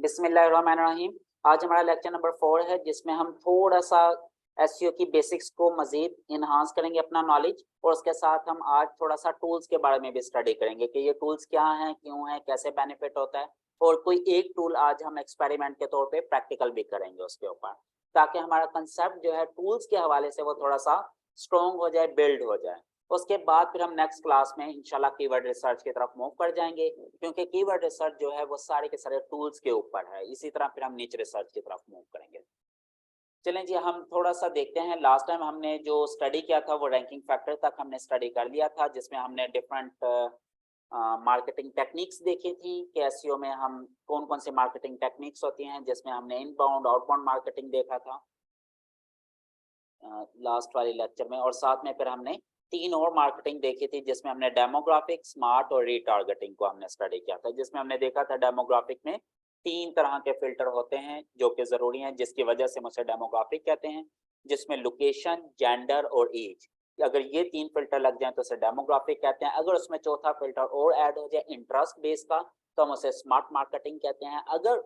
बिस्मिल्लाहिर्रहमानिर्रहीम। आज हमारा लेक्चर नंबर 4 है जिसमें हम थोड़ा सा एसईओ की बेसिक्स को मजीद इन्हांस करेंगे अपना नॉलेज, और उसके साथ हम आज थोड़ा सा टूल्स के बारे में भी स्टडी करेंगे कि ये टूल्स क्या हैं, क्यों हैं, कैसे बेनिफिट होता है, और कोई एक टूल आज हम एक्सपेरिमेंट के तौर पे प्रैक्टिकल भी करेंगे उसके ऊपर, ताकि हमारा कंसेप्ट जो है टूल्स के हवाले से वो थोड़ा सा स्ट्रॉन्ग हो जाए, बिल्ड हो जाए। उसके बाद फिर हम नेक्स्ट क्लास में इंशाल्लाह कीवर्ड रिसर्च की तरफ मूव कर जाएंगे, क्योंकि कीवर्ड रिसर्च जो है वो सारे के सारे टूल्स के ऊपर है। इसी तरह फिर हम नीच रिसर्च की तरफ मूव करेंगे। चलें जी, हम थोड़ा सा देखते हैं। लास्ट टाइम हमने जो स्टडी किया था वो रैंकिंग फैक्टर तक हमने स्टडी कर लिया था, जिसमें हमने डिफरेंट मार्केटिंग टेक्निक्स देखी थी कि एसईओ में हम कौन कौन सी मार्केटिंग टेक्निक्स होती हैं, जिसमें हमने इनबाउंड आउटबाउंड मार्केटिंग देखा था लास्ट वाले लेक्चर में, और साथ में फिर हमने 3 और मार्केटिंग देखी थी जिसमें हमने डेमोग्राफिक, स्मार्ट और रीटारगेटिंग को हमने स्टडी किया था। जिसमें हमने देखा था डेमोग्राफिक में 3 तरह के फिल्टर होते हैं जो कि ज़रूरी हैं, जिसकी वजह से मुझे डेमोग्राफिक कहते हैं, जिसमें लोकेशन, जेंडर और एज। अगर ये 3 फिल्टर लग जाएं तो उसे डेमोग्राफिक कहते हैं। अगर उसमें चौथा फिल्टर और ऐड हो जाए इंटरेस्ट बेस का, तो हम उसे स्मार्ट मार्केटिंग कहते हैं। अगर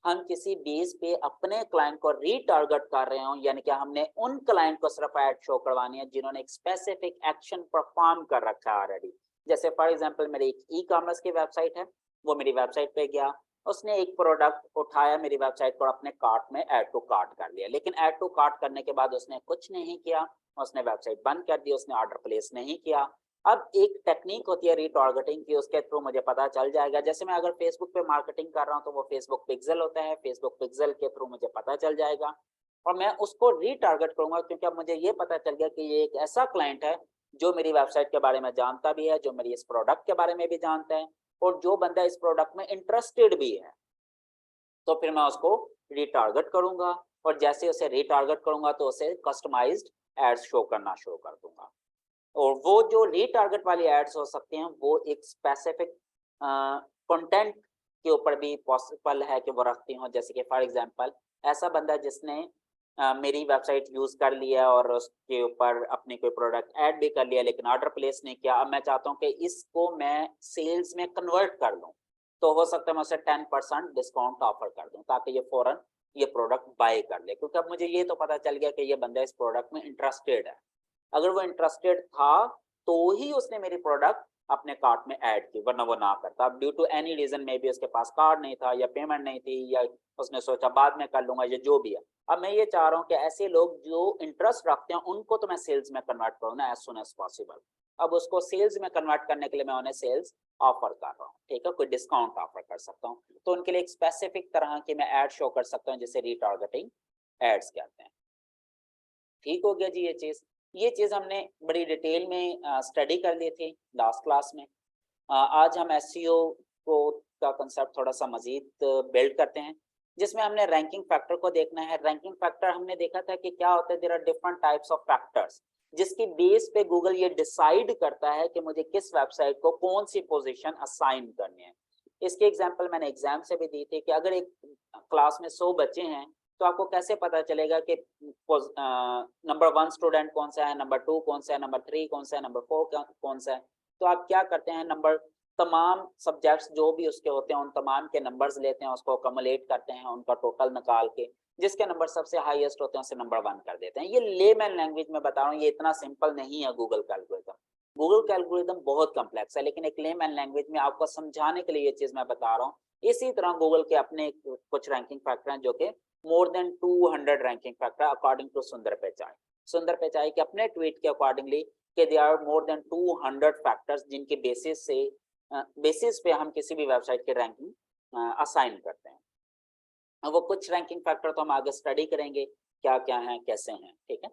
हम किसी बेस पे अपने क्लाइंट को रीटारगेट कर रहे हो, यानी कि हमने उन क्लाइंट को सिर्फ ऐड शो करवानी है जिन्होंने एक स्पेसिफिक एक्शन परफॉर्म कर रखा है ऑलरेडी। जैसे फॉर एग्जांपल मेरी एक ई कॉमर्स की वेबसाइट है, वो मेरी वेबसाइट पे गया, उसने एक प्रोडक्ट उठाया मेरी वेबसाइट पर, अपने कार्ट में ऐड टू कार्ट कर लिया, लेकिन ऐड टू कार्ट करने के बाद उसने कुछ नहीं किया, उसने वेबसाइट बंद कर दी, उसने ऑर्डर प्लेस नहीं किया। अब एक टेक्निक होती है रीटारगेटिंग की, उसके थ्रू मुझे पता चल जाएगा। जैसे मैं अगर फेसबुक पे मार्केटिंग कर रहा हूँ तो वो फेसबुक पिक्सल होता है, फेसबुक पिक्सल के थ्रू मुझे पता चल जाएगा और मैं उसको रीटारगेट करूंगा, क्योंकि अब मुझे ये पता चल गया कि ये एक ऐसा क्लाइंट है जो मेरी वेबसाइट के बारे में जानता भी है, जो मेरी इस प्रोडक्ट के बारे में भी जानता है, और जो बंदा इस प्रोडक्ट में इंटरेस्टेड भी है। तो फिर मैं उसको रीटारगेट करूंगा, और जैसे उसे रीटारगेट करूंगा तो उसे कस्टमाइज्ड एड्स शो करना शुरू कर दूंगा। और वो जो रीटारगेट वाली एड्स हो सकती हैं वो एक स्पेसिफिक कंटेंट के ऊपर भी पॉसिबल है कि वो रखती हों। जैसे कि फॉर एग्जांपल ऐसा बंदा जिसने मेरी वेबसाइट यूज़ कर लिया और उसके ऊपर अपनी कोई प्रोडक्ट ऐड भी कर लिया लेकिन ऑर्डर प्लेस नहीं किया, अब मैं चाहता हूँ कि इसको मैं सेल्स में कन्वर्ट कर लूँ, तो हो सकता है मैं उसे 10% डिस्काउंट ऑफर कर दूँ ताकि ये फ़ौरन ये प्रोडक्ट बाय कर ले, क्योंकि अब मुझे ये तो पता चल गया कि ये बंदा इस प्रोडक्ट में इंटरेस्टेड है। अगर वो इंटरेस्टेड था तो ही उसने मेरी प्रोडक्ट अपने कार्ट में ऐड की, वरना वो ना करता। अब ड्यू टू एनी रीजन में भी उसके पास कार्ड नहीं था या पेमेंट नहीं थी या उसने सोचा बाद में कर लूंगा, या जो भी है। अब मैं ये चाह रहा हूँ कि ऐसे लोग जो इंटरेस्ट रखते हैं उनको तो मैं सेल्स में कन्वर्ट करूँ ना एज सुन एज पॉसिबल। अब उसको सेल्स में कन्वर्ट करने के लिए मैं उन्हें सेल्स ऑफर कर रहा हूँ, ठीक है, कोई डिस्काउंट ऑफर कर सकता हूँ, तो उनके लिए एक स्पेसिफिक तरह की मैं एड शो कर सकता हूँ जिसे रीटारगेटिंग एड्स कहते हैं। ठीक हो गया जी। ये चीज़ हमने बड़ी डिटेल में स्टडी कर ली थी लास्ट क्लास में। आज हम एसईओ को का कंसेप्ट थोड़ा सा मजीद बिल्ड करते हैं, जिसमें हमने रैंकिंग फैक्टर को देखना है। रैंकिंग फैक्टर हमने देखा था कि क्या होता है, there are different types of factors जिसकी बेस पे गूगल ये डिसाइड करता है कि मुझे किस वेबसाइट को कौन सी पोजीशन असाइन करनी है। इसके एग्जांपल मैंने एग्जाम से भी दी थी कि अगर एक क्लास में 100 बच्चे हैं तो आपको कैसे पता चलेगा कि नंबर 1 स्टूडेंट कौन सा है, नंबर 2 कौन सा है, नंबर 3 कौन सा है, नंबर 4 कौन सा है। तो आप क्या करते हैं, नंबर तमाम सब्जेक्ट्स जो भी उसके होते हैं उन तमाम के नंबर्स लेते हैं, उसको कमुलेट करते हैं, उनका टोटल निकाल के जिसके नंबर सबसे हाईएस्ट होते हैं उसे नंबर 1 कर देते हैं। ये लेमैन लैंग्वेज में बता रहा हूँ, ये इतना सिंपल नहीं है गूगल का एल्गोरिथम। गूगल का एल्गोरिथम बहुत कम्प्लेक्स है, लेकिन एक लेमैन लैंग्वेज में आपको समझाने के लिए ये चीज मैं बता रहा हूँ। इसी तरह गूगल के अपने कुछ रैंकिंग फैक्टर हैं जो कि more than 200 ranking factor according to Sundar Pichai. सुंदर पिचाई के अपने ट्वीट के अकॉर्डिंगली कि they are more than 200 factors जिनके बेसिस पे हम किसी भी वेबसाइट की रैंकिंग असाइन करते हैं। अब वो कुछ रैंकिंग फैक्टर तो हम आगे स्टडी करेंगे क्या क्या हैं, कैसे हैं, ठीक है।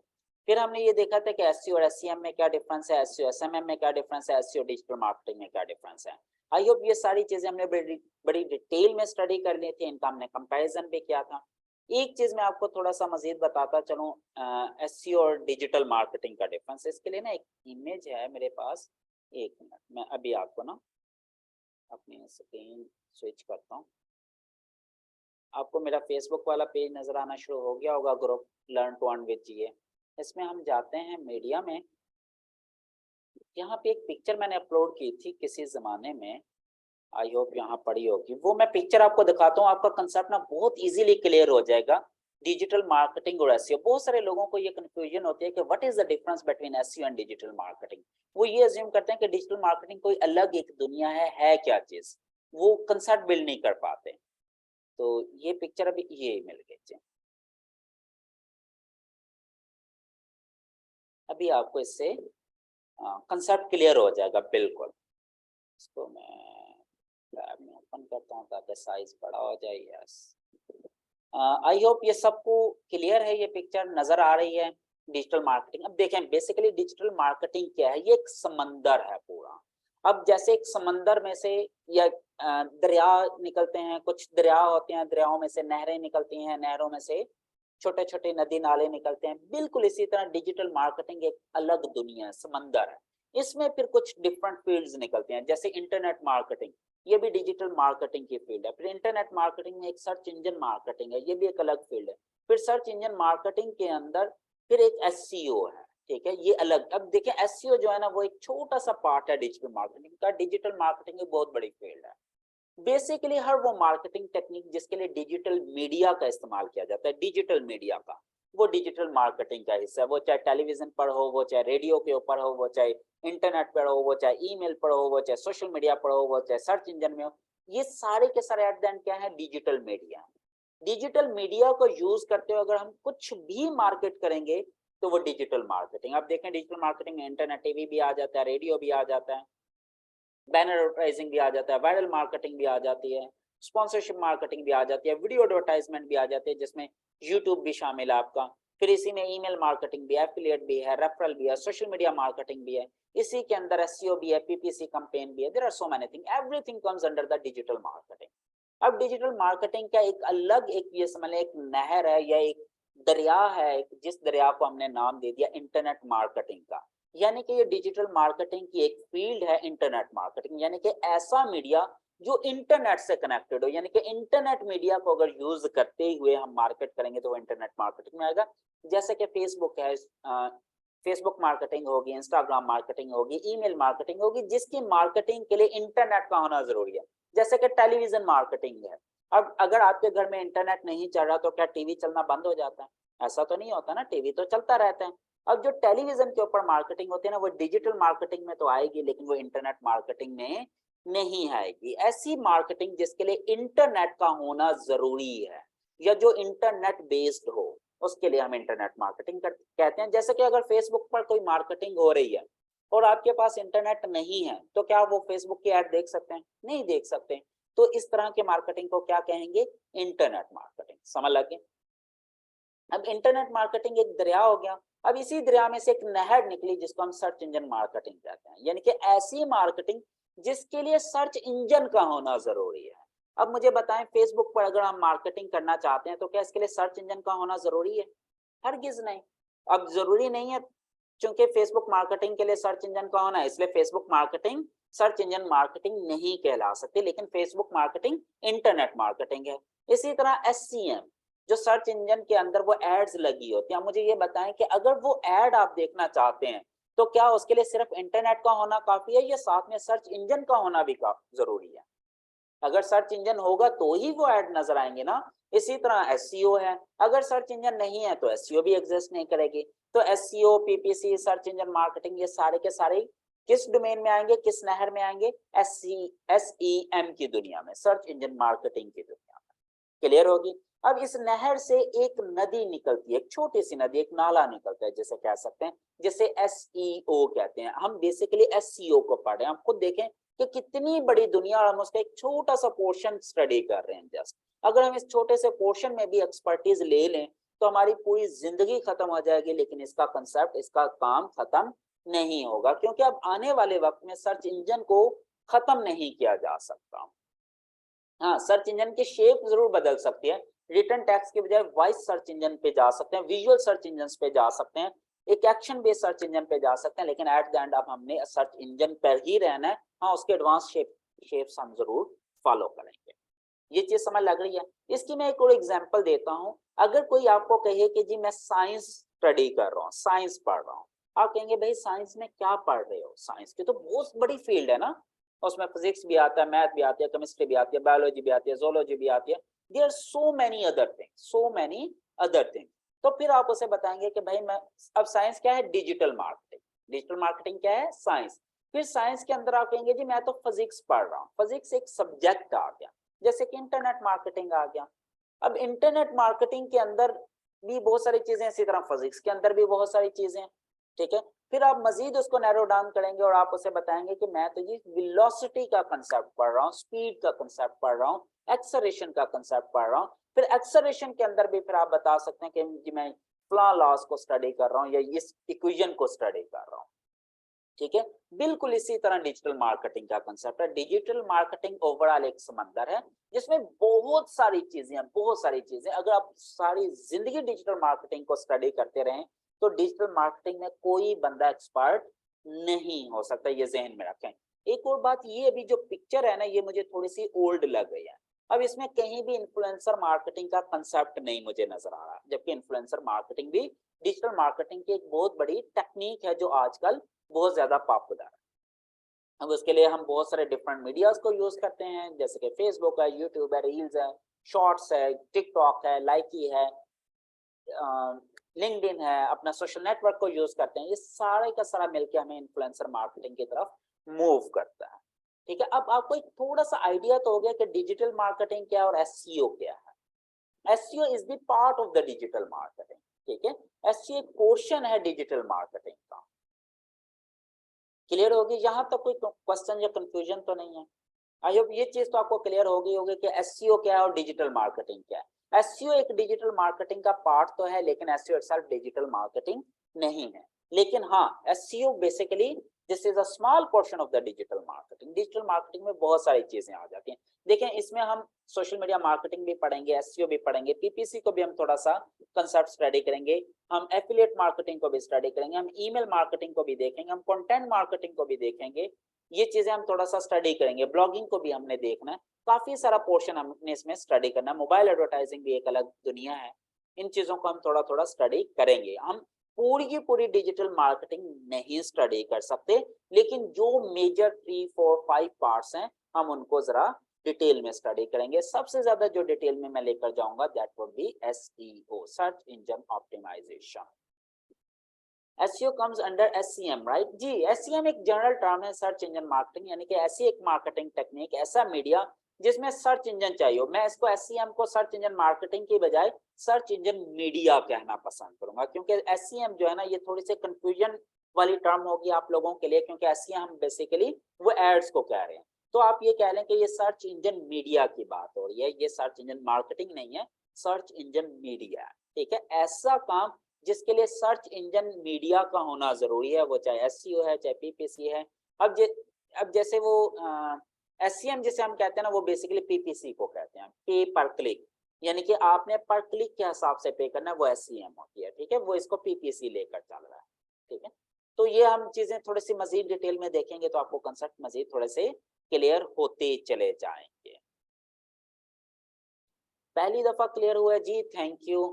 फिर हमने ये देखा था कि एसईओ और एसईएम में क्या डिफरेंस है, एसईओ एसएमएम में क्या डिफरेंस है, एसईओ डिजिटल मार्केटिंग में क्या डिफरेंस है। आई होप ये सारी चीजें हमने बड़ी डिटेल में स्टडी कर ली थी, इनका हमने कंपैरिजन भी किया था। एक चीज मैं आपको थोड़ा सा मजीद बताता चलूं, एसईओ और डिजिटल मार्केटिंग का डिफरेंस। इसके लिए ना एक इमेज है मेरे पास, एक मिनट मैं अभी आपको ना अपनी स्क्रीन स्विच करता हूँ। आपको मेरा फेसबुक वाला पेज नजर आना शुरू हो गया होगा, group learn to earn with GA. इसमें हम जाते हैं मीडिया में, यहाँ पे एक पिक्चर मैंने अपलोड की थी किसी जमाने में, आई होप यहाँ पढ़ी होगी। वो मैं पिक्चर आपको दिखाता हूँ, आपका कंसेप्ट ना बहुत इजीली क्लियर हो जाएगा। डिजिटल मार्केटिंग और एसईओ, बहुत सारे लोगों को ये कंफ्यूजन होती है कि what is the difference between SEO and digital marketing. वो ये अज्यूम करते हैं कि डिजिटल मार्केटिंग कोई अलग एक दुनिया है क्या चीज, वो कंसेप्ट बिल्ड नहीं कर पाते। तो ये पिक्चर अभी ये मिल गई, अभी आपको इससे कंसेप्ट क्लियर हो जाएगा बिल्कुल। इसको मैं टैब में ओपन करता हूँ ताकि साइज बड़ा हो जाए। यस, आई होप ये सबको क्लियर है, ये पिक्चर नजर आ रही है। डिजिटल मार्केटिंग, अब देखें बेसिकली डिजिटल मार्केटिंग क्या है, ये एक समंदर है पूरा। अब जैसे एक समंदर में से या दरिया निकलते हैं, कुछ दरिया होते हैं, दरियाओं में से नहरें निकलती हैं, नहरों में से छोटे छोटे नदी नाले निकलते हैं, बिल्कुल इसी तरह डिजिटल मार्केटिंग एक अलग दुनिया है, समंदर है। इसमें फिर कुछ डिफरेंट फील्ड्स निकलते हैं, जैसे इंटरनेट मार्केटिंग, ये भी डिजिटल मार्केटिंग की फील्ड है। फिर इंटरनेट मार्केटिंग में एक सर्च इंजन मार्केटिंग है, ये भी एक अलग फील्ड है। फिर सर्च इंजन मार्केटिंग के अंदर फिर एक एसईओ है, ठीक है, ये अलग। अब देखें एसईओ जो है ना, वो एक छोटा सा पार्ट है डिजिटल मार्केटिंग का, डिजिटल मार्केटिंग एक बहुत बड़ी फील्ड है। बेसिकली हर वो मार्केटिंग टेक्निक जिसके लिए डिजिटल मीडिया का इस्तेमाल किया जाता है, डिजिटल मीडिया का, वो डिजिटल मार्केटिंग का हिस्सा है। वो चाहे टेलीविजन पर हो, वो चाहे रेडियो के ऊपर हो, वो चाहे इंटरनेट पर हो, वो चाहे ईमेल पर हो, वो चाहे सोशल मीडिया पर हो, वो चाहे सर्च इंजन में हो, ये सारे के सारे एट द एंड क्या है, डिजिटल मीडिया। डिजिटल मीडिया को यूज करते हुए अगर हम कुछ भी मार्केट करेंगे तो वो डिजिटल मार्केटिंग। अब देखें डिजिटल मार्केटिंग में इंटरनेट टीवी भी आ जाता है, रेडियो भी आ जाता है, बैनर एडवर्टाइजिंग भी आ जाता है, वायरल मार्केटिंग भी आ जाती है, स्पॉन्सरशिप मार्केटिंग भी आ जाती है, वीडियो एडवर्टाइजमेंट भी आ जाती है जिसमें यूट्यूब भी शामिल है आपका। फिर इसी में ईमेल मार्केटिंग भी है, एफिलिएट भी है, रेफरल भी है, सोशल मीडिया मार्केटिंग भी है, इसी के अंदर एसईओ भी है, पीपीसी कैंपेन भी है। There are so many thing, everything comes under the digital marketing. अब डिजिटल मार्केटिंग का एक अलग एक ये समझ लें एक नहर है या एक दरिया है, जिस दरिया को हमने नाम दे दिया इंटरनेट मार्केटिंग का। यानी कि ये डिजिटल मार्केटिंग की एक फील्ड है इंटरनेट मार्केटिंग, यानी कि ऐसा मीडिया जो इंटरनेट से कनेक्टेड हो, यानी कि इंटरनेट मीडिया को अगर यूज करते हुए हम मार्केट करेंगे तो वो इंटरनेट मार्केटिंग में आएगा। जैसे कि फेसबुक है, फेसबुक मार्केटिंग होगी, इंस्टाग्राम मार्केटिंग होगी, ईमेल मार्केटिंग होगी, जिसकी मार्केटिंग के लिए इंटरनेट का होना जरूरी है। जैसे कि टेलीविजन मार्केटिंग है, अब अगर आपके घर में इंटरनेट नहीं चल रहा तो क्या टीवी चलना बंद हो जाता है? ऐसा तो नहीं होता ना, टीवी तो चलता रहता है। अब जो टेलीविजन के ऊपर मार्केटिंग होती है ना, वो डिजिटल मार्केटिंग में तो आएगी, लेकिन वो इंटरनेट मार्केटिंग में नहीं आएगी। ऐसी मार्केटिंग जिसके लिए इंटरनेट का होना जरूरी है या जो इंटरनेट बेस्ड हो, उसके लिए हम इंटरनेट मार्केटिंग कहते हैं। जैसे कि अगर फेसबुक पर कोई मार्केटिंग हो रही है और आपके पास इंटरनेट नहीं है, तो क्या वो फेसबुक की ऐड देख सकते हैं? नहीं देख सकते। तो इस तरह के मार्केटिंग को क्या कहेंगे? Internet marketing. समझ लगे? अब इंटरनेट मार्केटिंग एक दरिया हो गया, अब इसी दरिया में से एक नहर निकली जिसको हम सर्च इंजन मार्केटिंग कहते हैं, यानी कि ऐसी मार्केटिंग जिसके लिए सर्च इंजन का होना जरूरी है। अब मुझे बताएं, फेसबुक पर अगर हम मार्केटिंग करना चाहते हैं तो क्या इसके लिए सर्च इंजन का होना जरूरी है? हरगिज नहीं। अब जरूरी नहीं है, क्योंकि फेसबुक मार्केटिंग के लिए सर्च इंजन का होना है, इसलिए Facebook marketing search engine marketing नहीं कहला सकती, लेकिन फेसबुक मार्केटिंग इंटरनेट मार्केटिंग है। इसी तरह एससीएम, जो सर्च इंजन के अंदर वो एड्स लगी होती हैं, मुझे ये बताएं कि अगर वो एड आप देखना चाहते हैं तो क्या उसके लिए सिर्फ इंटरनेट का होना काफी है या साथ में सर्च इंजन का होना भी जरूरी है? अगर सर्च इंजन होगा तो ही वो ऐड नजर आएंगे ना। इसी तरह एसईओ है, अगर सर्च इंजन नहीं है तो एसईओ भी एग्जिस्ट नहीं करेगी। तो SEO, PPC, search engine marketing, ये सारे के सारे किस डोमेन में आएंगे, किस नहर में आएंगे? एसईएम की दुनिया में, सर्च इंजन मार्केटिंग की दुनिया में। क्लियर होगी? अब इस नहर से एक नदी निकलती है, एक छोटी सी नदी, एक नाला निकलता है जैसे कह सकते हैं, जिसे एसईओ कहते हैं। हम बेसिकली एसईओ को पढ़ रहे हैं, आप खुद देखें कि कितनी बड़ी दुनिया और हम उसका एक छोटा सा पोर्शन स्टडी कर रहे हैं जस्ट। अगर हम इस छोटे से पोर्शन में भी एक्सपर्टीज ले लें तो हमारी पूरी जिंदगी खत्म हो जाएगी, लेकिन इसका कंसेप्ट, इसका काम खत्म नहीं होगा, क्योंकि अब आने वाले वक्त में सर्च इंजन को खत्म नहीं किया जा सकता। हाँ, सर्च इंजन की शेप जरूर बदल सकती है, रिटर्न टैक्स के बजाय वॉइस सर्च इंजन पे जा सकते हैं, विजुअल सर्च इंजन पे जा सकते हैं, एक एक्शन बेस्ड सर्च इंजन पे जा सकते हैं, लेकिन एट द एंड अब हमने सर्च इंजन पर ही रहना है। हाँ, उसके एडवांस शेप्स हम जरूर फॉलो करेंगे। ये चीज समझ लग रही है? इसकी मैं एक और एग्जांपल देता हूँ। अगर कोई आपको कहे कि जी मैं साइंस स्टडी कर रहा हूँ, साइंस पढ़ रहा हूँ, आप कहेंगे भाई साइंस में क्या पढ़ रहे हो? साइंस की तो बहुत बड़ी फील्ड है ना, उसमें फिजिक्स भी आता है, मैथ भी आती है, केमिस्ट्री भी आती है, बायोलॉजी भी आती है, जोलॉजी भी आती है, there so many other things, so many other things. तो फिर आप उसे बताएंगे कि भाई मैं, अब साइंस क्या है, डिजिटल मार्केटिंग। डिजिटल मार्केटिंग क्या है, साइंस। फिर साइंस के अंदर आप कहेंगे जी मैं तो फिजिक्स पढ़ रहा हूँ, फिजिक्स एक सब्जेक्ट आ गया, जैसे कि इंटरनेट मार्केटिंग आ गया। अब इंटरनेट मार्केटिंग के अंदर भी बहुत सारी चीजें, इसी तरह फिजिक्स के अंदर भी बहुत सारी चीजें, ठीक है। फिर आप मजीद उसको नैरो डाउन करेंगे और आप उसे बताएंगे कि मैं तो जी वेलोसिटी का कंसेप्ट पढ़ रहा हूँ, स्पीड का कंसेप्ट पढ़ रहा हूँ, एक्सेलरेशन का कंसेप्ट पढ़ रहा हूँ। फिर एक्सेलरेशन के अंदर भी फिर आप बता सकते हैं कि मैं फ्ला लॉस को स्टडी कर रहा हूँ या इस इक्वेशन को स्टडी कर रहा हूँ, ठीक है। बिल्कुल इसी तरह डिजिटल मार्केटिंग का कंसेप्ट है। डिजिटल मार्केटिंग ओवरऑल एक समंदर है जिसमें बहुत सारी चीजें हैं, बहुत सारी चीजें। अगर आप सारी जिंदगी डिजिटल मार्केटिंग को स्टडी करते रहें तो डिजिटल मार्केटिंग में कोई बंदा एक्सपर्ट नहीं हो सकता, ये जहन में रखें। एक और बात, ये अभी जो पिक्चर है ना, ये मुझे थोड़ी सी ओल्ड लग गई है। अब इसमें कहीं भी इन्फ्लुएंसर मार्केटिंग का कंसेप्ट नहीं मुझे नजर आ रहा, जबकि इन्फ्लुएंसर मार्केटिंग भी डिजिटल मार्केटिंग की एक बहुत बड़ी टेक्निक है जो आजकल बहुत ज्यादा पॉपुलर है। अब उसके लिए हम बहुत सारे डिफरेंट मीडियाज को यूज करते हैं, जैसे कि फेसबुक है, यूट्यूब है, रील्स है, शॉर्ट्स है, टिकटॉक है, लाइकी है, लिंक्डइन है, अपना सोशल नेटवर्क को यूज करते हैं। ये सारे का सारा मिलकर हमें इन्फ्लुएंसर मार्केटिंग की तरफ मूव करता है, ठीक है। अब आपको एक थोड़ा सा आइडिया तो हो गया कि डिजिटल मार्केटिंग क्या है और एसईओ क्या है। SEO is the part of the digital marketing, ठीक है। एसईओ एक पोर्शन है डिजिटल मार्केटिंग का। क्लियर होगी, यहाँ तक कोई क्वेश्चन या कंफ्यूजन तो नहीं है? आई होप ये चीज तो आपको क्लियर होगी होगी कि एसईओ क्या है और डिजिटल मार्केटिंग क्या है। एसईओ एक डिजिटल मार्केटिंग का पार्ट तो है, लेकिन एसईओ इटसेल्फ डिजिटल मार्केटिंग नहीं है। लेकिन हाँ, SEO basically this is a small portion of the digital marketing. Digital marketing में बहुत सारी चीजें आ जाती हैं। देखें, इसमें हम सोशल मीडिया मार्केटिंग भी पढ़ेंगे, एसईओ भी पढ़ेंगे, पीपीसी को भी हम थोड़ा सा कंसेप्ट स्टडी करेंगे, हम एफिलिएट मार्केटिंग को भी स्टडी करेंगे, हम ईमेल मार्केटिंग को भी देखेंगे, हम कंटेंट मार्केटिंग को भी देखेंगे। ये चीजें हम थोड़ा सा स्टडी करेंगे, ब्लॉगिंग को भी हमने देखना है, काफी सारा पोर्शन हमने इसमें स्टडी करना है। मोबाइल एडवर्टाइजिंग भी एक अलग दुनिया है, इन चीजों को हम थोड़ा थोड़ा स्टडी करेंगे। हम पूरी की पूरी डिजिटल मार्केटिंग नहीं स्टडी कर सकते, लेकिन जो मेजर 3, 4, 5 पार्ट्स हैं हम उनको जरा डिटेल में स्टडी करेंगे। सबसे ज्यादा जो डिटेल में मैं लेकर जाऊंगा that would be SEO, search engine optimisation. SEO comes under SEM, right? जी, SEM एक जनरल टर्म है, सर्च इंजन मार्केटिंग, यानी कि ऐसी एक मार्केटिंग टेक्निक, ऐसा मीडिया जिसमें सर्च इंजन चाहिए। मैं इसको SEM को सर्च इंजन मार्केटिंग की बजाय सर्च इंजन मीडिया कहना पसंद करूंगा, क्योंकि SEM जो है ना, ये थोड़ी सी कंफ्यूजन वाली टर्म होगी आप लोगों के लिए, क्योंकि SEM हम बेसिकली वो एड्स को कह रहे हैं। तो आप ये कह लें कि ये सर्च इंजन मीडिया की बात हो रही है, ये सर्च इंजन मार्केटिंग नहीं है, सर्च इंजन मीडिया, ठीक है। ऐसा काम जिसके लिए सर्च इंजन मीडिया का होना जरूरी है, वो चाहे एसईओ है, चाहे पीपीसी है। अब जैसे वो एसईएम जिसे हम कहते हैं ना, वो बेसिकली पीपीसी को कहते हैं, पे पर क्लिक, यानी कि आपने पर क्लिक के हिसाब से पे करना है, वो एसईएम होती है, ठीक है। वो इसको पीपीसी लेकर चल रहा है, ठीक है। तो ये हम चीजें थोड़ी सी मजीद डिटेल में देखेंगे तो आपको कंसेप्ट मजीद थोड़े से क्लियर होते चले जाएंगे। पहली दफा क्लियर हुआ जी, थैंक यू।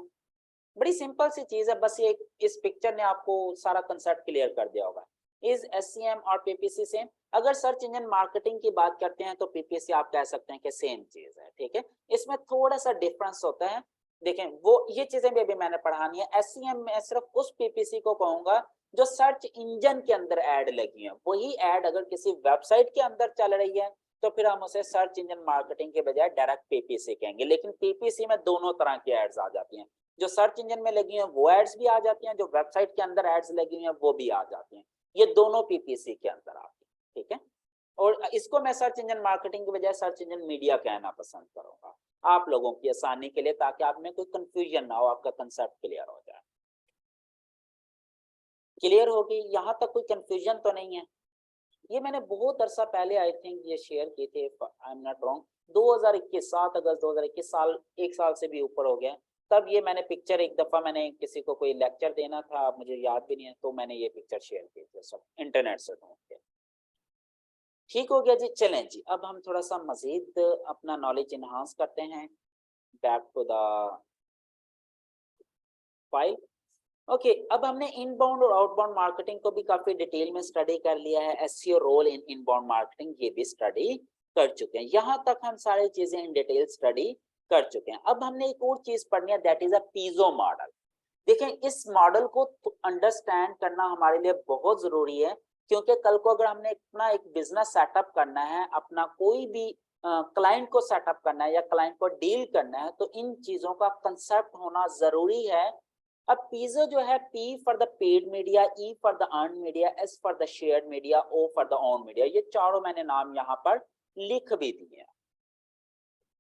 बड़ी सिंपल सी चीज है, बस ये इस पिक्चर ने आपको सारा कंसेप्ट क्लियर कर दिया होगा। इज एसईएम और पीपीसी सेम? अगर सर्च इंजन मार्केटिंग की बात करते हैं तो पीपीसी आप कह सकते हैं कि सेम चीज है, ठीक है। इसमें थोड़ा सा डिफरेंस होता है, देखें वो ये चीजें भी अभी मैंने पढ़ानी है। एसईएम में सिर्फ उस पीपीसी को कहूंगा जो सर्च इंजन के अंदर ऐड लगी है। वही ऐड अगर किसी वेबसाइट के अंदर चल रही है तो फिर हम उसे सर्च इंजन मार्केटिंग के बजाय डायरेक्ट पीपीसी कहेंगे। लेकिन पीपीसी में दोनों तरह की एड्स आ जाती हैं, जो सर्च इंजन में लगी हैं वो एड्स भी आ जाती हैं, जो वेबसाइट के अंदर एड्स लगी हैं वो भी आ जाती हैं। ये दोनों पीपीसी के अंदर आती हैं, ठीक है। और इसको मैं सर्च इंजन मार्केटिंग के बजाय सर्च इंजन मीडिया कहना पसंद करूंगा आप लोगों की आसानी के लिए, ताकि आप में कोई कंफ्यूजन ना हो, आपका कंसेप्ट क्लियर हो जाए। क्लियर होगी, यहाँ तक कोई कंफ्यूजन तो नहीं है? ये मैंने बहुत अरसा पहले आई थिंक ये शेयर की थी, आई एम नॉट रॉन्ग, 2021, 7 अगस्त 2021, साल 1 साल से भी ऊपर हो गया। तब ये मैंने पिक्चर एक दफा मैंने किसी को कोई लेक्चर देना था, मुझे याद भी नहीं है, तो मैंने ये पिक्चर शेयर की थी सब इंटरनेट से ढूंढ के। ठीक हो गया जी। चलें जी, अब हम थोड़ा सा मजीद अपना नॉलेज इन्हांस करते हैं। Back to the file. Okay अब हमने इनबाउंड और आउटबाउंड मार्केटिंग को भी काफी डिटेल में स्टडी कर लिया है। SEO role in inbound marketing ये भी स्टडी कर चुके हैं। यहाँ तक हम सारी चीजें इन डिटेल स्टडी कर चुके हैं। अब हमने एक और चीज पढ़नी है, that is a piezo model. देखें इस मॉडल को अंडरस्टैंड करना हमारे लिए बहुत जरूरी है, क्योंकि कल को अगर हमने अपना एक बिजनेस सेटअप करना है, अपना कोई भी क्लाइंट को सेटअप करना है या क्लाइंट को डील करना है, तो इन चीजों का कंसेप्ट होना जरूरी है। अब पीजो जो है, P for the paid media, E for the earn media, S for the shared media, O for the own media, ये चारों मैंने नाम यहाँ पर लिख भी दिए हैं।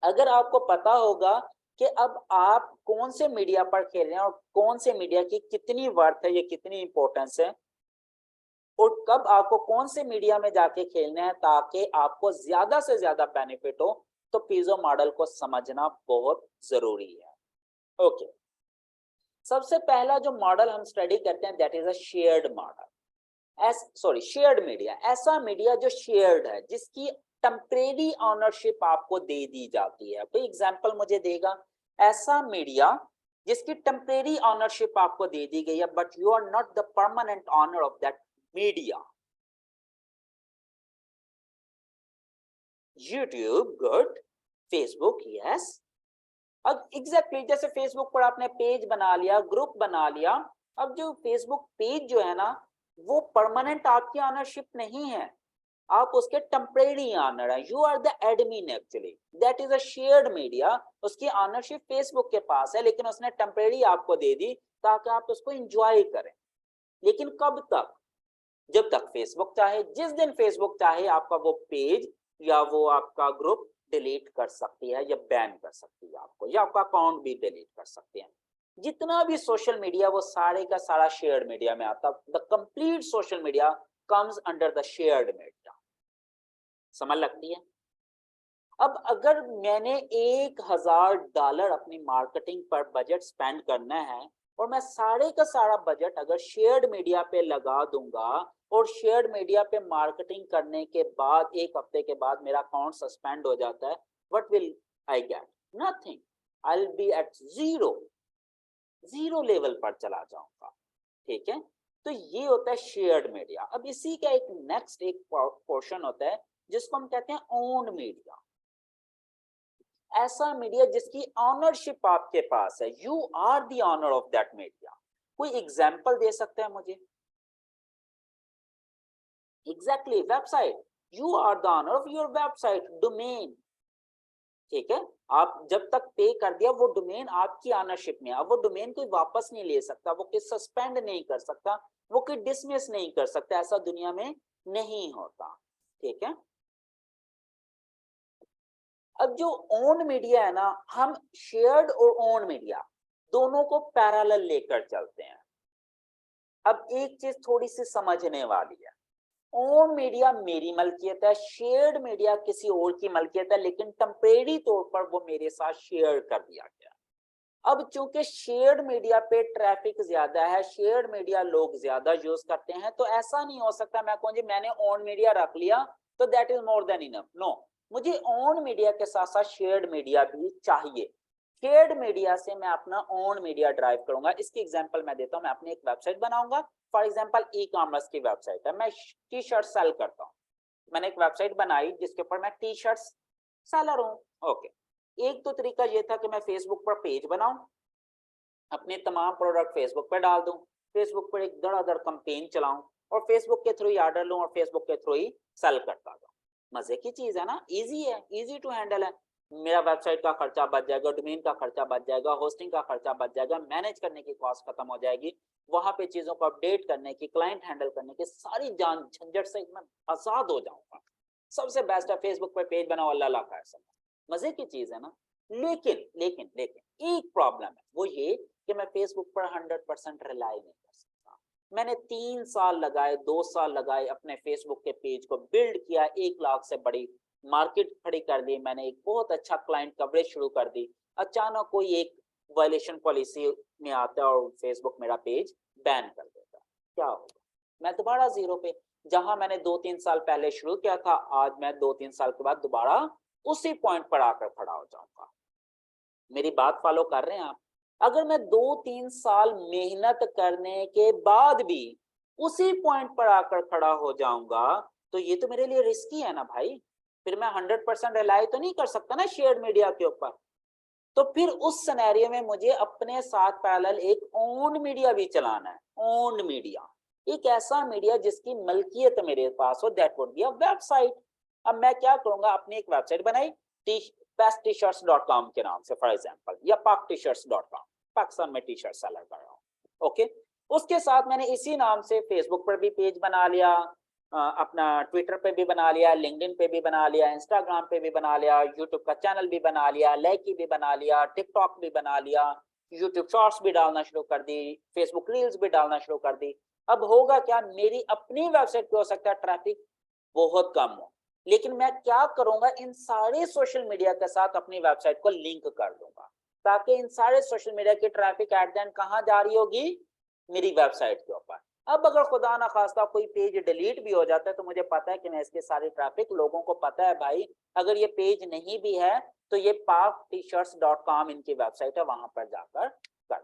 अगर आपको पता होगा कि अब आप कौन से मीडिया पर खेल रहे हैं और कौन से मीडिया की कितनी वर्थ है, ये कितनी इंपॉर्टेंस है, और कब आपको कौन से मीडिया में जाके खेलना है ताकि आपको ज्यादा से ज्यादा बेनिफिट हो, तो पीजो मॉडल को समझना बहुत जरूरी है। ओके सबसे पहला जो मॉडल हम स्टडी करते हैं that is a shared model. Shared media, ऐसा मीडिया जो शेयर्ड है, जिसकी टेम्परेरी ऑनरशिप आपको दे दी जाती है। कोई एग्जांपल मुझे देगा ऐसा मीडिया जिसकी टेम्परेरी ऑनरशिप आपको दे दी गई है, but you are not the permanent owner of that media. YouTube good, Facebook yes. अब एग्जैक्टली जैसे फेसबुक पर आपने पेज बना लिया, ग्रुप बना लिया, अब जो फेसबुक पेज जो है ना, वो परमानेंट आपकी ऑनरशिप नहीं है, आप उसके टेम्परेरी ऑनर है। You are the admin, actually that is a shared media. उसकी ऑनरशिप फेसबुक के पास है, लेकिन उसने टेम्परेरी आपको दे दी ताकि आप उसको एंजॉय करें। लेकिन कब तक? जब तक फेसबुक चाहे। जिस दिन फेसबुक चाहे आपका वो पेज या वो आपका ग्रुप डिलीट कर सकती है या बैन कर सकती है आपको, या आपका अकाउंट भी डिलीट कर सकते हैं। जितना भी सोशल मीडिया वो सारे का सारा शेयर्ड मीडिया में आता। The complete social media comes under the shared media. समझ लगती है? अब अगर मैंने $1000 अपनी मार्केटिंग पर बजट स्पेंड करना है, और मैं सारे का सारा बजट अगर शेयर्ड मीडिया पे लगा दूंगा, और शेयर्ड मीडिया पे मार्केटिंग करने के बाद 1 हफ्ते के बाद मेरा अकाउंट सस्पेंड हो जाता है, what will I get? Nothing. I will be at zero level पर चला जाऊंगा। ठीक है, तो ये होता है शेयर्ड मीडिया। अब इसी का एक नेक्स्ट एक पोर्शन होता है जिसको हम कहते हैं ओन मीडिया। ऐसा मीडिया जिसकी ऑनरशिप आपके पास है, you are the owner of that media. कोई एग्जांपल दे सकते हैं मुझे? Exactly website, you are the owner of your website domain. ठीक है, आप जब तक पे कर दिया वो डोमेन आपकी ऑनरशिप में है। अब वो डोमेन कोई वापस नहीं ले सकता, वो कोई सस्पेंड नहीं कर सकता, वो कोई डिसमिस नहीं कर सकता, ऐसा दुनिया में नहीं होता। ठीक है, अब जो ओन मीडिया है ना, हम शेयर्ड और ओन मीडिया दोनों को पैरेलल लेकर चलते हैं। अब एक चीज थोड़ी सी समझने वाली है, ओन मीडिया मेरी मलकियत है, शेयर्ड मीडिया किसी और की मलकियत है, लेकिन टेम्परेरी तौर पर वो मेरे साथ शेयर कर दिया गया। अब चूंकि शेयर्ड मीडिया पे ट्रैफिक ज्यादा है, शेयर्ड मीडिया लोग ज्यादा यूज करते हैं, तो ऐसा नहीं हो सकता मैं कहूँ जी मैंने ओन मीडिया रख लिया तो that is more than enough. No, मुझे ओन मीडिया के साथ साथ शेयर्ड मीडिया भी चाहिए। शेयर्ड मीडिया से मैं अपना ओन मीडिया ड्राइव करूंगा। इसकी एग्जांपल मैं देता हूं। मैं अपनी एक वेबसाइट बनाऊंगा, फॉर एग्जांपल ई कॉमर्स की वेबसाइट है, मैं टी शर्ट सेल करता हूँ। मैंने एक वेबसाइट बनाई जिसके ऊपर मैं टी शर्ट सेलर हूँ। ओके, एक तो तरीका ये था कि मैं फेसबुक पर पेज बनाऊं, अपने तमाम प्रोडक्ट फेसबुक पे डाल दूं, फेसबुक पर एक धड़ाधड़ कैंपेन चलाऊं, और फेसबुक के थ्रू ही ऑर्डर लूं, और फेसबुक के थ्रू ही सेल करता जाऊं। मजे की चीज है ना, इजी है, इजी टू हैंडल है। मेरा वेबसाइट का खर्चा बच जाएगा, डोमेन का खर्चा बच जाएगा, होस्टिंग का खर्चा बच जाएगा, मैनेज करने की कॉस्ट खत्म हो जाएगी, वहां पे चीजों को अपडेट करने की, क्लाइंट हैंडल करने की सारी जान झंझट से मैं आजाद हो जाऊंगा। सबसे बेस्ट है फेसबुक पे पेज बनाओ, अल्लाह ला खाए। मजे की चीज है ना। लेकिन लेकिन लेकिन एक प्रॉब्लम है, वो ये कि मैं फेसबुक पर 100% रिलाई नहीं कर सकता। मैंने 3 साल लगाए, 2 साल लगाए, अपने फेसबुक के पेज को बिल्ड किया, 1 लाख से बड़ी मार्केट खड़ी कर दी, मैंने एक बहुत अच्छा क्लाइंट कवरेज शुरू कर दी। अचानक कोई एक वायलेशन पॉलिसी में आता है और फेसबुक मेरा पेज बैन कर देता है, क्या होगा? मैं दोबारा जीरो पे, जहां मैंने 2-3 साल पहले शुरू किया था, आज मैं 2-3 साल के बाद दोबारा उसी पॉइंट पर आकर खड़ा हो जाऊंगा। मेरी बात फॉलो कर रहे हैं आप? अगर मैं 2-3 साल मेहनत करने के बाद भी उसी पॉइंट पर आकर खड़ा हो जाऊंगा तो ये तो मेरे लिए रिस्की है ना भाई। फिर मैं 100% रिलाई तो नहीं कर सकता ना शेयर मीडिया के ऊपर। तो फिर उस सिनेरियो में मुझे अपने साथ पैरेलल एक ओन्ड मीडिया भी चलाना है। ओन्ड मीडिया, एक ऐसा मीडिया जिसकी मलकियत मेरे पास हो, that would be a website. अब मैं क्या करूंगा, अपनी एक वेबसाइट बनाई bestshirts.com के नाम से फॉर एग्जांपल, या paktshirt.com, पाकिस्तान में टी शर्ट सेलर कर रहा हूँ। ओके, उसके साथ मैंने इसी नाम से फेसबुक पर भी पेज बना लिया, अपना ट्विटर पे भी बना लिया, लिंक्डइन पे भी बना लिया, इंस्टाग्राम पे भी बना लिया, यूट्यूब का चैनल भी बना लिया, लाइकी भी बना लिया, टिकटॉक भी बना लिया, यूट्यूब शॉर्ट्स भी डालना शुरू कर दी, फेसबुक रील्स भी डालना शुरू कर दी। अब होगा क्या, मेरी अपनी वेबसाइट पे हो सकता है ट्रैफिक बहुत कम हो, लेकिन मैं क्या करूंगा, इन सारे सोशल मीडिया के साथ अपनी वेबसाइट को लिंक कर दूंगा, ताकि इन सारे सोशल मीडिया की ट्रैफिक एट द एंड कहां जा रही होगी, मेरी वेबसाइट के ऊपर। अब अगर खुदा ना खास्ता कोई पेज डिलीट भी हो जाता है तो मुझे पता है कि मैं इसके सारी ट्रैफिक, लोगों को पता है भाई अगर ये पेज नहीं भी है तो ये paktshirt.com इनकी वेबसाइट है, वहां पर जाकर कर।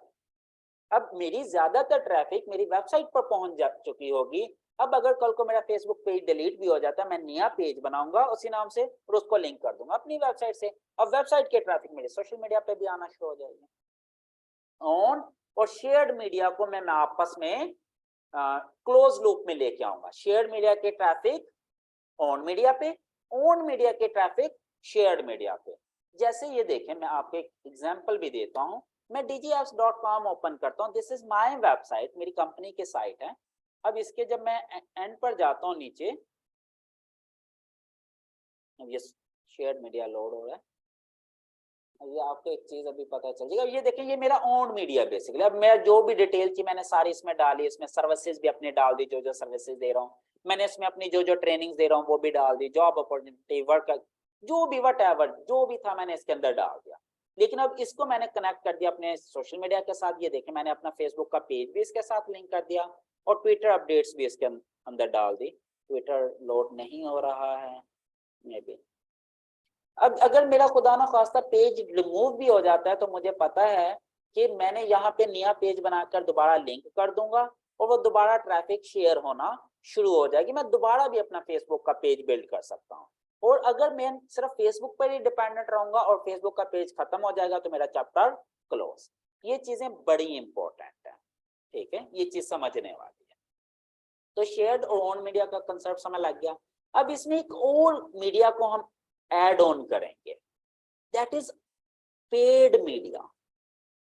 अब मेरी ज्यादातर ट्रैफिक मेरी वेबसाइट पर पहुंच जा चुकी होगी। अब अगर कल को मेरा फेसबुक पेज डिलीट भी हो जाता है, मैं नया पेज बनाऊंगा उसी नाम से और उसको लिंक कर दूंगा अपनी वेबसाइट से। अब वेबसाइट के ट्रैफिक मेरे सोशल मीडिया पे भी आना शुरू हो जाएगी। ऑन और शेयर्ड मीडिया को मैं आपस में क्लोज लूप में लेके आऊंगा। शेयर्ड मीडिया के ट्रैफिक ऑन मीडिया पे, ऑन मीडिया के ट्रैफिक शेयर्ड मीडिया पे। जैसे ये देखें, मैं आपको एक एग्जांपल भी देता हूं। मैं dgapps.com ओपन करता हूं, दिस इज माय वेबसाइट, मेरी कंपनी की साइट है। अब इसके जब मैं एंड पर जाता हूं नीचे, ये शेयर्ड मीडिया लोड हो रहा है, ये आपको एक चीज अभी पता चल जाएगा। ये देखें, ये मेरा ओन मीडिया बेसिकली। अब मैं जो भी डिटेल थी मैंने सारी इसमें डाली, इसमें सर्विसेज भी अपने डाल दी, जो जो सर्विसेज दे रहा हूँ मैंने इसमें अपनी जो जो ट्रेनिंग दे रहा हूँ वो भी डाल दी, जॉब अपॉर्चुनिटी, वर्क, जो भी वट एवर जो भी था मैंने इसके अंदर डाल दिया। लेकिन अब इसको मैंने कनेक्ट कर दिया अपने सोशल मीडिया के साथ। ये देखें, मैंने अपना फेसबुक का पेज भी इसके साथ लिंक कर दिया और ट्विटर अपडेट्स भी इसके अंदर डाल दी। ट्विटर लोड नहीं हो रहा है मे बी। अब अगर मेरा खुदा ना खास्ता पेज रिमूव भी हो जाता है तो मुझे पता है कि मैंने यहाँ पे नया पेज बनाकर दोबारा लिंक कर दूंगा और वो दोबारा ट्रैफिक शेयर होना शुरू हो जाएगी। मैं दोबारा भी अपना फेसबुक का पेज बिल्ड कर सकता हूँ। और अगर मैं सिर्फ फेसबुक पर ही डिपेंडेंट रहूंगा और फेसबुक का पेज खत्म हो जाएगा तो मेरा चैप्टर क्लोज। ये चीजें बड़ी इंपॉर्टेंट है, ठीक है, ये चीज समझने वाली है। तो शेयर्ड और ओन मीडिया का कंसेप्ट समझ लग गया। अब इसमें एक और मीडिया को हम एड ऑन करेंगे, दैट इज पेड मीडिया।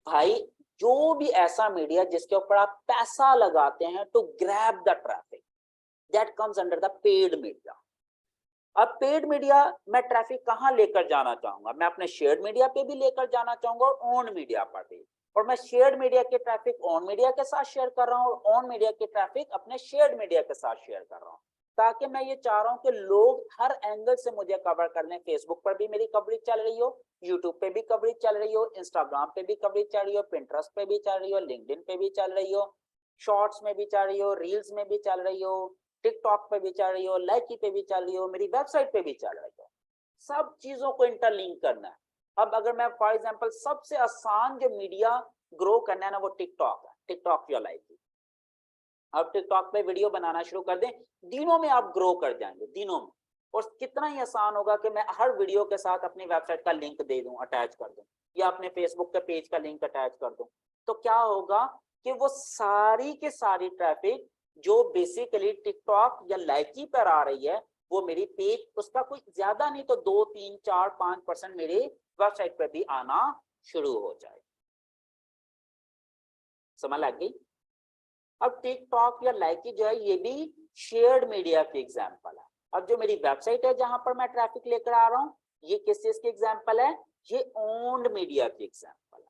भाई जो भी ऐसा मीडिया जिसके ऊपर आप पैसा लगाते हैं to grab the traffic, that comes under the paid media. अब पेड मीडिया मैं ट्रैफिक कहां लेकर जाना चाहूंगा, मैं अपने शेयर्ड मीडिया पे भी लेकर जाना चाहूंगा और ऑन मीडिया पर भी। और मैं शेयर्ड मीडिया के ट्रैफिक ऑन मीडिया के साथ शेयर कर रहा हूँ और ऑन मीडिया के ट्रैफिक अपने शेयर्ड मीडिया के साथ शेयर कर रहा हूँ, ताकि मैं ये चाह रहा हूँ कि लोग हर एंगल से मुझे कवर कर लें। फेसबुक पर भी मेरी कवरेज चल रही हो, यूट्यूब पे भी कवरेज चल रही हो, इंस्टाग्राम पे भी कवरेज चल रही हो, पिंटरेस्ट पे भी चल रही हो, लिंक्डइन पे भी चल रही हो, शॉर्ट्स में भी चल रही हो, रील्स में भी चल रही हो, टिकटॉक पे भी चल रही हो, लाइकी पे भी चल रही हो, मेरी वेबसाइट पे भी चल रही हो। सब चीजों को इंटरलिंक करना है। अब अगर मैं फॉर एग्जांपल सबसे आसान जो मीडिया ग्रो करना है ना वो टिकटॉक है, टिकटॉक या लाइकी। अब टिकटॉक पे वीडियो बनाना शुरू कर दें, दिनों में आप ग्रो कर जाएंगे, दिनों में। और कितना ही आसान होगा कि मैं हर वीडियो के साथ अपनी वेबसाइट का लिंक दे दूं, अटैच कर दूं, या अपने फेसबुक के पेज का लिंक अटैच कर दूं। तो क्या होगा कि वो सारी की सारी ट्रैफिक जो बेसिकली टिकटॉक या लाइकी पर आ रही है वो मेरी पेज, उसका कोई ज्यादा नहीं तो 2, 3, 4, 5% मेरी वेबसाइट पर भी आना शुरू हो जाए। समझ लग गई। अब टिकटॉक या लाइकी जो है ये भी शेयर्ड मीडिया की एग्जांपल है। अब जो मेरी वेबसाइट है जहां पर मैं ट्रैफिक लेकर आ रहा हूं, ये किस चीज की एग्जांपल है, ये ओन्ड मीडिया की एग्जांपल है।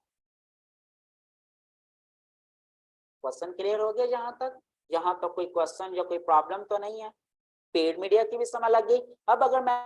क्वेश्चन क्लियर हो गया जहां तक, यहां तक कोई क्वेश्चन या कोई प्रॉब्लम तो नहीं है। पेड मीडिया की भी समझ लग गई। अब अगर मैं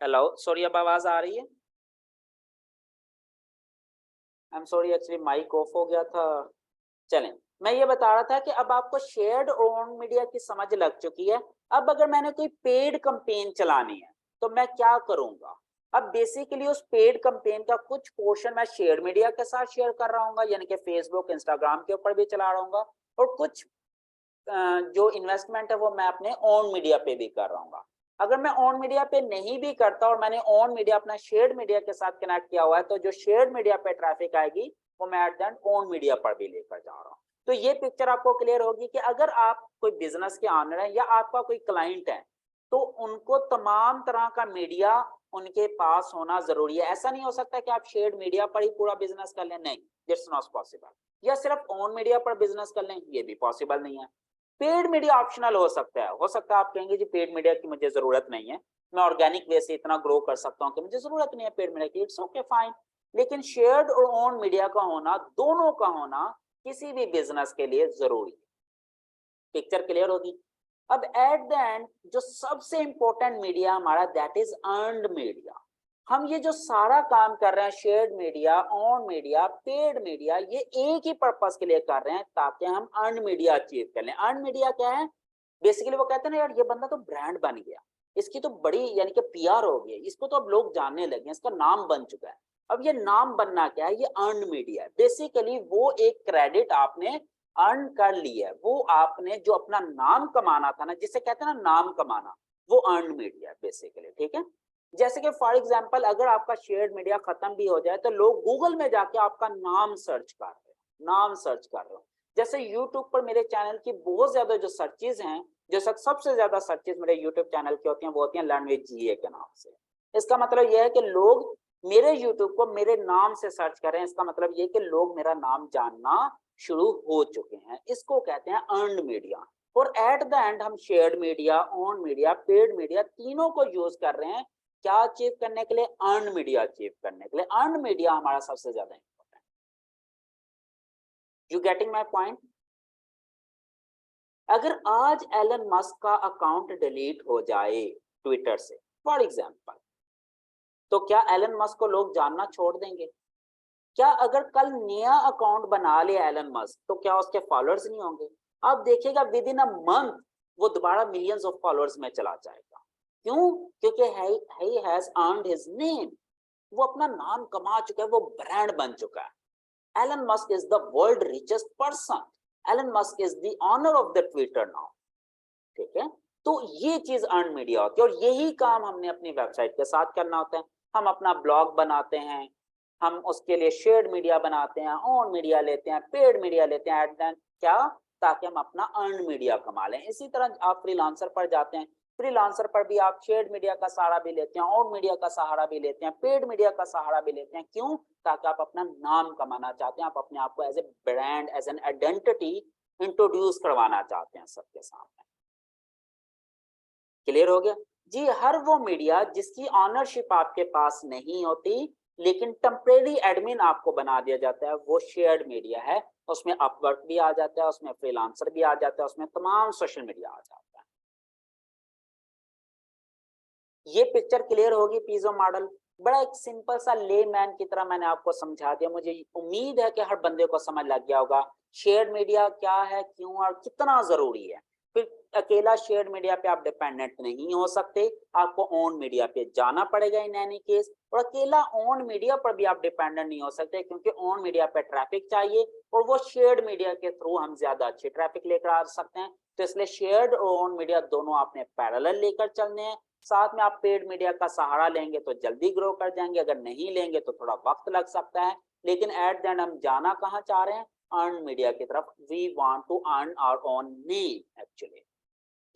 हेलो, सॉरी, अब आवाज आ रही है? I am sorry, actually mic off हो गया था। चलें, मैं ये बता रहा था कि अब आपको शेयर्ड ओन मीडिया की समझ लग चुकी है। अब अगर मैंने कोई पेड कैंपेन चलानी है तो मैं क्या करूंगा? अब बेसिकली उस पेड कैंपेन का कुछ पोर्शन मैं शेयर मीडिया के साथ शेयर कर रहा हूँ, यानी कि फेसबुक इंस्टाग्राम के ऊपर भी चला रहा हूँ, और कुछ जो इन्वेस्टमेंट है वो मैं अपने ऑन मीडिया पे भी कर रहा हूँ। अगर मैं ऑन मीडिया पे नहीं भी करता और मैंने ऑन मीडिया अपना शेयर्ड मीडिया के साथ कनेक्ट किया हुआ है, तो जो शेयर्ड मीडिया पे ट्रैफिक आएगी वो मैं at the end on media पर भी लेकर जा रहा हूँ। तो ये पिक्चर आपको क्लियर होगी कि अगर आप कोई बिजनेस के ऑनर है या आपका कोई क्लाइंट है, तो उनको तमाम तरह का मीडिया उनके पास होना जरूरी है। ऐसा नहीं हो सकता कि आप शेयर्ड मीडिया पर ही पूरा बिजनेस कर लें, नहीं, इट्स नॉट पॉसिबल। या सिर्फ ऑन मीडिया पर बिजनेस कर लें, ये भी पॉसिबल नहीं है। पेड मीडिया ऑप्शनल हो सकता है आप कहेंगे जी पेड मीडिया की मुझे जरूरत नहीं है, मैं ऑर्गेनिक वे से इतना ग्रो कर सकता हूँ कि मुझे जरूरत नहीं है पेड मीडिया की, इट्स ओके फाइन। लेकिन शेयर्ड और ओन मीडिया का होना, दोनों का होना किसी भी बिजनेस के लिए जरूरी है। पिक्चर क्लियर होगी? अब एट द एंड जो सबसे इंपॉर्टेंट मीडिया हमारा, दैट इज अर्न्ड मीडिया। हम ये जो सारा काम कर रहे हैं, shared media, on media, paid media, ये एक ही पर्पस के लिए कर रहे हैं ताकि हम अर्न मीडिया अचीव कर लें। अर्न मीडिया क्या है? बेसिकली वो कहते हैं ना, यार ये बंदा तो ब्रांड बन गया, इसकी तो बड़ी यानी कि पीआर हो गई, इसको तो अब लोग जानने लगे, इसका नाम बन चुका है। अब ये नाम बनना क्या है? ये अर्न मीडिया है। बेसिकली वो एक क्रेडिट आपने अर्न कर ली है, वो आपने जो अपना नाम कमाना था ना, जिसे कहते हैं ना नाम कमाना, वो अर्न मीडिया बेसिकली, ठीक है। जैसे कि फॉर एग्जांपल अगर आपका शेयर्ड मीडिया खत्म भी हो जाए तो लोग गूगल में जाके आपका नाम सर्च कर रहे हैं, नाम सर्च कर रहे हो। जैसे यूट्यूब पर मेरे चैनल की बहुत ज्यादा जो सर्चेज हैं, जो सबसे ज्यादा सर्चेज मेरे यूट्यूब चैनल की होती हैं, वो होती हैं लर्न विद जीए के नाम से। इसका मतलब यह है कि लोग मेरे यूट्यूब को मेरे नाम से सर्च कर रहे हैं। इसका मतलब ये कि लोग मेरा नाम जानना शुरू हो चुके हैं। इसको कहते हैं अर्न्ड मीडिया। और एट द एंड हम shared media, on media, paid media, तीनों को यूज कर रहे हैं क्या अचीव करने के लिए? अर्न मीडिया अचीव करने के लिए। अर्न मीडिया हमारा सबसे ज्यादा important. You getting my point? अगर आज एलन मस्क का अकाउंट डिलीट हो जाए ट्विटर से फॉर एग्जांपल, तो क्या एलन मस्क को लोग जानना छोड़ देंगे? क्या अगर कल नया अकाउंट बना लिया एलन मस्क, तो क्या उसके फॉलोअर्स नहीं होंगे? आप देखिएगा विद इन अ मंथ वो दोबारा मिलियंस ऑफ फॉलोअर्स में चला जाएगा। क्यों? क्योंकि he has earned his name. वो अपना नाम कमा चुका है, वो ब्रांड बन चुका है। Elon Musk is the world richest person. Elon Musk is the owner of the Twitter now, ठीक है। तो ये चीज अर्न मीडिया होती है, और यही काम हमने अपनी वेबसाइट के साथ करना होता है। हम अपना ब्लॉग बनाते हैं, हम उसके लिए शेयर्ड मीडिया बनाते हैं, ऑन मीडिया लेते हैं, पेड मीडिया लेते हैं, एट द क्या, ताकि हम अपना अर्न मीडिया कमा लें। इसी तरह आप फ्रीलांसर पर जाते हैं, फ्रीलांसर पर भी आप शेयर्ड मीडिया का सहारा भी लेते हैं, ऑन मीडिया का सहारा भी लेते हैं, पेड मीडिया का सहारा भी लेते हैं। क्यों? ताकि आप अपना नाम कमाना चाहते हैं, आप अपने आप को as a brand, as an identity introduce करवाना चाहते हैं सबके सामने। क्लियर हो गया जी? हर वो मीडिया जिसकी ऑनरशिप आपके पास नहीं होती लेकिन टेम्परेरी एडमिन आपको बना दिया जाता है, वो शेयर्ड मीडिया है। उसमें अपवर्क भी आ जाता है, उसमें फ्रीलांसर भी आ जाता है, उसमें तमाम सोशल मीडिया आ जाता है। ये पिक्चर क्लियर होगी? पिज़्ज़ा मॉडल बड़ा एक सिंपल सा ले मैन की तरह मैंने आपको समझा दिया। मुझे उम्मीद है कि हर बंदे को समझ लग गया होगा शेयर्ड मीडिया क्या है, क्यों और कितना जरूरी है। फिर अकेला शेयर्ड मीडिया पे आप डिपेंडेंट नहीं हो सकते, आपको ऑन मीडिया पे जाना पड़ेगा इन एनी केस। और अकेला ऑन मीडिया पर भी आप डिपेंडेंट नहीं हो सकते, क्योंकि ऑन मीडिया पे ट्रैफिक चाहिए और वो शेयर्ड मीडिया के थ्रू हम ज्यादा अच्छी ट्रैफिक लेकर आ सकते हैं। तो इसलिए शेयर्ड और ऑन मीडिया दोनों आपने पैरेलल लेकर चलने हैं। साथ में आप पेड मीडिया का सहारा लेंगे तो जल्दी ग्रो कर जाएंगे, अगर नहीं लेंगे तो थोड़ा वक्त लग सकता है। लेकिन एट द एंड हम जाना कहाँ चाह रहे हैं? अर्न मीडिया की तरफ। We want to earn our own name actually.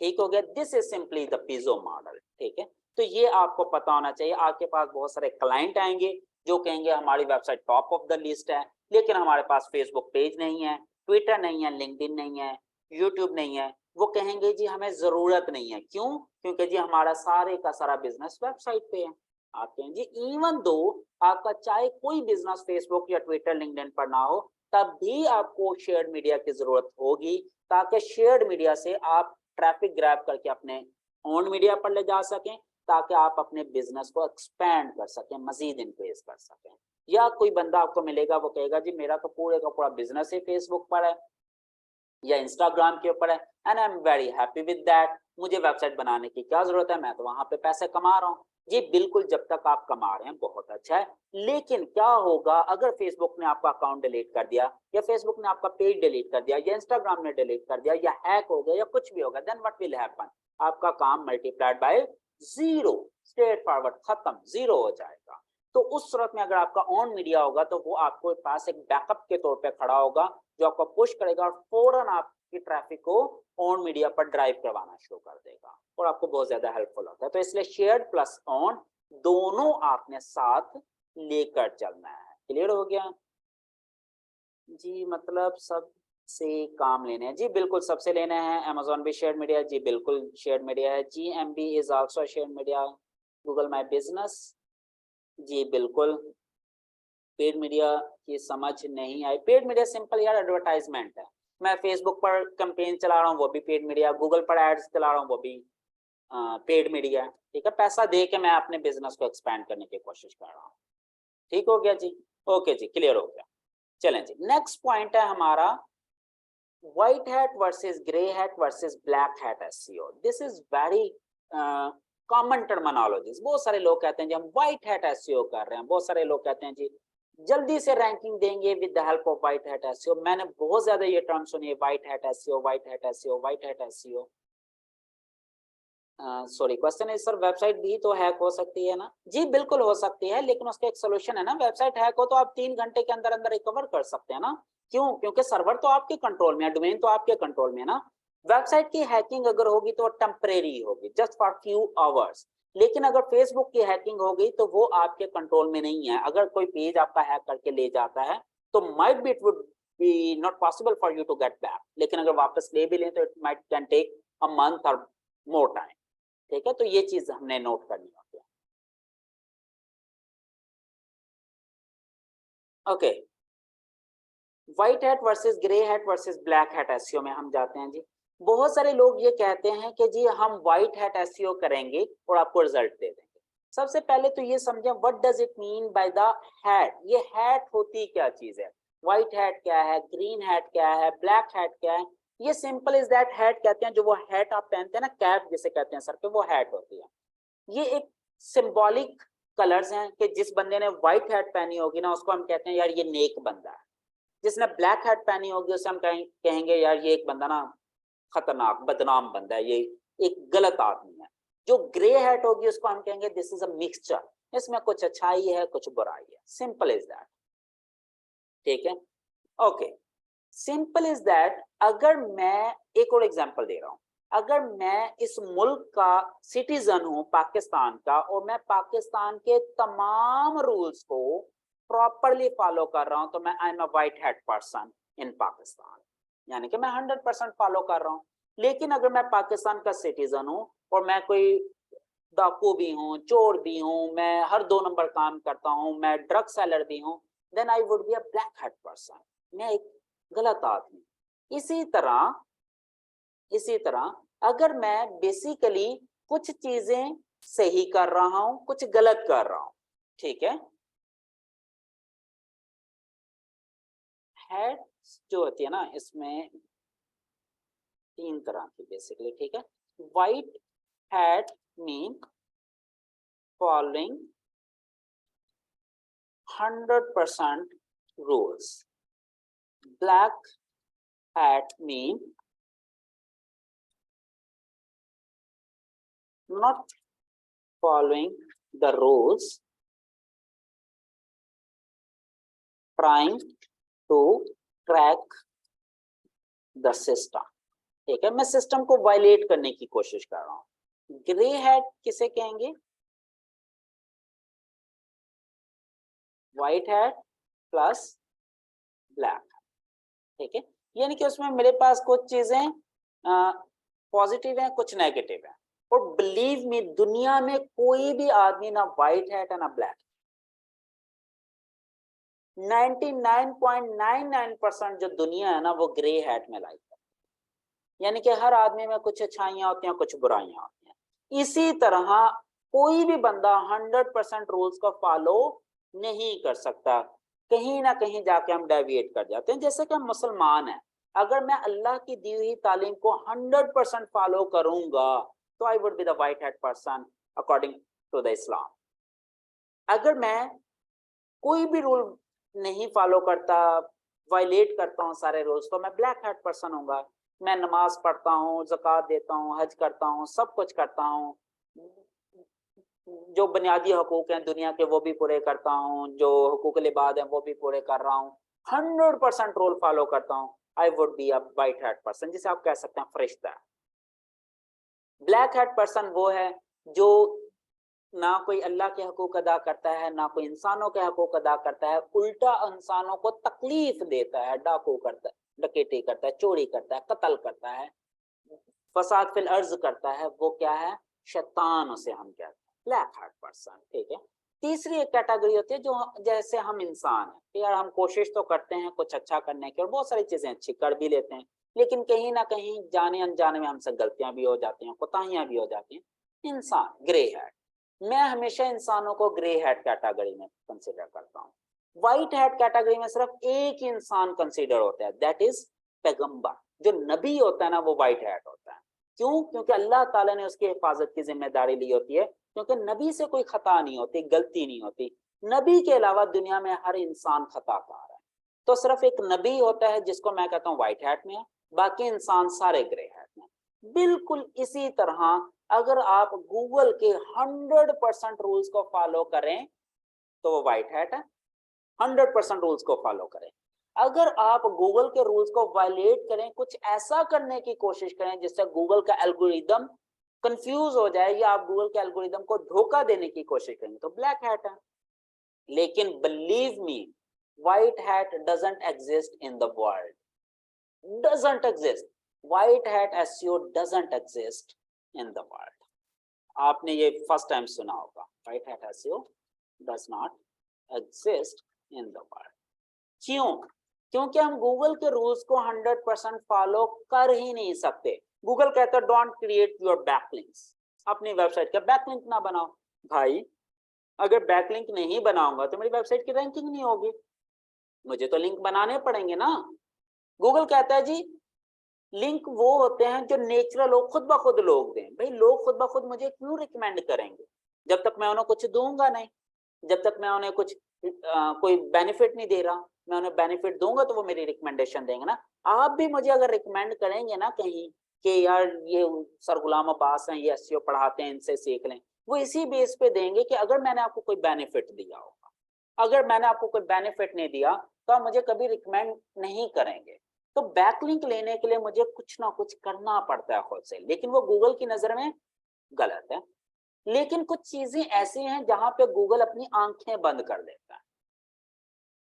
ठीक हो गया? This is simply the pizza model, ठीक है। तो ये आपको पता होना चाहिए। आपके पास बहुत सारे क्लाइंट आएंगे जो कहेंगे हमारी website top of the list है, लेकिन हमारे पास फेसबुक पेज नहीं है, ट्विटर नहीं है, लिंक्डइन नहीं है, यूट्यूब नहीं है। वो कहेंगे जी हमें जरूरत नहीं है। क्यों? क्योंकि जी हमारा सारे का सारा बिजनेस वेबसाइट पे है। आप कहेंगे जी इवन दो आपका चाहे कोई बिजनेस फेसबुक या ट्विटर, लिंक्डइन पर ना हो, तब भी आपको शेयर्ड मीडिया की जरूरत होगी, ताकि शेयर्ड मीडिया से आप ट्रैफिक ग्रैब करके अपने ऑन मीडिया पर ले जा सकें। ताकि आप अपने बिजनेस को एक्सपेंड कर सकें, मजीद इंक्रीज कर सकें। या कोई बंदा आपको मिलेगा, वो कहेगा जी मेरा तो पूरे का पूरा बिजनेस ही फेसबुक पर है या इंस्टाग्राम के ऊपर है and I am very happy with that, मुझे वेबसाइट बनाने की क्या जरूरत है, मैं तो वहां पे पैसे कमा रहा हूँ। जी बिल्कुल, जब तक आप कमा रहे हैं बहुत अच्छा है, लेकिन क्या होगा अगर फेसबुक ने आपका अकाउंट डिलीट कर दिया, या फेसबुक ने आपका पेज डिलीट कर दिया, या इंस्टाग्राम ने डिलीट कर दिया, या हैक हो गया, या कुछ भी होगा, देन व्हाट विल हैपन? आपका काम multiplied by zero, straight forward, खत्म, जीरो हो जाएगा। तो उस सूरत में अगर आपका ऑन मीडिया होगा तो वो आपको पास एक बैकअप के तौर पे खड़ा होगा, जो आपको पुश करेगा और फौरन आपकी ट्रैफिक को ऑन मीडिया पर ड्राइव करवाना शुरू कर देगा और आपको बहुत ज्यादा हेल्पफुल होता है। तो इसलिए शेयर्ड प्लस ऑन दोनों आपने साथ लेकर चलना है। क्लियर हो गया जी? मतलब सब से काम लेने हैं जी, बिल्कुल सबसे लेने हैं। अमेजोन भी शेयर्ड मीडिया, जी बिल्कुल शेयर्ड मीडिया है। GMB is also shared media. Google my business, जी बिल्कुल। पेड मीडिया की समझ नहीं आई। पेड मीडिया सिंपल यार एडवर्टाइजमेंट है। मैं फेसबुक पर कैंपेन चला रहा हूँ वो भी पेड मीडिया, गूगल पर एड्स चला रहा हूँ वो भी पेड मीडिया। ठीक है, पैसा दे के मैं अपने बिजनेस को एक्सपैंड करने की कोशिश कर रहा हूँ। ठीक हो गया जी? ओके जी, क्लियर हो गया। चलें जी, नेक्स्ट पॉइंट है हमारा white hat versus grey hat versus black hat SEO. This is very common terminologies. बहुत सारे लोग कहते हैं जी हम व्हाइट हैट एसईओ कर रहे हैं, बहुत सारे लोग कहते हैं जी जल्दी से रैंकिंग देंगे with the help of white hat SEO. मैंने बहुत ज्यादा ये टर्म सुनी है, white hat SEO, white hat SEO, white hat SEO. Sorry, question है सर वेबसाइट भी तो हैक हो सकती है ना? जी बिल्कुल हो सकती है, लेकिन उसका एक सोल्यूशन है ना। वेबसाइट हैक हो तो आप 3 घंटे के अंदर अंदर रिकवर कर सकते हैं ना। क्यों? क्योंकि सर्वर तो आपके कंट्रोल में है, डोमेन तो आपके कंट्रोल में है ना। वेबसाइट की हैकिंग अगर होगी तो टेम्परेरी होगी, जस्ट फॉर फ्यू आवर्स। लेकिन अगर फेसबुक की हैकिंग हो गई तो वो आपके कंट्रोल में नहीं है। अगर कोई पेज आपका हैक करके ले जाता है तो might be it would be not possible for you to get back, लेकिन अगर वापस ले भी लें तो it might can take a month और मोर टाइम। ठीक है, तो ये चीज हमने नोट करनी होती है। Okay, white hat versus grey hat versus black hat SEO में हम जाते हैं जी। बहुत सारे लोग ये कहते हैं कि जी हम व्हाइट हैट एसईओ करेंगे और आपको रिजल्ट दे देंगे। सबसे पहले तो ये समझें what does it mean by the hat. ये हैट होती क्या चीज है? व्हाइट हैट क्या है, ग्रीन हैट क्या है, ब्लैक हैट क्या है? ये सिंपल इज दैट हैट कहते हैं जो वो हैट आप पहनते हैं ना, कैप जिसे कहते हैं सर पे, वो हैट होती है। ये एक सिंबॉलिक कलर्स हैं कि जिस बंदे ने व्हाइट हैट पहनी होगी ना उसको हम कहते हैं यार ये नेक बंदा है। जिसने ब्लैक हैट पहनी होगी उसे हम कहेंगे यार ये एक बंदा ना खतरनाक बदनाम बंदा है, ये एक गलत आदमी है। जो ग्रे हैट होगी उसको हम कहेंगे दिस इज अ मिक्सचर, इसमें कुछ अच्छाई है कुछ बुराई है। Simple is that. ठीक है, ओके, सिंपल इज दैट। अगर मैं एक और एग्जांपल दे रहा हूं, अगर मैं इस मुल्क का सिटीजन हूं पाकिस्तान का और मैं पाकिस्तान के तमाम रूल्स को प्रॉपरली फॉलो कर रहा हूं तो मैं I am a white hat person in Pakistan, यानी कि मैं 100% फॉलो कर रहा हूं। लेकिन अगर मैं पाकिस्तान का सिटीजन हूं और मैं कोई डाकू भी हूँ, चोर भी हूँ, मैं हर 2 नंबर काम करता हूँ, मैं ड्रग सेलर भी हूँ, then I would be a black hat person, मैं एक गलत आदमी। इसी तरह अगर मैं बेसिकली कुछ चीजें सही कर रहा हूँ कुछ गलत कर रहा हूँ, ठीक है। हैट जो होती है ना इसमें 3 तरह की बेसिकली, ठीक है। White hat mean following 100% rules. Black hat mean not following the rules, trying to crack the system. ठीक है, मैं सिस्टम को वायलेट करने की कोशिश कर रहा हूँ। ग्रे हैट किसे कहेंगे? व्हाइट हैट प्लस ब्लैक, ठीक है। यानी कि उसमें मेरे पास कुछ चीजें पॉजिटिव हैं कुछ नेगेटिव हैं। और बिलीव मी, दुनिया में कोई भी आदमी ना व्हाइट हैट है ना ब्लैक। 99.99% जो दुनिया है ना वो ग्रे हैट में लाइक है, यानी कि हर आदमी में कुछ अच्छाइयां होती हैं कुछ बुराइयां होती हैं। इसी तरह कोई भी बंदा 100% रूल्स को फॉलो नहीं कर सकता, कहीं ना कहीं जाके हम डेविएट कर जाते हैं। जैसे कि हम मुसलमान हैं, अगर मैं अल्लाह की दी हुई तालीम को 100% फॉलो करूंगा तो I would be the white hat person according to the Islam. अगर मैं कोई भी रूल नहीं फॉलो करता, वायलेट करता हूँ सारे रूल्स, तो मैं ब्लैक हैट पर्सन होऊंगा। मैं नमाज पढ़ता हूँ, ज़कात देता हूँ, हज करता हूँ, सब कुछ करता हूँ, जो बुनियादी हकूक हैं दुनिया के वो भी पूरे करता हूँ, जो हुकूकुल इबाद हैं वो भी पूरे कर रहा हूँ, 100% रूल फॉलो करता हूँ, आई would be a white hat person, जिसे आप कह सकते हैं फरिश्ता। ब्लैक हैट पर्सन वो है जो ना कोई अल्लाह के हकूक अदा करता है, ना कोई इंसानों के हकूक अदा करता है, उल्टा इंसानों को तकलीफ देता है, डाकू करता है, डकैती करता है, चोरी करता है, कत्ल करता है, फसाद फिल अर्ज करता है। वो क्या है? शैतान उसे हम कहते हैं, ब्लैक हार्ट पर्सन। ठीक है। तीसरी एक कैटेगरी होती है जो जैसे हम इंसान हैं यार, हम कोशिश तो करते हैं कुछ अच्छा करने की और बहुत सारी चीजें अच्छी कर भी लेते हैं, लेकिन कहीं ना कहीं जाने अनजाने में हमसे गलतियां भी हो जाती हैं, कोताहियां भी हो जाती हैं। इंसान ग्रे हैट, मैं हमेशा इंसानों को ग्रे हैट कैटेगरी में कंसिडर करता हूँ। व्हाइट हैट कैटेगरी में सिर्फ एक इंसान कंसिडर होता है, दैट इज पैगंबर। जो नबी होता है ना वो व्हाइट हैट होता है। क्यों? क्योंकि अल्लाह ताला ने उसकी हिफाजत की जिम्मेदारी ली होती है, क्योंकि नबी से कोई खता नहीं होती, गलती नहीं होती। नबी के अलावा दुनिया में हर इंसान खताकार है। तो सिर्फ एक नबी होता है जिसको मैं कहता हूँ व्हाइट हैट में है, बाकी इंसान सारे ग्रे हैट में। बिल्कुल इसी तरह अगर आप गूगल के 100% रूल्स को फॉलो करें तो वो व्हाइट हैट है, 100% रूल्स को फॉलो करें। अगर आप गूगल के रूल्स को वायलेट करें, कुछ ऐसा करने की कोशिश करें जिससे गूगल का एल्गोरिदम कंफ्यूज हो जाए, या आप गूगल के एल्गोरिदम को धोखा देने की कोशिश करेंगे, तो ब्लैक हैट है। लेकिन believe me, white hat doesn't exist in the world, doesn't exist. White hat SEO doesn't exist in the world. आपने ये फर्स्ट टाइम सुना होगा, white hat SEO does not exist in the world. क्यों? क्योंकि हम Google के rules को 100% follow कर ही नहीं सकते। गूगल कहता है डोंट क्रिएट योर बैकलिंक्स, अपनी वेबसाइट का बैकलिंक ना बनाओ। भाई अगर बैकलिंक नहीं बनाऊंगा तो मेरी वेबसाइट की रैंकिंग नहीं होगी, मुझे तो लिंक बनाने पड़ेंगे ना। गूगल कहता है जी लिंक वो होते हैं जो नेचुरल हो, खुद ब खुद लोग दें। भाई लोग खुद ब खुद मुझे क्यों रिकमेंड करेंगे जब तक मैं उन्हें कुछ दूंगा नहीं, जब तक मैं उन्हें कुछ कोई बेनिफिट नहीं दे रहा। मैं उन्हें बेनिफिट दूंगा तो वो मेरी रिकमेंडेशन देंगे ना। आप भी मुझे अगर रिकमेंड करेंगे ना कहीं कि यार ये सर गुलाम अब्बास हैं, ये एसईओ पढ़ाते हैं, इनसे सीख लें, वो इसी बेस पे देंगे कि अगर मैंने आपको कोई बेनिफिट दिया होगा। अगर मैंने आपको कोई बेनिफिट नहीं दिया तो आप मुझे कभी रिकमेंड नहीं करेंगे। तो बैकलिंक लेने के लिए मुझे कुछ ना कुछ करना पड़ता है खुद से, लेकिन वो गूगल की नजर में गलत है। लेकिन कुछ चीजें ऐसी हैं जहां पे गूगल अपनी आंखें बंद कर देता है,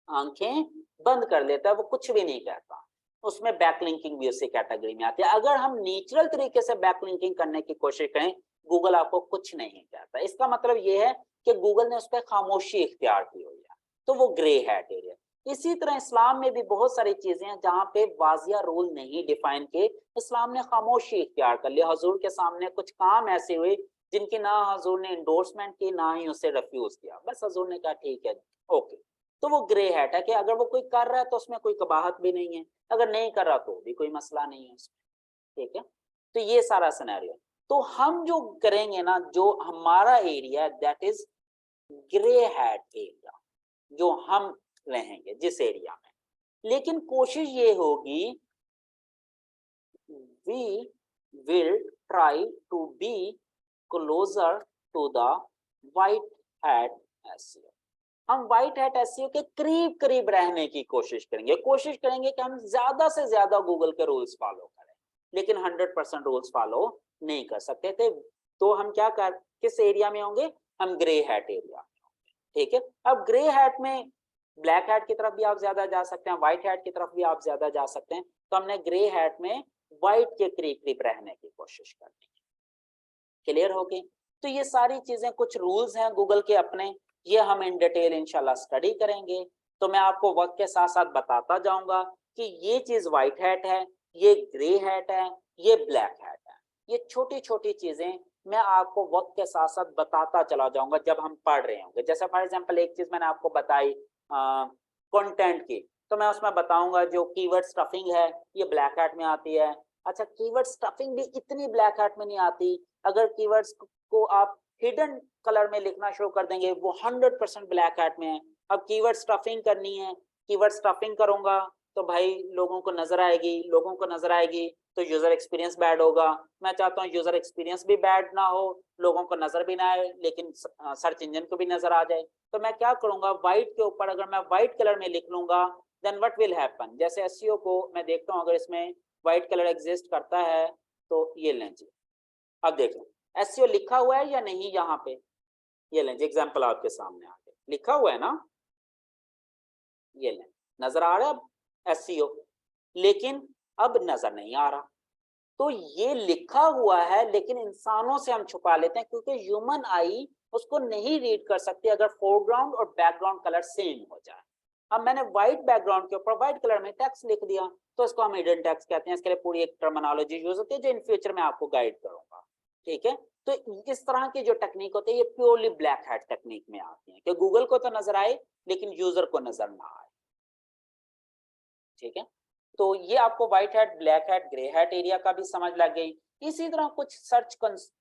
आंखें बंद कर लेता है, वो कुछ भी नहीं कहता। उसमें बैकलिंकिंग भी उसी कैटेगरी में आती है। अगर हम नेचुरल तरीके से बैकलिंकिंग करने की कोशिश करें, गूगल आपको कुछ नहीं कहता। इसका मतलब ये है कि गूगल ने उस पर खामोशी इख्तियार की हुई है, तो वो ग्रे हैट एरिया। इसी तरह इस्लाम में भी बहुत सारी चीजें हैं जहां पे वाजिया रूल नहीं डिफाइन किए, इस्लाम ने खामोशी इख्तियार कर लिया। हजूर के सामने कुछ काम ऐसे हुए जिनकी ना हजूर ने इंडोर्समेंट की ना ही उसे रिफ्यूज किया, बस हजूर ने कहा ठीक है ओके। तो वो ग्रे हैट है कि अगर वो कोई कर रहा है तो उसमें कोई कबाहत भी नहीं है, अगर नहीं कर रहा तो भी कोई मसला नहीं है उसमें। ठीक है। तो ये सारा सिनेरियो। तो हम जो करेंगे ना, जो हमारा area that is grey hat area, जो हम रहेंगे जिस एरिया में, लेकिन कोशिश ये होगी we will try to be closer to the white hat SEO। हम व्हाइट हैट एसईओ के करीब करीब रहने की कोशिश करेंगे कि हम ज्यादा से ज्यादा गूगल के रूल्स फॉलो करें, लेकिन 100% रूल्स फॉलो नहीं कर सकते थे। तो हम क्या कर किस एरिया में होंगे? हम ग्रे हैट एरिया में होंगे। ठीक है। अब ग्रे हैट में ब्लैक हैट की तरफ भी आप ज्यादा जा सकते हैं, व्हाइट हैट की तरफ भी आप ज्यादा जा सकते हैं। तो हमने ग्रे हैट में व्हाइट के करीब करीब रहने की कोशिश करनी है। क्लियर हो गई? तो ये सारी चीजें, कुछ रूल्स हैं गूगल के अपने, ये हम इन डिटेल इंशाल्लाह स्टडी करेंगे। तो मैं आपको वक्त के साथ साथ बताता जाऊंगा कि ये चीज व्हाइट हैट है, ये ग्रे हैट है, ये ब्लैक हैट है। ये छोटी छोटी चीजें मैं आपको वक्त के साथ साथ बताता चला जाऊंगा जब हम पढ़ रहे होंगे। जैसे फॉर एग्जांपल एक चीज मैंने आपको बताई कंटेंट की, तो मैं उसमें बताऊंगा जो कीवर्ड स्टफिंग है ये ब्लैक हैट में आती है। अच्छा, कीवर्ड स्टफिंग भी इतनी ब्लैक हैट में नहीं आती। अगर कीवर्ड्स को आप हिडन कलर में लिखना शुरू कर देंगे वो 100% ब्लैक हैट में है। अब कीवर्ड स्टफिंग करनी है, कीवर्ड स्टफिंग करूंगा तो भाई लोगों को नजर आएगी, लोगों को नजर आएगी तो यूजर एक्सपीरियंस बैड होगा। मैं चाहता हूँ यूजर एक्सपीरियंस भी बैड ना हो, लोगों को नजर भी ना आए, लेकिन सर्च इंजन को भी नजर आ जाए। तो मैं क्या करूंगा, व्हाइट के ऊपर अगर मैं व्हाइट कलर में लिख लूंगा देन व्हाट विल हैपन। जैसे एसईओ को मैं देखता हूँ अगर इसमें व्हाइट कलर एग्जिस्ट करता है तो ये लें जी, अब देख लें एसईओ लिखा हुआ है या नहीं यहाँ पे। ये लें जी एग्जाम्पल आपके सामने आ गया, लिखा हुआ है ना, ये लें नजर आ रहा है अब एसईओ, लेकिन अब नजर नहीं आ रहा। तो ये लिखा हुआ है लेकिन इंसानों से हम छुपा लेते हैं क्योंकि ह्यूमन आई उसको नहीं रीड कर सकती अगर फोरग्राउंड और बैकग्राउंड कलर सेम हो जाए। अब मैंने व्हाइट बैकग्राउंड के ऊपर व्हाइट कलर में टेक्स्ट लिख दिया तो इसको हम हिडन टेक्स्ट कहते हैं। इसके लिए पूरी एक टर्मिनोलॉजी यूज होती है जो इन फ्यूचर में आपको गाइड करूंगा, ठीक है। तो इस तरह की जो टेक्निक होती है ये प्योरली ब्लैक हैट टेक्निक में आती है कि गूगल को तो नजर आए लेकिन यूजर को नजर ना आए, ठीक है। तो ये आपको white hat, black hat, grey hat area का भी समझ लग गई। इसी तरह कुछ सर्च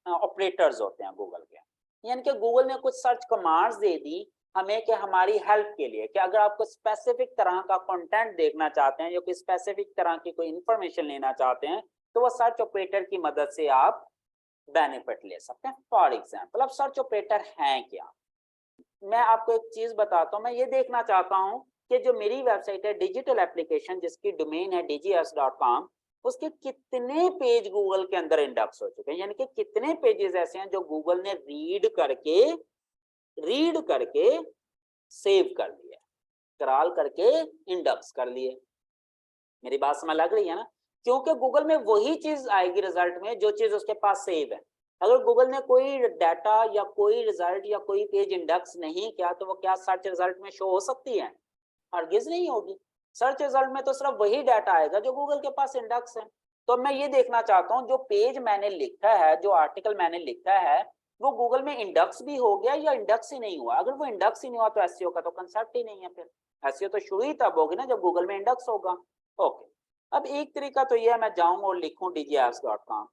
ऑपरेटर्स होते हैं गूगल के, यानी कि गूगल ने कुछ सर्च कमांड्स दे दी हमें कि हमारी हेल्प के लिए कि अगर आपको स्पेसिफिक तरह का कंटेंट देखना चाहते हैं या कोई स्पेसिफिक तरह की कोई इंफॉर्मेशन लेना चाहते हैं तो वो सर्च ऑपरेटर की मदद से आप बेनिफिट ले सकते हैं। फॉर एग्जाम्पल अब सर्च ऑपरेटर हैं क्या, मैं आपको एक चीज बताता हूँ। मैं ये देखना चाहता हूँ कि जो मेरी वेबसाइट है डिजिटल एप्लीकेशन जिसकी डोमेन है dgs.com, उसके कितने पेज गूगल के अंदर इंडेक्स हो चुके हैं, यानी कि कितने पेजेस ऐसे हैं जो गूगल ने रीड करके सेव कर लिए, क्रॉल करके इंडेक्स कर लिए। मेरी बात समझ लग रही है ना, क्योंकि गूगल में वही चीज आएगी रिजल्ट में जो चीज उसके पास सेव है। अगर गूगल ने कोई डाटा या कोई रिजल्ट या कोई पेज इंडेक्स नहीं किया तो वो क्या सर्च रिजल्ट में शो हो सकती है? हरगिज नहीं होगी। सर्च रिजल्ट में तो सिर्फ वही डाटा आएगा जो गूगल के पास इंडेक्स है। तो मैं ये देखना चाहता हूँ जो पेज मैंने लिखा है, जो आर्टिकल मैंने लिखा है वो गूगल में इंडेक्स भी हो गया या इंडेक्स ही नहीं हुआ। अगर वो इंडेक्स ही नहीं हुआ तो एसईओ का तो कंसेप्ट ही नहीं है। फिर एसईओ तो शुरू ही तब होगी ना जब गूगल में इंडेक्स होगा। ओके, अब एक तरीका तो यह है मैं जाऊं और लिखूं dgapps.com।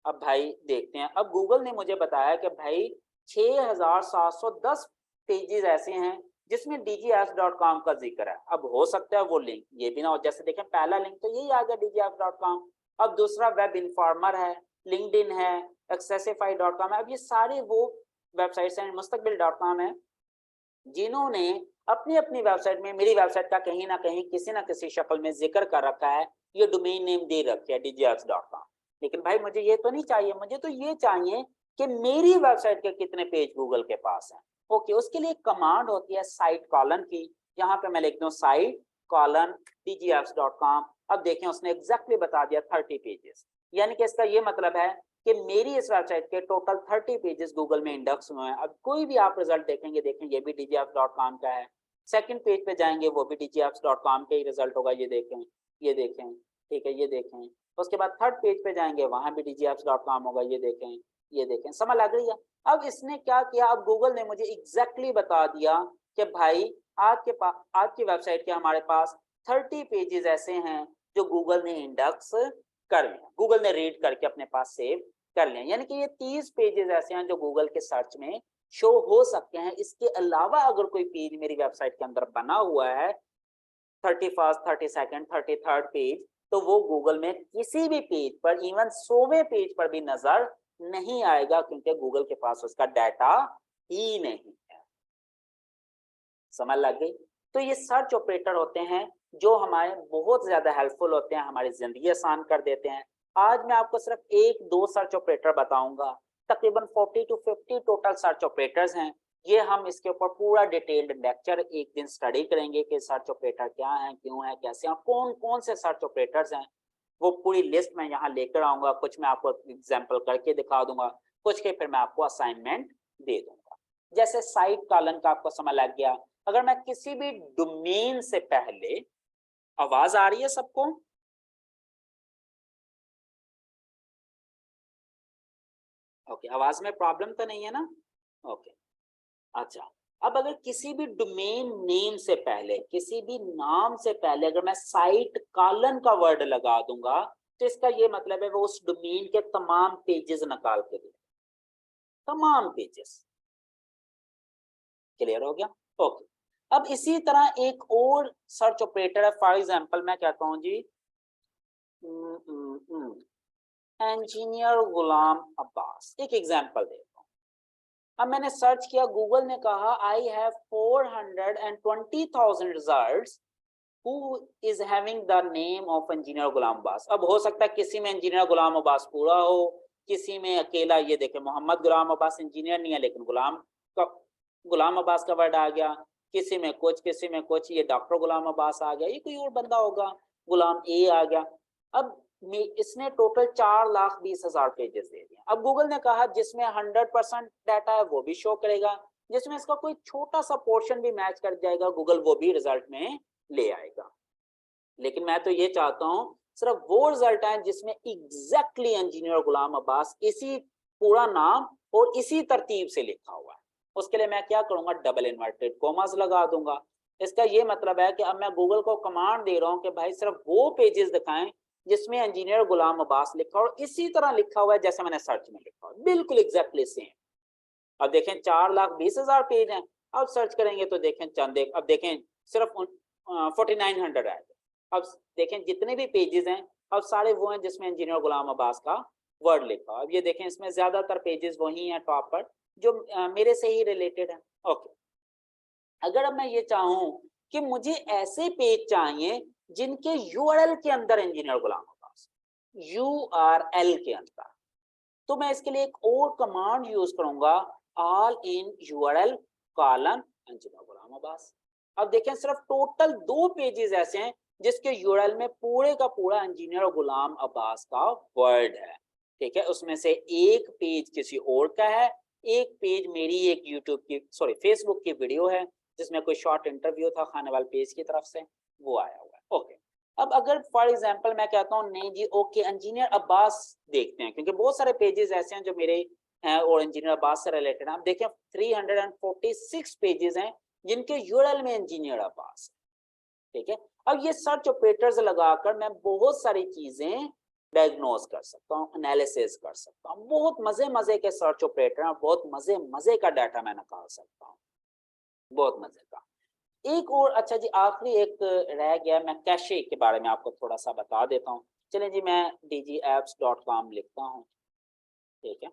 अब भाई देखते हैं, अब गूगल ने मुझे बताया कि भाई 6710 पेजेस ऐसे हैं जिसमें dgapps.com का जिक्र है। अब हो सकता है वो लिंक ये भी ना हो, जैसे देखें पहला लिंक तो यही आ गया dgapps.com। अब दूसरा वेब इन्फॉर्मर है, लिंक्डइन है, accessify.com है। अब ये सारे वो वेबसाइट्स हैं, मुस्तकबिल.com है, जिन्होंने अपनी अपनी वेबसाइट में मेरी वेबसाइट का कहीं ना कहीं किसी ना किसी शक्ल में जिक्र कर रखा है, ये डोमेन नेम दे रखी है dgapps.com। लेकिन भाई मुझे ये तो नहीं चाहिए, मुझे तो ये चाहिए कि मेरी वेबसाइट के कितने पेज गूगल के पास हैं। ओके, उसके लिए कमांड होती है साइट कॉलन की। यहाँ पे मैं लिखता हूँ साइट कॉलन dgapps.com। अब देखें उसने एग्जैक्टली बता दिया 30 पेजेस, यानी कि इसका ये मतलब है कि मेरी इस वेबसाइट के टोटल 30 पेजेस गूगल में इंडेक्स हुए हैं। अब कोई भी आप रिजल्ट देखेंगे, देखें ये भी dgapps.com का है। सेकंड पेज पे जाएंगे वो भी dgapps.com का ही रिजल्ट होगा, ये देखें, ये देखें, ठीक है, ये देखें। उसके बाद थर्ड पेज पे जाएंगे वहां भी dgapps.com होगा, ये देखें, ये देखें। समझ लग रही है? अब इसने क्या किया, अब गूगल ने मुझे एग्जैक्टली बता दिया कि भाई आपकी वेबसाइट के हमारे पास 30 पेजेस ऐसे हैं जो गूगल ने इंडेक्स कर लिया, गूगल ने रीड करके अपने पास सेव कर लिया। यानी कि ये 30 पेजेस ऐसे हैं जो गूगल के सर्च में शो हो सकते हैं। इसके अलावा अगर कोई पेज मेरी वेबसाइट के अंदर बना हुआ है 31st, 32nd, 33rd पेज, तो वो गूगल में किसी भी पेज पर, इवन 100वें पेज पर भी नजर नहीं आएगा क्योंकि गूगल के पास उसका डाटा ही नहीं है। समझ लग गई? तो ये सर्च ऑपरेटर होते हैं जो हमारे बहुत ज्यादा हेल्पफुल होते हैं, हमारी जिंदगी आसान कर देते हैं। आज मैं आपको सिर्फ एक दो सर्च ऑपरेटर बताऊंगा, तकरीबन 40 to 50 टोटल सर्च ऑपरेटर्स हैं। ये हम इसके ऊपर पूरा डिटेल्ड लेक्चर एक दिन स्टडी करेंगे कि सर्च ऑपरेटर क्या है, क्यों है, कैसे हैं, कौन कौन से सर्च ऑपरेटर्स हैं। वो पूरी लिस्ट मैं यहाँ लेकर आऊंगा, कुछ मैं आपको एग्जाम्पल करके दिखा दूंगा, कुछ के फिर मैं आपको असाइनमेंट दे दूंगा। जैसे साइट कॉलन का आपको समझ लग गया। अगर मैं किसी भी डोमेन से पहले, आवाज आ रही है सबको? ओके, आवाज में प्रॉब्लम तो नहीं है ना? ओके, अच्छा। अब अगर किसी भी डोमेन नेम से पहले, किसी भी नाम से पहले अगर मैं साइट कॉलन का वर्ड लगा दूंगा, तो इसका ये मतलब है वो उस डोमेन के तमाम पेजेस निकाल के दे, तमाम पेजेस। क्लियर हो गया? ओके। अब इसी तरह एक और सर्च ऑपरेटर है, फॉर एग्जांपल मैं कहता हूं जी इंजीनियर गुलाम अब्बास, एक एग्जांपल देता हूं। अब मैंने सर्च किया, गूगल ने कहा I have 420,000 results who is having the name of engineer गुलाम अब्बास। अब हो सकता है किसी में इंजीनियर गुलाम अब्बास पूरा हो, किसी में अकेला, ये देखे मोहम्मद गुलाम अब्बास इंजीनियर नहीं है लेकिन गुलाम अब्बास का वर्ड आ गया, किसी में कुछ, किसी में कुछ, ये डॉक्टर गुलाम अब्बास आ गया, ये कोई और बंदा होगा, गुलाम ए आ गया। अब इसने टोटल 4,20,000 पेजेस दे दिए। अब गूगल ने कहा जिसमें 100% डाटा है वो भी शो करेगा, जिसमें इसका कोई छोटा सा पोर्शन भी मैच कर जाएगा गूगल वो भी रिजल्ट में ले आएगा। लेकिन मैं तो ये चाहता हूं सिर्फ वो रिजल्ट आए जिसमें एग्जैक्टली इंजीनियर गुलाम अब्बास इसी पूरा नाम और इसी तरतीब से लिखा हुआ है। उसके लिए मैं क्या करूंगा, डबल इन्वर्टेड कॉमास लगा दूंगा। इसका ये मतलब है कि अब मैं गूगल को कमांड दे रहा हूं कि भाई सिर्फ वो पेजेस दिखाएं जिसमें इंजीनियर गुलाम अब्बास लिखा और इसी तरह लिखा हुआ है जैसे मैंने सर्च में लिखा हुआ, बिल्कुल एग्जैक्टली सेम। अब देखें 4,20,000 पेज हैं, अब सर्च करेंगे तो देखें चंद, अब देखें सिर्फ 4900 है। अब देखें जितने भी पेजेस हैं अब सारे वो हैं जिसमें इंजीनियर गुलाम अब्बास का वर्ड लिखा। अब ये देखें इसमें ज्यादातर पेजेस वही हैं टॉप पर जो मेरे से ही रिलेटेड है। ओके, अगर अब मैं ये चाहूं कि मुझे ऐसे पेज चाहिए जिनके यूआरएल के अंदर इंजीनियर गुलाम अब्बास, यूआरएल के अंदर, तो मैं इसके लिए एक और कमांड यूज करूंगा, all in URL colon engineer Ghulam Abbas. अब देखें सिर्फ टोटल 2 पेजेस ऐसे हैं जिसके यूआरएल में पूरे का पूरा इंजीनियर गुलाम अब्बास का वर्ड है। ठीक है, उसमें से एक पेज किसी और का है, एक पेज मेरी एक यूट्यूब की फेसबुक की वीडियो है जिसमें कोई शॉर्ट इंटरव्यू था खानेवाल पेज की तरफ से, वो आया हुआ है। ओके, अब अगर फॉर एग्जांपल मैं कहता हूँ नहीं जी ओके इंजीनियर अब्बास देखते हैं, क्योंकि बहुत सारे पेजेस ऐसे हैं जो मेरे हैं और इंजीनियर अब्बास से रिलेटेड हैं। आप देखें 346 पेजेस हैं जिनके यूआरएल में इंजीनियर अब्बास है। ठीक है, अब ये सर्च ऑपरेटर्स लगाकर मैं बहुत सारी चीजें डायग्नोज कर सकता हूँ, एनालिसिस कर सकता हूँ, बहुत मजे के सर्च ऑपरेटर हैं, बहुत मजे का डाटा मैं निकाल सकता हूँ, बहुत मजे का। एक और अच्छा जी आखिरी एक रह गया, मैं कैशे के बारे में आपको थोड़ा सा बता देता हूँ। चलिए जी मैं dgapps.com लिखता हूँ। ठीक है,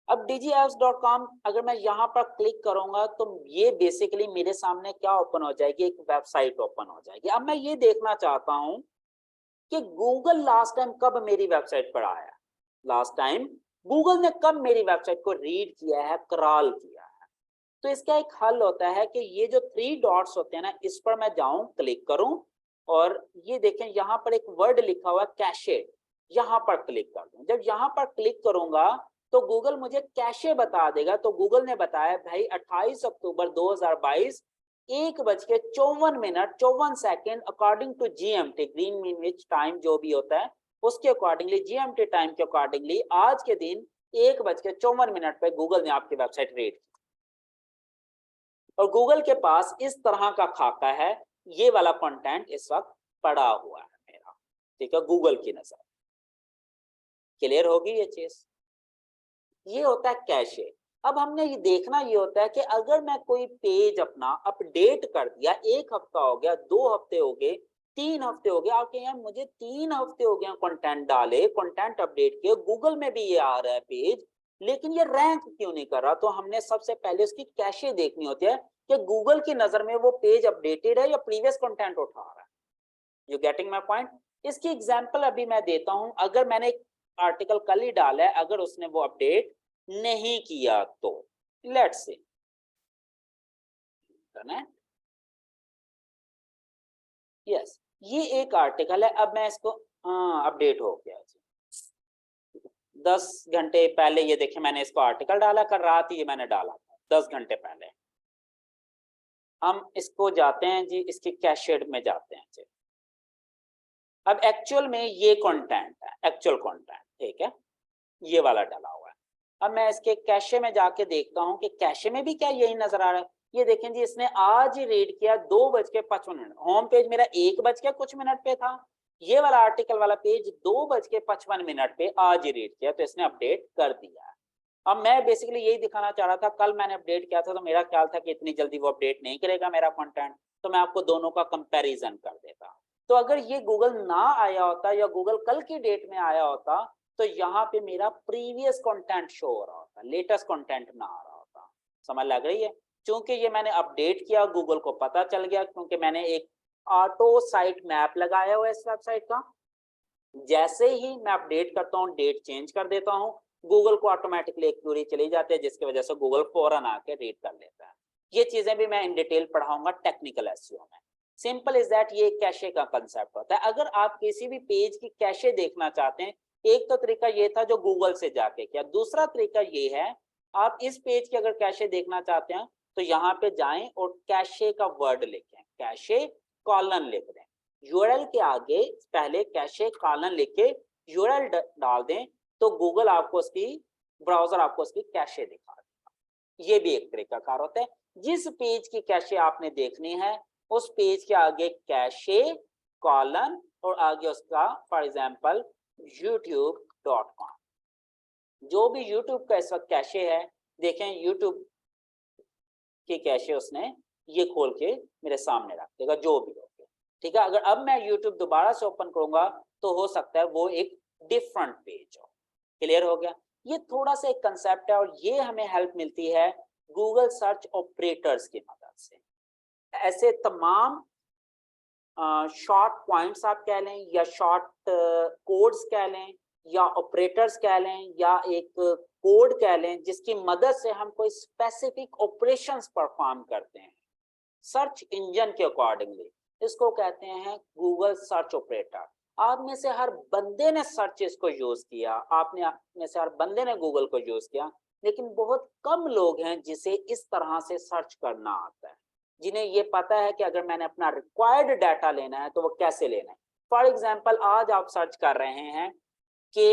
अब dgapps.com अगर मैं यहाँ पर क्लिक करूंगा तो ये बेसिकली मेरे सामने क्या ओपन हो जाएगी, एक वेबसाइट ओपन हो जाएगी। अब मैं ये देखना चाहता हूँ कि गूगल लास्ट टाइम कब मेरी वेबसाइट पर आया, लास्ट टाइम गूगल ने कब मेरी वेबसाइट को रीड किया है, क्रॉल किया है। तो इसका एक हल होता है कि ये जो 3 डॉट्स होते हैं ना, इस पर मैं जाऊं, क्लिक करूं और ये देखें यहाँ पर एक वर्ड लिखा हुआ है कैशे, यहाँ पर क्लिक कर दूं। जब यहाँ पर क्लिक करूंगा तो गूगल मुझे कैशे बता देगा। तो गूगल ने बताया भाई 28 अक्टूबर 2022 1:54 according to GMT, Greenwich time जो भी होता है उसके अकॉर्डिंगली, जीएमटी टाइम के अकॉर्डिंगली आज के दिन 1:54 पे गूगल ने आपकी वेबसाइट रीड की। और गूगल के पास इस तरह का खाका है, ये वाला कंटेंट इस वक्त पड़ा हुआ है मेरा। ठीक है, गूगल की नजर। क्लियर होगी ये चीज? ये होता है कैशे। अब हमने ये देखना ये होता है कि अगर मैं कोई पेज अपना अपडेट कर दिया, 1 हफ्ता हो गया, 2 हफ्ते हो गए, 3 हफ्ते हो गए, आपके यार मुझे 3 हफ्ते हो गए कंटेंट डाले, कंटेंट अपडेट किए, गूगल में भी ये आ रहा है पेज, लेकिन ये रैंक क्यों नहीं कर रहा? तो हमने सबसे पहले उसकी कैशे देखनी होती है कि गूगल की नजर में वो पेज अपडेटेड है या प्रीवियस कंटेंट उठा रहा है। You getting my point? इसकी एग्जांपल अभी मैं देता हूं। अगर मैंने एक आर्टिकल कल ही डाला है, अगर उसने वो अपडेट नहीं किया तो लेट्स से इंटरनेट, यस ये एक आर्टिकल है। अब मैं इसको अपडेट हो गया जी 10 घंटे पहले। ये देखिए मैंने इसको आर्टिकल डाला, कर रहा थी ये मैंने डाला था 10 घंटे पहले। हम इसको जाते हैं जी, इसकी कैशेड में जाते हैं जी। अब एक्चुअल में ये कंटेंट है, एक्चुअल कंटेंट। ठीक है, ये वाला डला हुआ है। अब मैं इसके कैशे में जाके देखता हूँ कि कैशे में भी क्या यही नजर आ रहा है। ये देखें जी, इसने आज ही रीड किया 2:55। होम पेज मेरा 1 बज के कुछ मिनट पे था, ये वाला आर्टिकल वाला पेज 2:55 पे आज ही रीड किया, तो इसने अपडेट कर दिया। अब मैं बेसिकली यही दिखाना चाह रहा था, कल मैंने अपडेट किया था तो मेरा ख्याल था कि इतनी जल्दी वो अपडेट नहीं करेगा मेरा कंटेंट, तो मैं आपको दोनों का कंपैरिजन कर देता। तो अगर ये गूगल ना आया होता या गूगल कल की डेट में आया होता तो यहाँ पे मेरा प्रीवियस कंटेंट शो हो रहा होता, लेटेस्ट कंटेंट ना आ रहा होता। समझ लग रही है? क्योंकि ये मैंने अपडेट किया, गूगल को पता चल गया, क्योंकि मैंने एक ऑटो साइट मैप लगाया हुआ है इस वेबसाइट का। जैसे ही मैं अपडेट करता हूँ, डेट चेंज कर देता हूँ, गूगल को ऑटोमेटिकली एक क्वेरी चली जाती है, जिसकी वजह से गूगल फौरन आके रीड कर लेता है। ये चीजें भी मैं इन डिटेल पढ़ाऊंगा टेक्निकल एसईओ में। सिंपल इज दैट, ये कैशे का कंसेप्ट होता है। अगर आप किसी भी पेज की कैशे देखना चाहते हैं, एक तो तरीका ये था जो गूगल से जाके किया, दूसरा तरीका ये है आप इस पेज की अगर कैशे देखना चाहते हैं तो यहाँ पे जाएं और कैशे का वर्ड लिखें, कैशे कॉलन लिख दें, यूआरएल के आगे पहले कैशे कॉलन लिख के यूआरएल डाल दें, तो गूगल आपको उसकी ब्राउजर आपको उसकी कैशे दिखा देगा। ये भी एक तरीका कार होता है। जिस पेज की कैशे आपने देखनी है उस पेज के आगे कैशे कॉलन और आगे उसका फॉर एग्जांपल youtube.com, जो भी यूट्यूब का इस वक्त कैशे है, देखें यूट्यूब की कैशे उसने ये खोल के मेरे सामने रख देगा जो भी हो, ठीक है। अगर अब मैं यूट्यूब दोबारा से ओपन करूंगा तो हो सकता है वो एक डिफरेंट पेज हो। क्लियर हो गया? ये थोड़ा सा एक कंसेप्ट है और ये हमें हेल्प मिलती है गूगल सर्च ऑपरेटर्स की मदद से। ऐसे तमाम शॉर्ट पॉइंट्स आप कह लें या शॉर्ट कोड्स कह लें या ऑपरेटर्स कह लें या एक कोड कह लें, जिसकी मदद से हम कोई स्पेसिफिक ऑपरेशंस परफॉर्म करते हैं सर्च इंजन के अकॉर्डिंगली, इसको कहते हैं गूगल सर्च ऑपरेटर। आप में से हर बंदे ने सर्च इसको यूज किया, आपने में से हर बंदे ने गूगल को यूज किया, लेकिन बहुत कम लोग हैं जिसे इस तरह से सर्च करना आता है, जिन्हें ये पता है कि अगर मैंने अपना रिक्वायर्ड डाटा लेना है तो वो कैसे लेना है। फॉर एग्जाम्पल, आज आप सर्च कर रहे हैं कि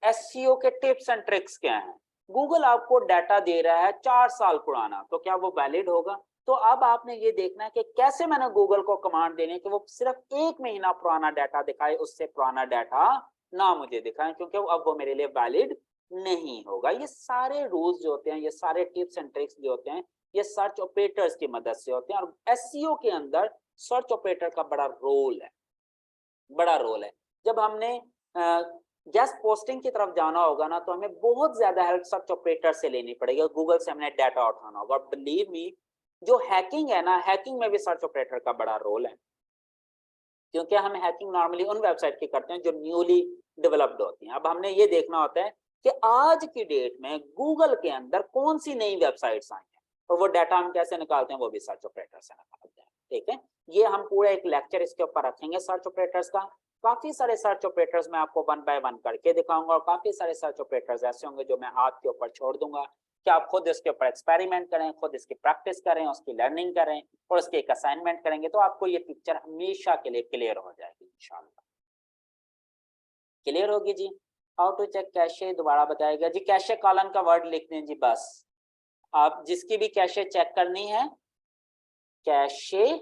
एसईओ के टिप्स एंड ट्रिक्स क्या हैं, गूगल आपको डाटा दे रहा है 4 साल पुराना, तो क्या वो वैलिड होगा? तो अब आपने ये देखना है कि कैसे मैंने गूगल को कमांड देने कि वो सिर्फ 1 महीना पुराना डाटा दिखाए, उससे पुराना डाटा ना मुझे दिखाए, क्योंकि अब वो मेरे लिए वैलिड नहीं होगा। ये सारे रूल्स जो होते हैं, ये सारे टिप्स एंड ट्रिक्स जो होते हैं, ये सर्च ऑपरेटर्स की मदद से होते हैं। और एसईओ के अंदर सर्च ऑपरेटर का बड़ा रोल है। जब हमने गेस्ट पोस्टिंग की तरफ जाना होगा ना, तो हमें बहुत ज्यादा हेल्प सर्च ऑपरेटर से लेनी पड़ेगी, गूगल से हमने डाटा उठाना होगा। बिलीव मी, जो हैकिंग है ना, हैकिंग में भी सर्च ऑपरेटर का बड़ा रोल है, क्योंकि हम हैकिंग नॉर्मली उन वेबसाइट की करते हैं जो न्यूली डेवलप्ड होती हैं। अब हमने ये देखना होता है कि आज की डेट में गूगल के अंदर कौन सी नई वेबसाइट्स आई हैं, और वो डाटा हम कैसे निकालते हैं, वो भी सर्च ऑपरेटर से निकालते हैं। ठीक है, ये हम पूरा एक लेक्चर इसके ऊपर रखेंगे सर्च ऑपरेटर्स का। काफी सारे सर्च ऑपरेटर्स मैं आपको 1 बाय 1 करके दिखाऊंगा, और काफी सारे सर्च ऑपरेटर्स ऐसे होंगे जो मैं आपके ऊपर छोड़ दूंगा कि आप खुद इसके ऊपर एक्सपेरिमेंट करें, खुद इसकी प्रैक्टिस करें, उसकी लर्निंग करें और उसके एक असाइनमेंट करेंगे, तो आपको ये पिक्चर हमेशा के लिए क्लियर हो जाएगी इंशाल्लाह। क्लियर होगी जी? हाउ टू चेक कैशे दोबारा बताएगा जी, कैशे कॉलन का वर्ड लिख दें जी बस। आप जिसकी भी कैशे चेक करनी है, कैशे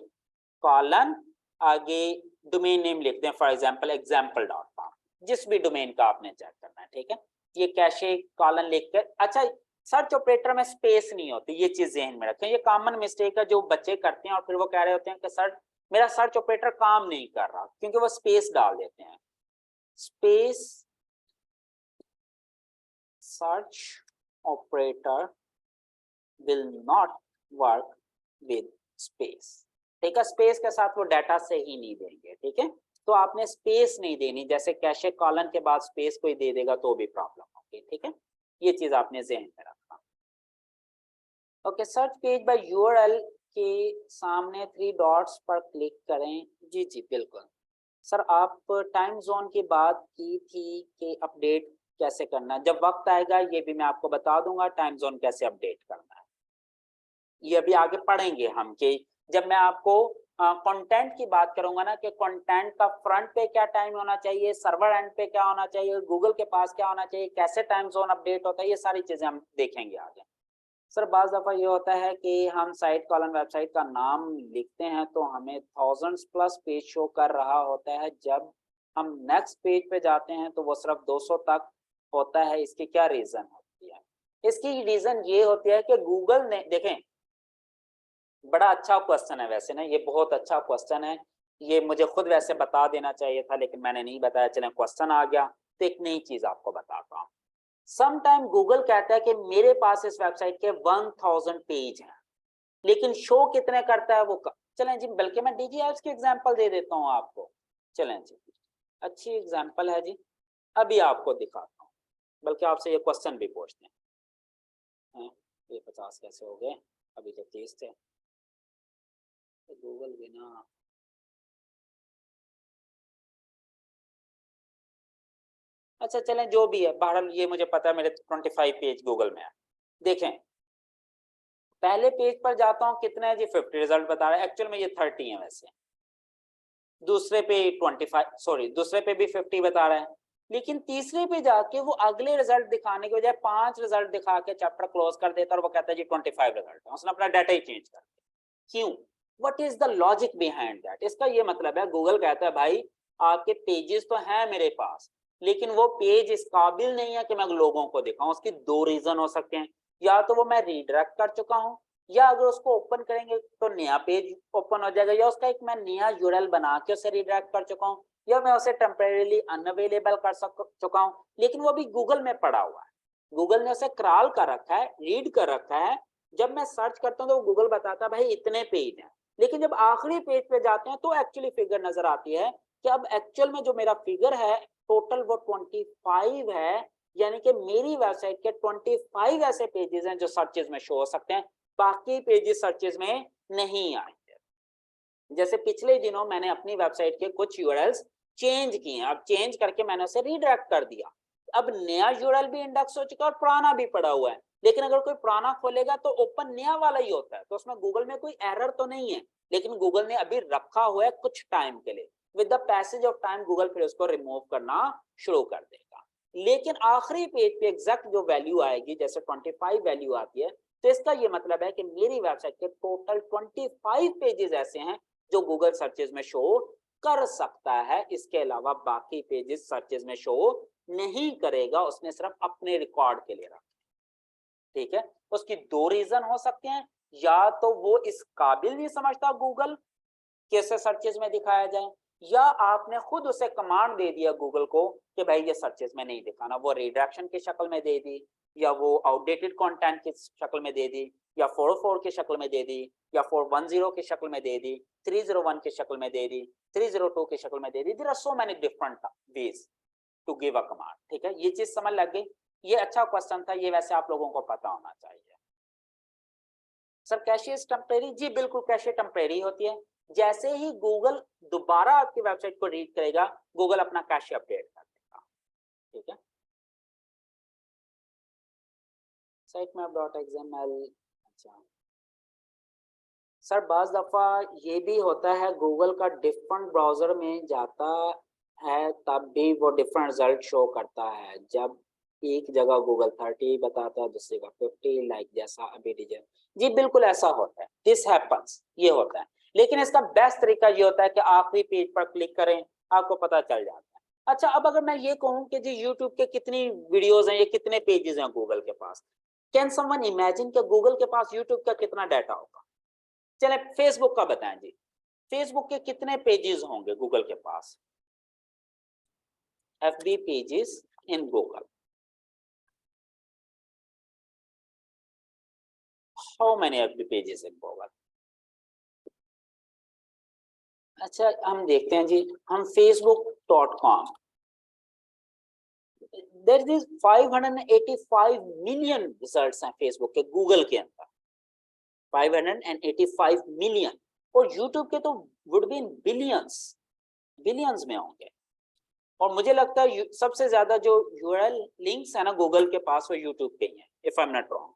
कॉलन आगे डोमेन नेम लिख दें, फॉर एग्जांपल example.com, जिस भी डोमेन का आपने चेक करना है। ठीक है, ये कैशे कॉलन लिखकर, अच्छा सर्च ऑपरेटर में स्पेस नहीं होती, ये चीज ध्यान में रखें। ये कॉमन मिस्टेक है जो बच्चे करते हैं और फिर वो कह रहे होते हैं कि सर मेरा सर्च ऑपरेटर काम नहीं कर रहा, क्योंकि वो स्पेस डाल देते हैं। Space search operator will not work with space. ठीक है, स्पेस के साथ वो डाटा से ही नहीं देंगे। ठीक है, तो आपने स्पेस नहीं देनी, जैसे कैशे कॉलन के बाद स्पेस कोई दे देगा तो भी प्रॉब्लम होगी। ठीक है, ये चीज आपने ज़हन में रखना। Okay, search page by URL के सामने 3 डॉट्स पर क्लिक करें। जी जी बिल्कुल सर, आप टाइम जोन की बात की थी कि अपडेट कैसे करना, जब वक्त आएगा ये भी मैं आपको बता दूंगा टाइम जोन कैसे अपडेट करना है। ये अभी आगे पढ़ेंगे हम कि जब मैं आपको कंटेंट की बात करूंगा ना कि कंटेंट का फ्रंट पे क्या टाइम होना चाहिए, सर्वर एंड पे क्या होना चाहिए, गूगल के पास क्या होना चाहिए, कैसे टाइम जोन अपडेट होता है, ये सारी चीजें हम देखेंगे आगे। सर बाज दफा ये होता है कि हम साइट कॉलम वेबसाइट का नाम लिखते हैं तो हमें थाउजेंड्स प्लस पेज शो कर रहा होता है, जब हम नेक्स्ट पेज पे जाते हैं तो वो सिर्फ 200 तक होता है। इसकी क्या रीजन होती है? इसकी रीजन ये होती है कि गूगल ने, देखें बड़ा अच्छा क्वेश्चन है वैसे ना, ये बहुत अच्छा क्वेश्चन है, ये मुझे खुद वैसे बता देना चाहिए था लेकिन मैंने नहीं बताया, चलें क्वेश्चन आ गया तो एक नई चीज आपको बताता हूँ। सम टाइम गूगल कहता है कि मेरे पास इस वेबसाइट के 1000 पेज हैं, लेकिन शो कितने करता है वो चलें जी, बल्कि मैं DGIS की एग्जांपल दे देता हूँ आपको। चलें जी, अच्छी एग्जांपल है जी, अभी आपको दिखाता हूँ, बल्कि आपसे ये क्वेश्चन भी पूछते हैं। ये 50 कैसे हो गए, अभी तो 30 थे। तो गूगल बिना, अच्छा चलें जो भी है, बहरहाल ये मुझे पता है मेरे 25 पेज गूगल में है। देखें पहले पेज पर जाता हूँ, कितना है जी 50 रिजल्ट बता रहा है, एक्चुअल में ये 30 है वैसे। दूसरे पे 25, सॉरी दूसरे पे भी 50 बता रहा है, लेकिन तीसरे पे जाके वो अगले रिजल्ट दिखाने के बजाय 5 रिजल्ट दिखा के चैप्टर क्लोज कर देता है और वो कहता है जी 25 रिजल्ट है, उसने अपना डाटा ही चेंज कर दिया। क्यों? What is the logic behind that? इसका ये मतलब है गूगल कहता है भाई आपके पेजेस तो हैं मेरे पास, लेकिन वो पेज इस काबिल नहीं है कि मैं लोगों को दिखाऊं। उसकी दो रीजन हो सकते हैं, या तो वो मैं रीडायरेक्ट कर चुका हूं, या अगर उसको ओपन करेंगे तो नया पेज ओपन हो जाएगा, या उसका एक मैं नया यूआरएल बना के उसे रीडायरेक्ट कर चुका हूं, या मैं उसे टेम्परेरीली अनअवेलेबल कर चुका हूं, लेकिन वो भी गूगल में पड़ा हुआ है, गूगल ने उसे क्रॉल कर रखा है, रीड कर रखा है। जब मैं सर्च करता हूं तो गूगल बताता है भाई इतने पेज हैं, लेकिन जब आखिरी पेज पे जाते हैं तो एक्चुअली फिगर नजर आती है कि अब एक्चुअल में जो मेरा फिगर है टोटल वो 25 है, यानी कि मेरी वेबसाइट के 25 ऐसे पेजेस हैं जो सर्चेज में शो हो सकते हैं, बाकी पेजेस सर्चेज में नहीं आएंगे। जैसे पिछले दिनों मैंने अपनी वेबसाइट के कुछ यूआरएल्स चेंज किए हैं, अब चेंज करके मैंने उसे रीडायरेक्ट कर दिया, अब नया यूआरएल भी इंडेक्स हो चुका है और पुराना भी पड़ा हुआ है, लेकिन अगर कोई पुराना खोलेगा तो ओपन नया वाला ही होता है, तो उसमें गूगल में कोई एरर तो नहीं है, लेकिन गूगल ने अभी रखा हुआ है कुछ टाइम के लिए, with the passage of time Google फिर उसको रिमूव करना शुरू कर देगा। लेकिन आखिरी पेज पे एग्जैक्ट जो वैल्यू आएगी, जैसे 25 वैल्यू आती है, तो इसका ये मतलब है कि मेरी वेबसाइट के टोटल 25 पेजेस ऐसे हैं जो गूगल सर्चेज में शो कर सकता है, इसके अलावा बाकी पेजेस सर्चेज में शो नहीं करेगा, उसने सिर्फ अपने रिकॉर्ड के लिए रखा। ठीक है, उसकी दो रीजन हो सकते हैं, या तो वो इस काबिल नहीं समझता गूगल कैसे सर्चेज में दिखाया जाए, या आपने खुद उसे कमांड दे दिया गूगल को कि भाई ये सर्चेज में नहीं दिखाना, वो रिडायरेक्शन की शक्ल में दे दी, या वो आउटडेटेड कंटेंट की शक्ल में दे दी, या 404 की शक्ल में दे दी, या 410 की शक्ल में दे दी, 301 की शक्ल में दे दी, 302 की शक्ल में दे दी। There are so many different ways to give a command. ठीक है, ये चीज समझ लग गई? ये अच्छा क्वेश्चन था, ये वैसे आप लोगों को पता होना चाहिए। Sir cache temporary? जी बिल्कुल, कैशे टेम्परेरी होती है, जैसे ही गूगल दोबारा आपकी वेबसाइट को रीड करेगा गूगल अपना कैशे अपडेट कर देगा। ठीक है, sitemap.xml। अच्छा सर बाज दफा ये भी होता है गूगल का डिफरेंट ब्राउजर में जाता है तब भी वो डिफरेंट रिजल्ट शो करता है, जब एक जगह गूगल 30 बताता है दूसरी जगह 50, लाइक जैसा अभी डीजे। जी बिल्कुल ऐसा होता है, दिस हैपन्स, ये होता है, लेकिन इसका बेस्ट तरीका ये होता है कि आखिरी पेज पर क्लिक करें, आपको पता चल जाता है। अच्छा अब अगर मैं ये कहूँ कि जी यूट्यूब के कितनी वीडियोज हैं, ये कितने पेजेस हैं गूगल के पास, कैन समवन इमेजिन कि गूगल के पास यूट्यूब का कितना डाटा होगा? चले फेसबुक का बताएं जी, फेसबुक के कितने पेजेस होंगे गूगल के पास? FB pages in Google, how many FB pages in Google? अच्छा हम देखते हैं जी, हम facebook.com, there is 585 million results हैं फेसबुक के गूगल के अंदर, 585 मिलियन, और यूट्यूब के तो would be in billions, billions में होंगे। और मुझे लगता है सबसे ज्यादा जो यूआरएल लिंक्स है ना गूगल के पास वो यूट्यूब के ही हैं, if I am not wrong.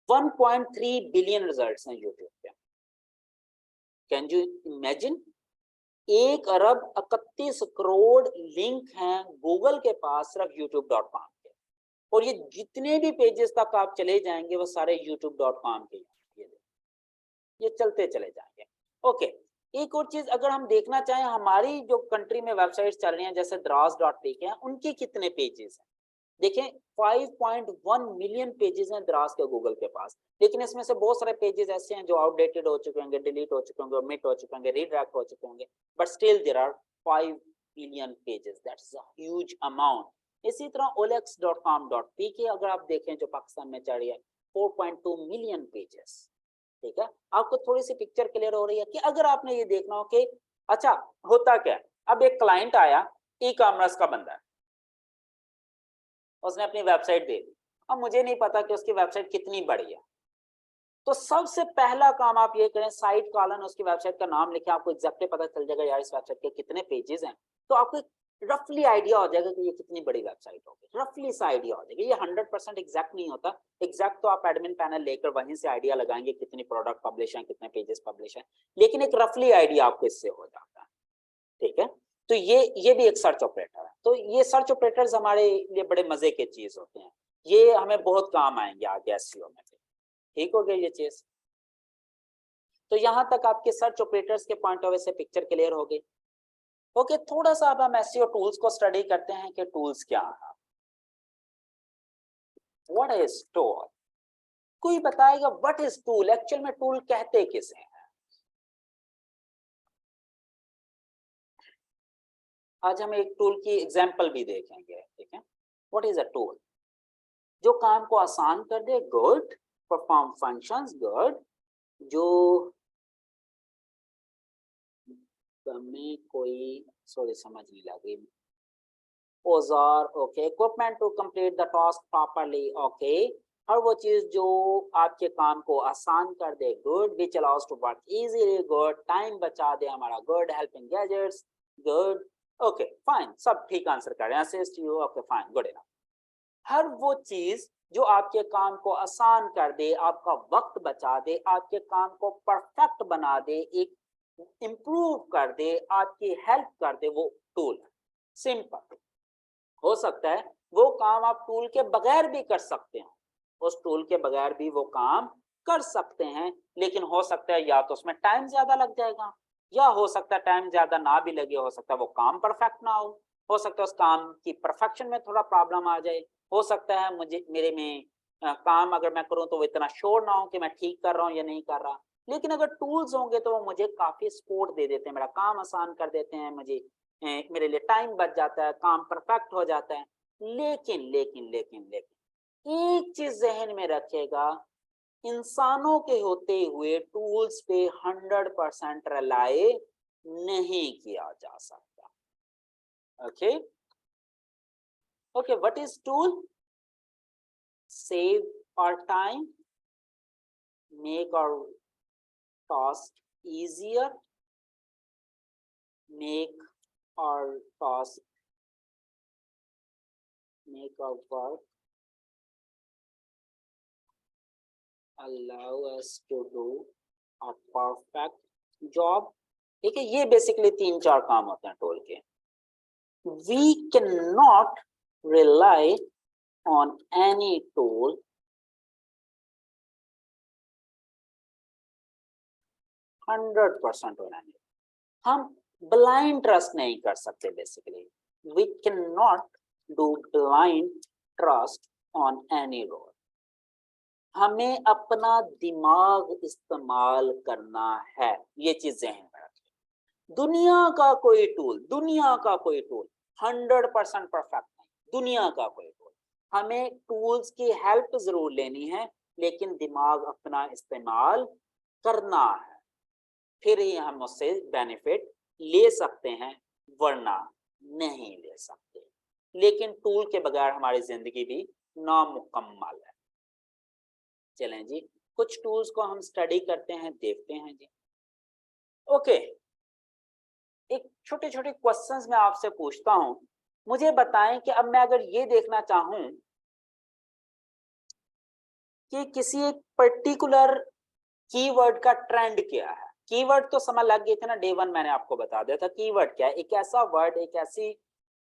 1.3 billion results हैं यूट्यूब पे। Can you imagine? 1 Arab 31 crore link हैं गूगल के पास सिर्फ youtube.com के, और ये जितने भी पेजेस तक आप चले जाएंगे वो सारे youtube.com के, ये चलते चले जाएंगे। ओके, एक और चीज अगर हम देखना चाहें, हमारी जो कंट्री में वेबसाइट्स चल रही हैं जैसे द्रास.पे के हैं, उनके कितने पेजेस हैं? देखें 5.1 मिलियन पेजेस हैं द्रास के गूगल के पास, लेकिन इसमें से बहुत सारे पेजेस ऐसे हैं जो आउटडेटेड हो चुके होंगे, डिलीट हो चुके होंगे, ओमिट हो चुके होंगे, रीडायरेक्ट हो चुके होंगे, but still there are 5 million pages, that's a huge amount. इसी तरह olex.com.p के अगर आप देखें जो पाकिस्तान में चल रही है 4.2 मिलियन पेजेस। ठीक है, आपको थोड़ी सी पिक्चर क्लियर हो रही है कि अगर आपने ये देखना हो कि अच्छा होता क्या है, अब एक क्लाइंट आया, ई कॉमर्स का बंदा है, उसने अपनी वेबसाइट दे दी, अब मुझे नहीं पता कि उसकी वेबसाइट कितनी बड़ी है, तो सबसे पहला काम आप ये करें, साइट कॉलन उसकी वेबसाइट का नाम लिखें, आपको एग्जैक्टली पता चल जाएगा यार इस वेबसाइट के कितने पेजेस हैं, तो आपको रफली आइडिया हो जाएगा कि ये कितनी बड़ी वेबसाइट होगी, रफली सा आइडिया हो जाएगा। ये 100% एग्जैक्ट नहीं होता, एग्जैक्ट तो आप एडमिन पैनल लेकर वहीं से आइडिया लगाएंगे कितनी प्रोडक्ट पब्लिश है, कितने पेजेस पब्लिश है, लेकिन एक रफली आइडिया आपको इससे हो जाता है। ठीक है, तो ये भी एक सर्च ऑपरेटर है। तो ये सर्च ऑपरेटर्स हमारे लिए बड़े मजे के चीज होते हैं, ये हमें बहुत काम आएंगे आगे एसईओ में। ठीक हो गया ये चीज, तो यहां तक आपके सर्च ऑपरेटर्स के पॉइंट ऑफ व्यू से पिक्चर क्लियर हो गई। ओके, थोड़ा सा अब हम एसईओ टूल्स को स्टडी करते हैं कि टूल्स क्या है। What is tool? कोई बताएगा व्हाट इज टूल? एक्चुअल में टूल कहते किसे हैं? आज हम एक टूल की एग्जांपल भी देखेंगे। ठीक है, व्हाट इज अ टूल? जो काम को आसान कर दे, गुड। Perform functions, good. जो हमें कोई सॉरी समझ नहीं लगी, औजार, okay. Equipment to complete the task properly, okay. हर वो चीज जो आपके काम को आसान कर दे, good. Which allows to work easily, good. Time बचा दे हमारा, good. Helping gadgets, good. Okay fine, सब ठीक आंसर कर रहे हैं। Assist you, okay fine, good enough. हर वो चीज जो आपके काम को आसान कर दे, आपका वक्त बचा दे, आपके काम को परफेक्ट बना दे, एक इम्प्रूव कर दे, आपकी हेल्प कर दे, वो टूल है। सिंपल। हो सकता है वो काम आप टूल के बगैर भी कर सकते हैं, उस टूल के बगैर भी वो काम कर सकते हैं, लेकिन हो सकता है या तो उसमें टाइम ज्यादा लग जाएगा, या हो सकता है टाइम ज्यादा ना भी लगे, हो सकता है वो काम परफेक्ट ना हो सकता है उस काम की परफेक्शन में थोड़ा प्रॉब्लम आ जाए, हो सकता है मुझे मेरे में काम अगर मैं करूं तो वो इतना श्योर ना हो कि मैं ठीक कर रहा हूं या नहीं कर रहा। लेकिन अगर टूल्स होंगे तो वो मुझे काफी सपोर्ट दे देते हैं, मेरा काम आसान कर देते हैं, मुझे मेरे लिए टाइम बच जाता है, काम परफेक्ट हो जाता है। लेकिन लेकिन लेकिन लेकिन एक चीज जहन में रखिएगा, इंसानों के होते हुए टूल्स पे 100% रिलाय नहीं किया जा सकता। Okay okay, what is tool? Save our time, make our task easier, make our task, make our work, allow us to do a perfect job। ठीक है, ये बेसिकली 3-4 काम होते हैं टूल के। We cannot rely on any tool 100% होना है, हम ब्लाइंड ट्रस्ट नहीं कर सकते। Basically we can not do blind trust on any role. हमें अपना दिमाग इस्तेमाल करना है, ये चीज जहन में रखें। दुनिया का कोई टूल 100% परफेक्ट नहीं, दुनिया का कोई टूल। हमें टूल्स की हेल्प जरूर लेनी है, लेकिन दिमाग अपना इस्तेमाल करना है, फिर ही हम उससे बेनिफिट ले सकते हैं, वरना नहीं ले सकते। लेकिन टूल के बगैर हमारी जिंदगी भी नामुकम्मल है। चलें जी, कुछ टूल्स को हम स्टडी करते हैं, देखते हैं जी। ओके, एक छोटे छोटे क्वेश्चंस मैं आपसे पूछता हूं, मुझे बताएं कि अब मैं अगर ये देखना चाहूं कि किसी एक पर्टिकुलर कीवर्ड का ट्रेंड क्या है, कीवर्ड तो समझ लग गई थी ना, डे 1 मैंने आपको बता दिया था। कीवर्ड क्या है? एक ऐसा वर्ड, एक ऐसी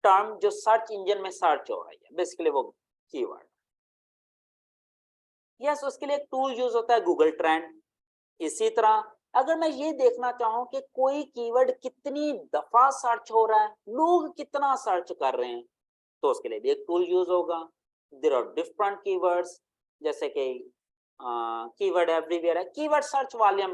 टर्म जो सर्च इंजन में सर्च हो रही है, बेसिकली वो कीवर्ड। यस, उसके लिए एक टूल यूज होता है गूगल ट्रेंड। इसी तरह अगर मैं ये देखना चाहूं कि कोई कीवर्ड कितनी दफा सर्च हो रहा है, लोग कितना सर्च कर रहे हैं, तो उसके लिए भी एक टूल यूज होगा। देयर आर डिफरेंट कीवर्ड्स, जैसे कि कीवर्ड एवरीवेयर है, कीवर्ड सर्च वॉल्यूम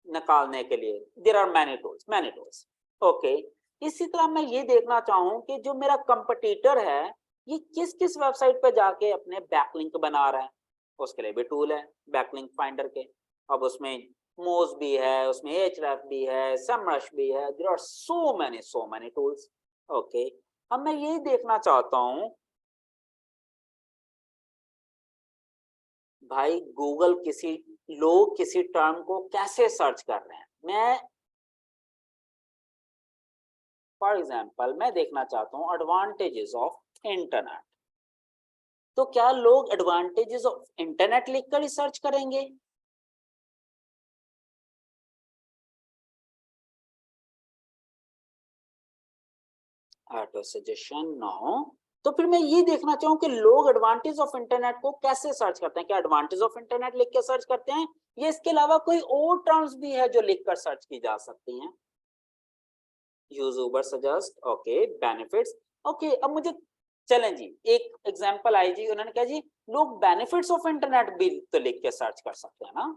निकालने के लिए there are many tools. Okay, इसी तरह मैं ये देखना चाहूं कि जो मेरा कंपटीटर है ये किस किस वेबसाइट पे जाके अपने बैकलिंक बना रहा है, उसके लिए भी टूल है बैकलिंक फाइंडर के। अब उसमें मोज भी है, उसमें एचरेफ भी है, समरश भी है, there are so many tools. Okay, अब मैं ये देखना चाहता हूं भाई गूगल लोग किसी टर्म को कैसे सर्च कर रहे हैं। मैं फॉर एग्जाम्पल मैं देखना चाहता हूं एडवांटेजेस ऑफ इंटरनेट, तो क्या लोग एडवांटेजेस ऑफ इंटरनेट लिखकर ही सर्च करेंगे? Auto suggestion no. तो फिर मैं ये देखना चाहूँ कि लोग एडवांटेज ऑफ इंटरनेट को कैसे सर्च करते हैं, क्या एडवांटेज ऑफ इंटरनेट लिख के सर्च करते हैं या इसके अलावा कोई और टर्म्स भी है जो लिखकर सर्च की जा सकती हैं? यूज उबर सजेस्ट, ओके, बेनिफिट्स। ओके, अब मुझे चलें जी, एक एग्जांपल आई जी, उन्होंने कहा जी लोग बेनिफिट्स ऑफ इंटरनेट भी तो लिख के सर्च कर सकते हैं ना।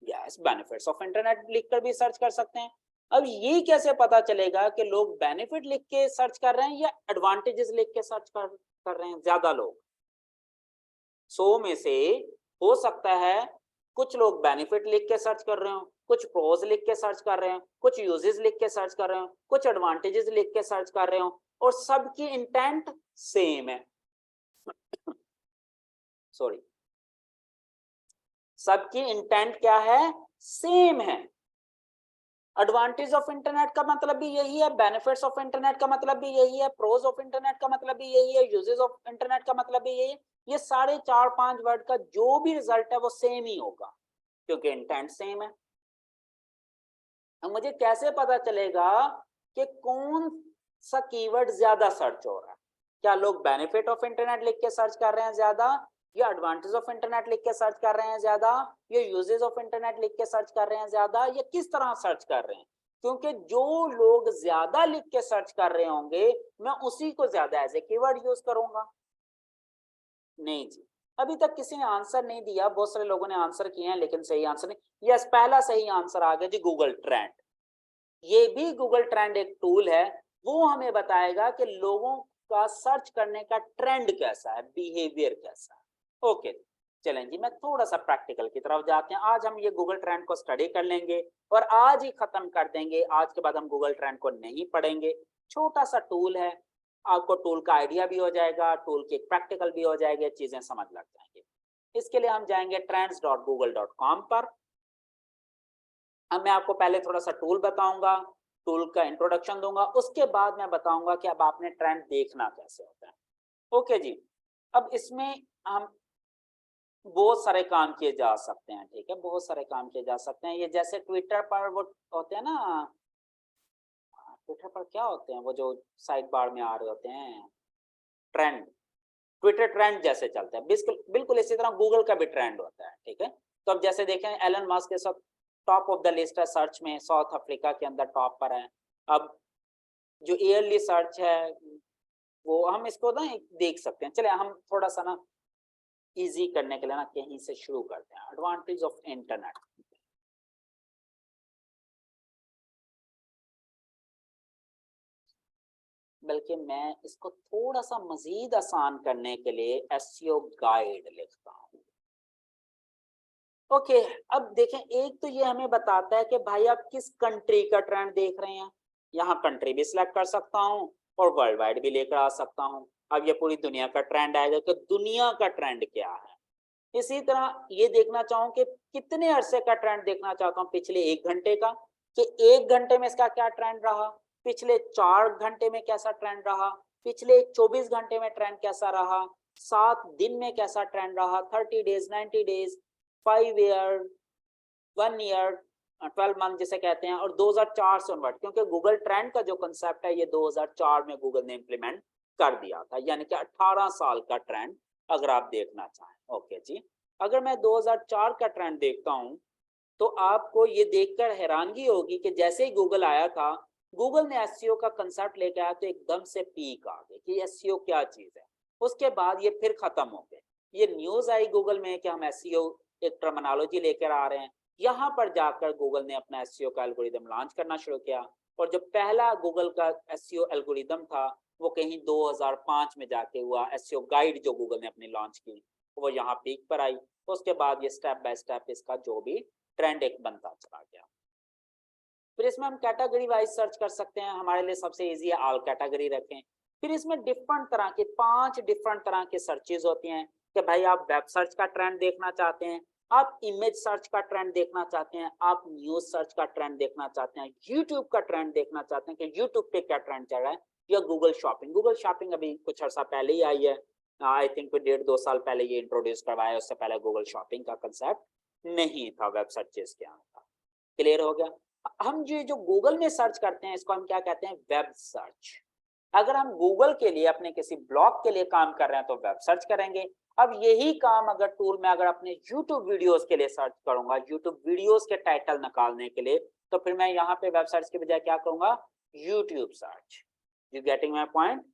यस, बेनिफिट्स ऑफ इंटरनेट लिखकर भी सर्च कर सकते हैं। अब ये कैसे पता चलेगा कि लोग बेनिफिट लिख के सर्च कर रहे हैं या एडवांटेजेस लिख के सर्च कर रहे हैं ज्यादा लोग? 100 में से हो सकता है कुछ लोग बेनिफिट लिख के सर्च कर रहे हो, कुछ प्रोज लिख के सर्च कर रहे हो, कुछ यूजेस लिख के सर्च कर रहे हो, कुछ एडवांटेजेस लिख के सर्च कर रहे हो, और सबकी इंटेंट सेम है। सॉरी, सबकी इंटेंट क्या है? सेम है। एडवांटेज ऑफ इंटरनेट का मतलब भी यही है, बेनिफिट्स ऑफ इंटरनेट का मतलब भी यही है, प्रोज ऑफ इंटरनेट का मतलब भी यही है, यूजेस ऑफ इंटरनेट का मतलब भी यही है। ये सारे 4-5 वर्ड का जो भी रिजल्ट है वो सेम ही होगा क्योंकि इंटेंट सेम है। अब मुझे कैसे पता चलेगा कि कौन सा कीवर्ड ज्यादा सर्च हो रहा है? क्या लोग बेनिफिट ऑफ इंटरनेट लिख के सर्च कर रहे हैं ज्यादा, या एडवांटेज ऑफ इंटरनेट लिख के सर्च कर रहे हैं ज्यादा, या यूजेस ऑफ इंटरनेट लिख के सर्च कर रहे हैं ज्यादा, या किस तरह सर्च कर रहे हैं? क्योंकि जो लोग ज्यादा लिख के सर्च कर रहे होंगे मैं उसी को ज्यादा एज ए कीवर्ड यूज करूंगा। नहीं जी, अभी तक किसी ने आंसर नहीं दिया, बहुत सारे लोगों ने आंसर किए हैं लेकिन सही आंसर नहीं। यस, पहला सही आंसर आ गया जी, गूगल ट्रेंड। ये भी गूगल ट्रेंड एक टूल है, वो हमें बताएगा कि लोगों का सर्च करने का ट्रेंड कैसा है, बिहेवियर कैसा है। ओके, चलें जी, मैं थोड़ा सा प्रैक्टिकल की तरफ जाते हैं। आज हम ये गूगल ट्रेंड को स्टडी कर लेंगे और आज ही खत्म कर देंगे, आज के बाद हम गूगल ट्रेंड को नहीं पढ़ेंगे। छोटा सा टूल है, आपको टूल का आइडिया भी हो जाएगा, टूल की प्रैक्टिकल भी हो जाएगी, चीजें समझ लग जाएंगे। इसके लिए हम जाएंगे trends.google.com पर। अब मैं आपको पहले थोड़ा सा टूल बताऊंगा, टूल का इंट्रोडक्शन दूंगा, उसके बाद मैं बताऊंगा कि अब आपने ट्रेंड देखना कैसे होता है। ओके जी, अब इसमें हम बहुत सारे काम किए जा सकते हैं, ठीक है, बहुत सारे काम किए जा सकते हैं। ये जैसे ट्विटर पर वो होते हैं ना, ट्विटर पर क्या होते हैं वो जो साइड बार में आ रहे होते हैं, ट्रेंड, ट्विटर ट्रेंड जैसे चलते हैं, बिल्कुल बिल्कुल इसी तरह गूगल का भी ट्रेंड होता है, ठीक है। तो अब जैसे देखें एलन मस्क के साथ टॉप ऑफ द लिस्ट है सर्च में, साउथ अफ्रीका के अंदर टॉप पर है। अब जो ईयरली सर्च है वो हम इसको ना देख सकते हैं। चले हम थोड़ा सा ना इजी करने के लिए ना कहीं से शुरू करते हैं, एडवांटेज ऑफ इंटरनेट। बल्कि मैं इसको थोड़ा सा मजीद आसान करने के लिए एसईओ गाइड लिखता हूँ। ओके, अब देखें, एक तो ये हमें बताता है कि भाई आप किस कंट्री का ट्रेंड देख रहे हैं, यहाँ कंट्री भी सिलेक्ट कर सकता हूँ और वर्ल्ड वाइड भी लेकर आ सकता हूँ। अब ये पूरी दुनिया का ट्रेंड आएगा कि दुनिया का ट्रेंड क्या है। इसी तरह ये देखना चाहूँ कि कितने अरसे का ट्रेंड देखना चाहता हूँ, पिछले 1 घंटे का, कि 1 घंटे में इसका क्या ट्रेंड रहा, पिछले 4 घंटे में कैसा ट्रेंड रहा, पिछले 24 घंटे में ट्रेंड कैसा रहा, 7 दिन में कैसा ट्रेंड रहा, 30 days, 90 days, 5 year, 1 year, 12 month जिसे कहते हैं, और 2004 से ऑनवर्ड, क्योंकि गूगल ट्रेंड का जो कंसेप्ट है ये 2004 में गूगल ने इम्प्लीमेंट कर दिया था, यानी कि 18 साल का ट्रेंड अगर आप देखना चाहें। ओके जी, अगर मैं 2004 का ट्रेंड देखता हूं तो आपको ये देखकर हैरानगी होगी कि जैसे ही गूगल आया था, गूगल ने एसईओ का कंसेप्ट लेके आया तो एकदम से पीक आ गई कि एसईओ क्या चीज है। उसके बाद ये फिर खत्म हो गए। ये न्यूज आई गूगल में कि हम एसईओ एक टर्मिनोलॉजी लेकर आ रहे हैं, यहाँ पर जाकर गूगल ने अपना एसईओ का एल्गोरिदम लॉन्च करना शुरू किया। और जो पहला गूगल का एसईओ एल्गोरिदम था वो कहीं 2005 में जाके हुआ। एसईओ गाइड जो गूगल ने अपनी लॉन्च की वो यहाँ पीक पर आई। उसके बाद ये स्टेप बाय स्टेप इसका जो भी ट्रेंड एक बनता चला गया। फिर इसमें हम कैटेगरी वाइज सर्च कर सकते हैं, हमारे लिए सबसे इजी है ऑल कैटेगरी रखें। फिर इसमें डिफरेंट तरह के 5 डिफरेंट तरह के सर्चेज होती हैं कि भाई आप वेब सर्च का ट्रेंड देखना चाहते हैं, आप इमेज सर्च का ट्रेंड देखना चाहते हैं, आप न्यूज सर्च का ट्रेंड देखना चाहते हैं, यूट्यूब का ट्रेंड देखना चाहते हैं कि यूट्यूब पे क्या ट्रेंड चल रहा है, या गूगल शॉपिंग। गूगल शॉपिंग अभी कुछ अर्सा पहले ही आई है, आई थिंक 1.5-2 साल पहले ये इंट्रोड्यूस करवाया, उससे पहले गूगल शॉपिंग का कंसेप्ट नहीं था वेब सर्चेस के आने का। क्लियर हो गया। हम जो गूगल में सर्च करते हैं इसको हम क्या कहते हैं, वेब सर्च। अगर हम गूगल के लिए अपने किसी ब्लॉग के लिए काम कर रहे हैं तो वेब सर्च करेंगे। अब यही काम अगर टूल में अगर अपने YouTube वीडियोस के लिए सर्च करूंगा, YouTube वीडियोस के टाइटल निकालने के लिए, तो फिर मैं यहाँ पे वेब सर्च के बजाय क्या करूंगा, YouTube search. You getting my point?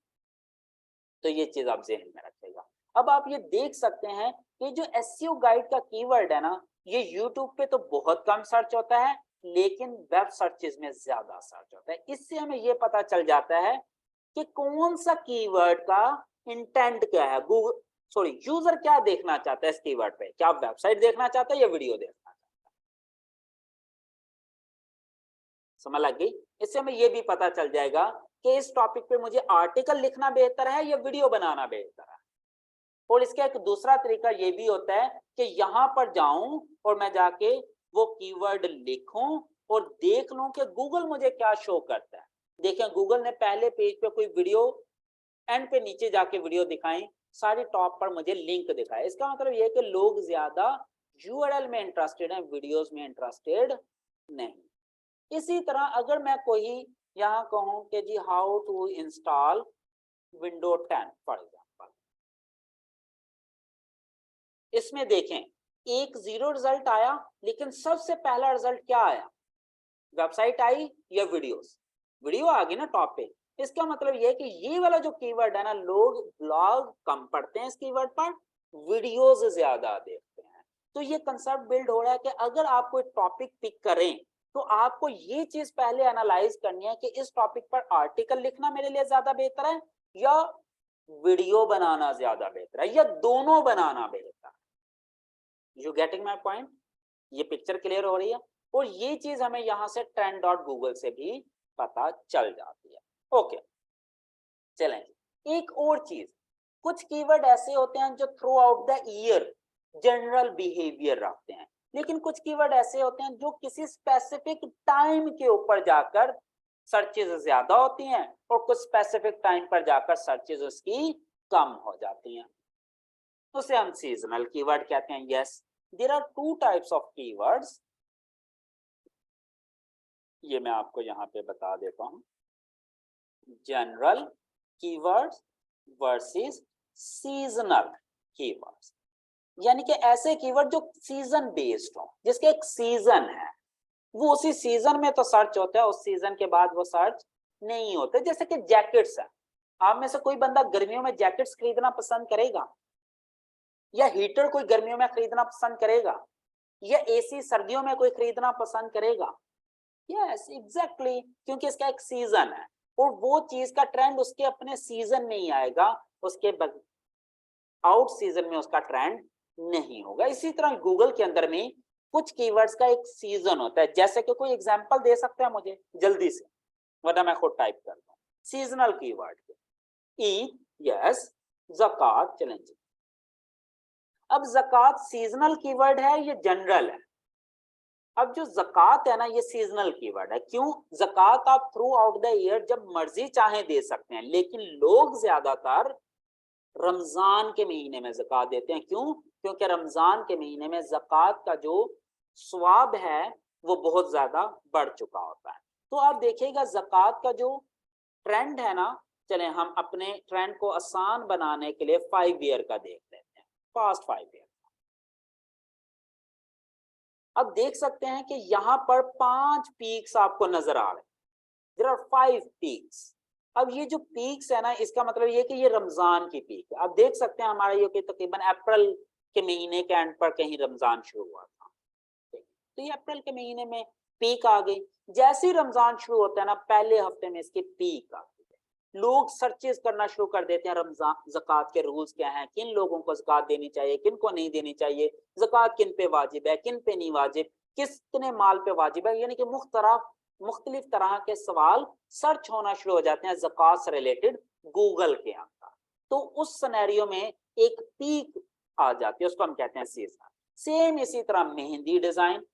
तो ये चीज आप ज़हन में रखिएगा। अब आप ये देख सकते हैं कि जो एसईओ गाइड का कीवर्ड है ना, ये YouTube पे तो बहुत कम सर्च होता है, लेकिन वेब सर्चेस में ज्यादा सर्च होता है। इससे हमें ये पता चल जाता है कि कौन सा कीवर्ड का इंटेंट क्या है, गूगल यूजर क्या देखना चाहता है इस कीवर्ड पे, क्या वेबसाइट देखना चाहता है या वीडियो देखना चाहता है। समझ लग गई? इससे हमें ये भी पता चल जाएगा कि इस टॉपिक पे मुझे आर्टिकल लिखना बेहतर है या वीडियो बनाना बेहतर है। और इसका एक दूसरा तरीका ये भी होता है कि यहाँ पर जाऊं और मैं जाके वो कीवर्ड लिखूं और देख लूं कि गूगल मुझे क्या शो करता है। देखें, गूगल ने पहले पेज पे कोई वीडियो, एंड पे नीचे जाके वीडियो दिखाई, सारी टॉप पर मुझे लिंक दिखाया। इसका मतलब ये है कि लोग ज्यादा यूआरएल में इंटरेस्टेड हैं, वीडियोस में इंटरेस्टेड नहीं। इसी तरह अगर मैं कोई यहाँ कहूँ कि जी how to install window 10 for example, इसमें देखें एक 0 रिजल्ट आया, लेकिन सबसे पहला रिजल्ट क्या आया, वेबसाइट आई या वीडियोस? वीडियो आ गई ना टॉप पे। इसका मतलब ये है कि ये वाला जो कीवर्ड है ना, लोग ब्लॉग कम पढ़ते हैं इस कीवर्ड पर, वीडियोस ज्यादा देखते हैं। तो ये कंसेप्ट बिल्ड हो रहा है कि अगर आप कोई टॉपिक पिक करें तो आपको ये चीज पहले एनालाइज करनी है कि इस टॉपिक पर आर्टिकल लिखना मेरे लिए ज्यादा बेहतर है या वीडियो बनाना ज्यादा बेहतर है या दोनों बनाना बेहतर है। You getting my point? ये पिक्चर क्लियर हो रही है? और ये चीज हमें यहाँ से trend.google से भी पता चल जाती है। ओके, चलें। एक और चीज, कुछ कीवर्ड ऐसे होते हैं जो through out the year general behaviour रखते हैं, लेकिन कुछ कीवर्ड ऐसे होते हैं जो किसी स्पेसिफिक टाइम के ऊपर जाकर सर्चेज ज्यादा होती हैं और कुछ स्पेसिफिक टाइम पर जाकर सर्चेज उसकी कम हो जाती हैं। उसे हम सीजनल कीवर्ड कहते हैं। Yes, there are 2 types of keywords. ये मैं आपको यहाँ पे बता देता हूँ, general keywords versus seasonal keywords. यानी कि ऐसे कीवर्ड जो सीजन बेस्ड हो, जिसके एक सीजन है, वो उसी सीजन में तो सर्च होता है, उस सीजन के बाद वो सर्च नहीं होते। जैसे कि जैकेट्स है, आप में से कोई बंदा गर्मियों में जैकेट्स खरीदना पसंद करेगा या हीटर कोई गर्मियों में खरीदना पसंद करेगा या एसी सर्दियों में कोई खरीदना पसंद करेगा? यस, एग्जैक्टली, क्योंकि इसका एक सीजन है और वो चीज का ट्रेंड उसके अपने सीजन में ही आएगा, उसके आउट सीजन में उसका ट्रेंड नहीं होगा। इसी तरह गूगल के अंदर में कुछ कीवर्ड्स का एक सीजन होता है। जैसे कि कोई एग्जांपल दे सकते हैं मुझे जल्दी से, वरना मैं खुद टाइप कर दूं सीजनल कीवर्ड के। ईद, यस, ज़कात, चलेंगे। अब ज़कात सीजनल कीवर्ड है ये जनरल है? अब जो ज़कात है ना, ये सीजनल कीवर्ड है। क्यों? ज़कात आप थ्रू आउट द ईयर जब मर्जी चाहे दे सकते हैं, लेकिन लोग ज्यादातर रमजान के महीने में ज़कात देते हैं। क्यों? क्योंकि रमजान के महीने में ज़कात का जो स्वाब है वो बहुत ज्यादा बढ़ चुका होता है। तो आप देखिएगा ज़कात का जो ट्रेंड है ना, चले हम अपने ट्रेंड को आसान बनाने के लिए 5 ईयर का देख लेते हैं, पास्ट 5 ईयर। अब देख सकते हैं कि यहाँ पर 5 पीक्स आपको नजर आ रहे हैं, देयर आर 5 पीक्स। अब ये जो पीक्स है ना, इसका मतलब ये कि ये रमजान की पीक है। अब देख सकते हैं हमारा ये कि तकरीबन अप्रैल के महीने के एंड पर कहीं रमजान शुरू हुआ था, तो ये अप्रैल के महीने में पीक आ गई। जैसे ही रमजान शुरू होता है ना, पहले हफ्ते में इसकी पीक आती है, लोग सर्चेस करना शुरू कर देते हैं रमजान ज़कात के रूल्स क्या हैं, किन लोगों को ज़कात देनी चाहिए, किन को नहीं देनी चाहिए, ज़कात किन पे वाजिब है, किन पे नहीं वाजिब, कितने माल पे वाजिब है, यानी कि मुख्तलिफ तरह के सवाल सर्च होना शुरू हो जाते हैं ज़कात से रिलेटेड गूगल के अंदर। तो उस सिनेरियो में एक पीक आ जाती है, उसको हम कहते हैं सीजन। सेम इसी तरह मेहंदी डिजाइन।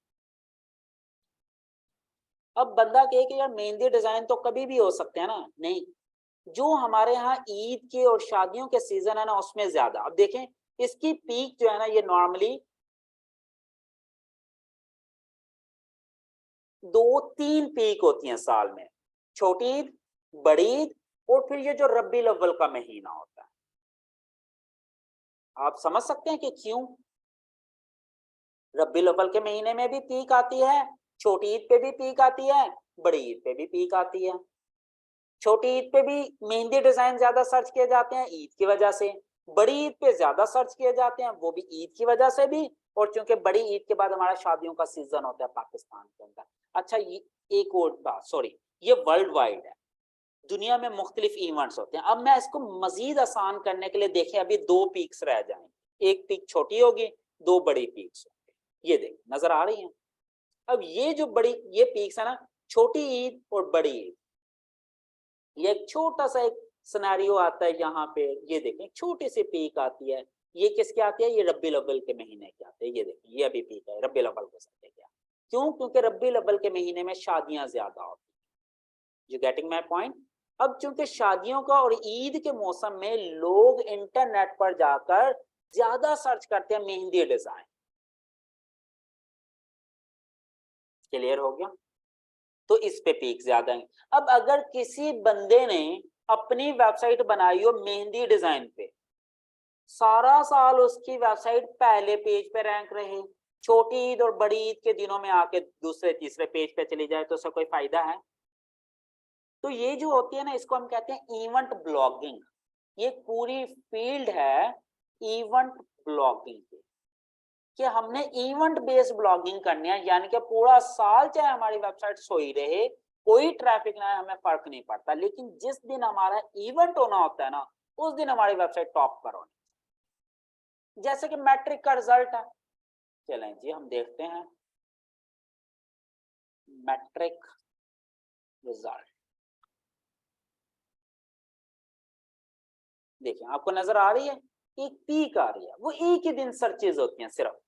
अब बंदा कहे कि यार मेहंदी डिजाइन तो कभी भी हो सकते हैं ना, नहीं, जो हमारे यहाँ ईद के और शादियों के सीजन है ना, उसमें ज्यादा। अब देखें इसकी पीक जो है ना, ये नॉर्मली 2-3 पीक होती हैं साल में, छोटी ईद, बड़ी ईद, और फिर ये जो रब्बी अव्वल का महीना होता है। आप समझ सकते हैं कि क्यों रब्बी अव्वल के महीने में भी पीक आती है, छोटी ईद पे भी पीक आती है, बड़ी ईद पे भी पीक आती है। छोटी ईद पे भी मेहंदी डिजाइन ज्यादा सर्च किए जाते हैं ईद की वजह से, बड़ी ईद पे ज्यादा सर्च किए जाते हैं वो भी ईद की वजह से भी, और चूंकि बड़ी ईद के बाद हमारा शादियों का सीजन होता है पाकिस्तान के अंदर। अच्छा, ये एक और बात, सॉरी, ये वर्ल्ड वाइड है, दुनिया में मुख्तलिफ इवेंट्स होते हैं। अब मैं इसको मजीद आसान करने के लिए देखें, अभी 2 पीक्स रह जाएंगे, एक पीक छोटी होगी, 2 बड़ी पीक्स होंगे, ये देखिए नजर आ रही है। अब ये जो बड़ी ये पीक्स है ना, छोटी ईद और बड़ी ईद, ये एक छोटा सा एक सिनेरियो आता है यहाँ पे, ये देखें छोटी सी पीक आती है, ये किसके आती है, ये रब्बी अव्वल के महीने के आते हैं। ये देखें ये अभी पीक है, रब्बी अव्वल के साथ क्या, क्यों, क्योंकि रब्बी अव्वल के महीने में शादियां ज्यादा होती है। You getting my point. अब चूंकि शादियों का और ईद के मौसम में लोग इंटरनेट पर जाकर ज्यादा सर्च करते हैं मेहंदी डिजाइन। क्लियर हो गया, तो इस पे पीक ज्यादा है। अब अगर किसी बंदे ने अपनी वेबसाइट बनाई हो मेहंदी डिजाइन पे, सारा साल उसकी वेबसाइट पहले पेज पे रैंक रहे, छोटी ईद और बड़ी ईद के दिनों में आके दूसरे तीसरे पेज पे चली जाए, तो उसका कोई फायदा है? तो ये जो होती है ना, इसको हम कहते हैं इवेंट ब्लॉगिंग। ये पूरी फील्ड है इवेंट ब्लॉगिंग की, कि हमने इवेंट बेस्ड ब्लॉगिंग करनी है, यानी कि पूरा साल चाहे हमारी वेबसाइट सोई रहे, कोई ट्रैफिक ना है, हमें फर्क नहीं पड़ता, लेकिन जिस दिन हमारा इवेंट होना होता है ना, उस दिन हमारी वेबसाइट टॉप पर होनी। जैसे कि मैट्रिक का रिजल्ट है, चलें जी हम देखते हैं मैट्रिक रिजल्ट। देखिए आपको नजर आ रही है, एक पीक आ रही है, वो एक ही दिन सर्चेज होती हैं सिर्फ।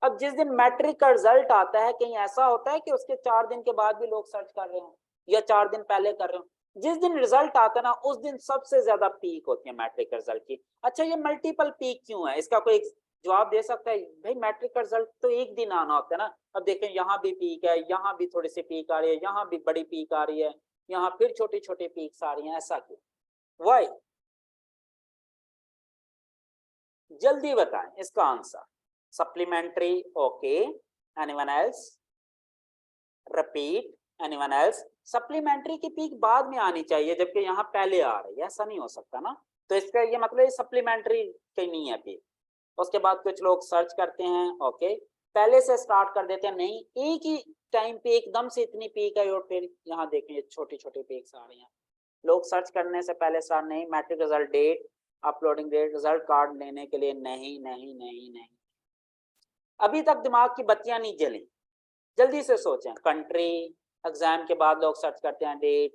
अब जिस दिन मैट्रिक का रिजल्ट आता है, कहीं ऐसा होता है कि उसके 4 दिन के बाद भी लोग सर्च कर रहे हो, या 4 दिन पहले कर रहे हो, जिस दिन रिजल्ट आता है ना, उस दिन सबसे ज्यादा पीक होती है मैट्रिक रिजल्ट की। अच्छा, ये मल्टीपल पीक क्यों है, इसका कोई जवाब दे सकता है? भाई मैट्रिक का रिजल्ट तो एक दिन आना होता है ना। अब देखें यहाँ भी पीक है, यहाँ भी थोड़ी सी पीक आ रही है, यहाँ भी बड़ी पीक आ रही है, यहाँ फिर छोटी छोटी पीक्स आ रही है, ऐसा क्यों, वाई? जल्दी बताएं इसका answer. Supplementary, okay, anyone else? Repeat, anyone else? Supplementary की पीक बाद में आनी चाहिए, जबकि यहाँ पहले आ रही है, ऐसा नहीं हो सकता ना। तो इसका ये मतलब सप्लीमेंट्री कहीं नहीं है पीक। उसके बाद कुछ लोग सर्च करते हैं, ओके, पहले से स्टार्ट कर देते हैं, नहीं एक ही टाइम पे एकदम से इतनी पीक है, और फिर यहाँ देखें छोटी छोटी पीक्स आ रही हैं। लोग सर्च करने से पहले स्टार्ट नहीं, matric result date, uploading date, result card लेने के लिए, नहीं नहीं नहीं नहीं, अभी तक दिमाग की बत्तियां नहीं जली। जल्दी से सोचें, कंट्री, एग्जाम के बाद लोग सर्च करते हैं date,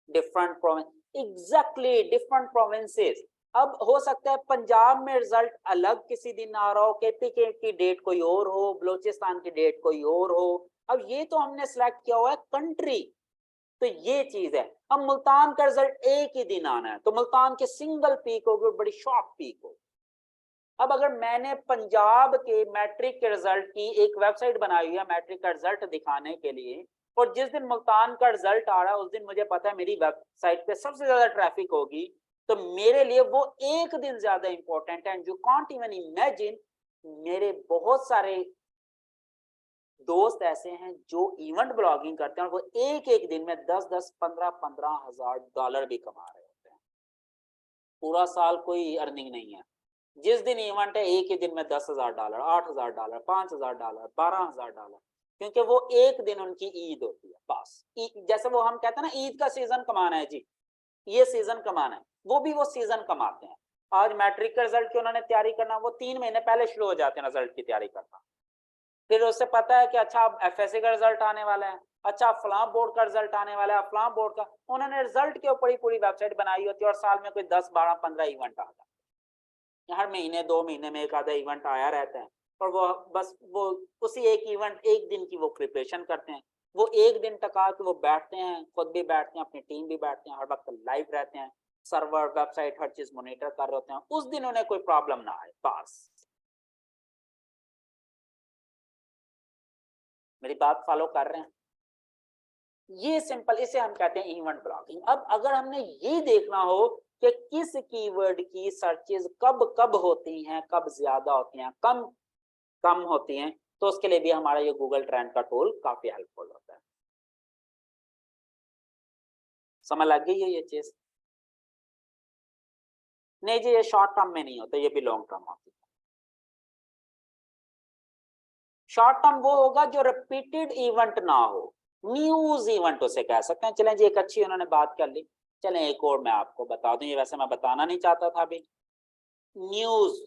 different province, exactly different provinces. अब हो सकता है पंजाब में रिजल्ट अलग किसी दिन आ रहा हो, केपी की डेट कोई और हो, बलोचिस्तान की डेट कोई और हो। अब ये तो हमने सेलेक्ट किया हुआ है कंट्री, तो ये चीज है। अब मुल्तान का रिजल्ट एक ही दिन आना है, तो मुल्तान की सिंगल पीक होगी, बड़ी शॉर्ट पीक होगी। अब अगर मैंने पंजाब के मैट्रिक के रिजल्ट की एक वेबसाइट बनाई हुई है मैट्रिक का रिजल्ट दिखाने के लिए, और जिस दिन मुल्तान का रिजल्ट आ रहा है उस दिन मुझे पता है मेरी वेबसाइट पे सबसे ज्यादा ट्रैफिक होगी, तो मेरे लिए वो एक दिन ज्यादा इंपॉर्टेंट है। यू कांट इवन इमेजिन, मेरे बहुत सारे दोस्त ऐसे हैं जो इवेंट ब्लॉगिंग करते हैं और वो एक एक दिन में 10-10, 15-15 हजार डॉलर भी कमा रहे होते हैं। पूरा साल कोई अर्निंग नहीं है, जिस दिन इवेंट है एक ही दिन में $10,000, $8,000, $5,000, $12,000, क्योंकि वो एक दिन उनकी ईद होती है बस। जैसे वो हम कहते हैं ना ईद का सीजन कमाना है जी, ये सीजन कमाना है, वो भी वो सीजन कमाते हैं। आज मैट्रिक के रिजल्ट की उन्होंने तैयारी करना, वो 3 महीने पहले शुरू हो जाते हैं रिजल्ट की तैयारी करना। फिर उससे पता है कि अच्छा अब एफएससी का रिजल्ट आने वाला है, अच्छा फलां बोर्ड का रिजल्ट आने वाला है, फलां बोर्ड का, उन्होंने रिजल्ट के ऊपर ही पूरी वेबसाइट बनाई होती है और साल में कोई 10-12-15 इवेंट आता है। हर महीने 2 महीने में एक आधा इवेंट आया रहता है और वो बस वो उसी एक इवेंट एक दिन की वो प्रिपरेशन करते हैं। वो एक दिन तक आके वो बैठते हैं, खुद भी बैठते हैं, अपनी टीम भी बैठते हैं, हर वक्त लाइव रहते हैं, सर्वर वेबसाइट हर चीज मॉनिटर कर रहे होते हैं, उस दिन उन्हें कोई प्रॉब्लम ना आए बस। मेरी बात फॉलो कर रहे हैं? ये सिंपल, इसे हम कहते हैं इवेंट ब्लॉगिंग। अब अगर हमने ये देखना हो कि किस कीवर्ड की सर्चेज कब कब होती हैं, कब ज्यादा होती हैं, कम कम होती हैं, तो उसके लिए भी हमारा ये गूगल ट्रेंड का टूल काफी हेल्पफुल होता है। समझ लग गई है ये चीज? नहीं जी, ये शॉर्ट टर्म में नहीं होता, ये भी लॉन्ग टर्म होती है। शॉर्ट टर्म वो होगा जो रिपीटेड इवेंट ना हो, न्यूज इवेंट उसे कह सकते हैं। चलें जी, एक अच्छी उन्होंने बात कर ली, चलें एक और मैं आपको बता दूं, ये वैसे मैं बताना नहीं चाहता था अभी। न्यूज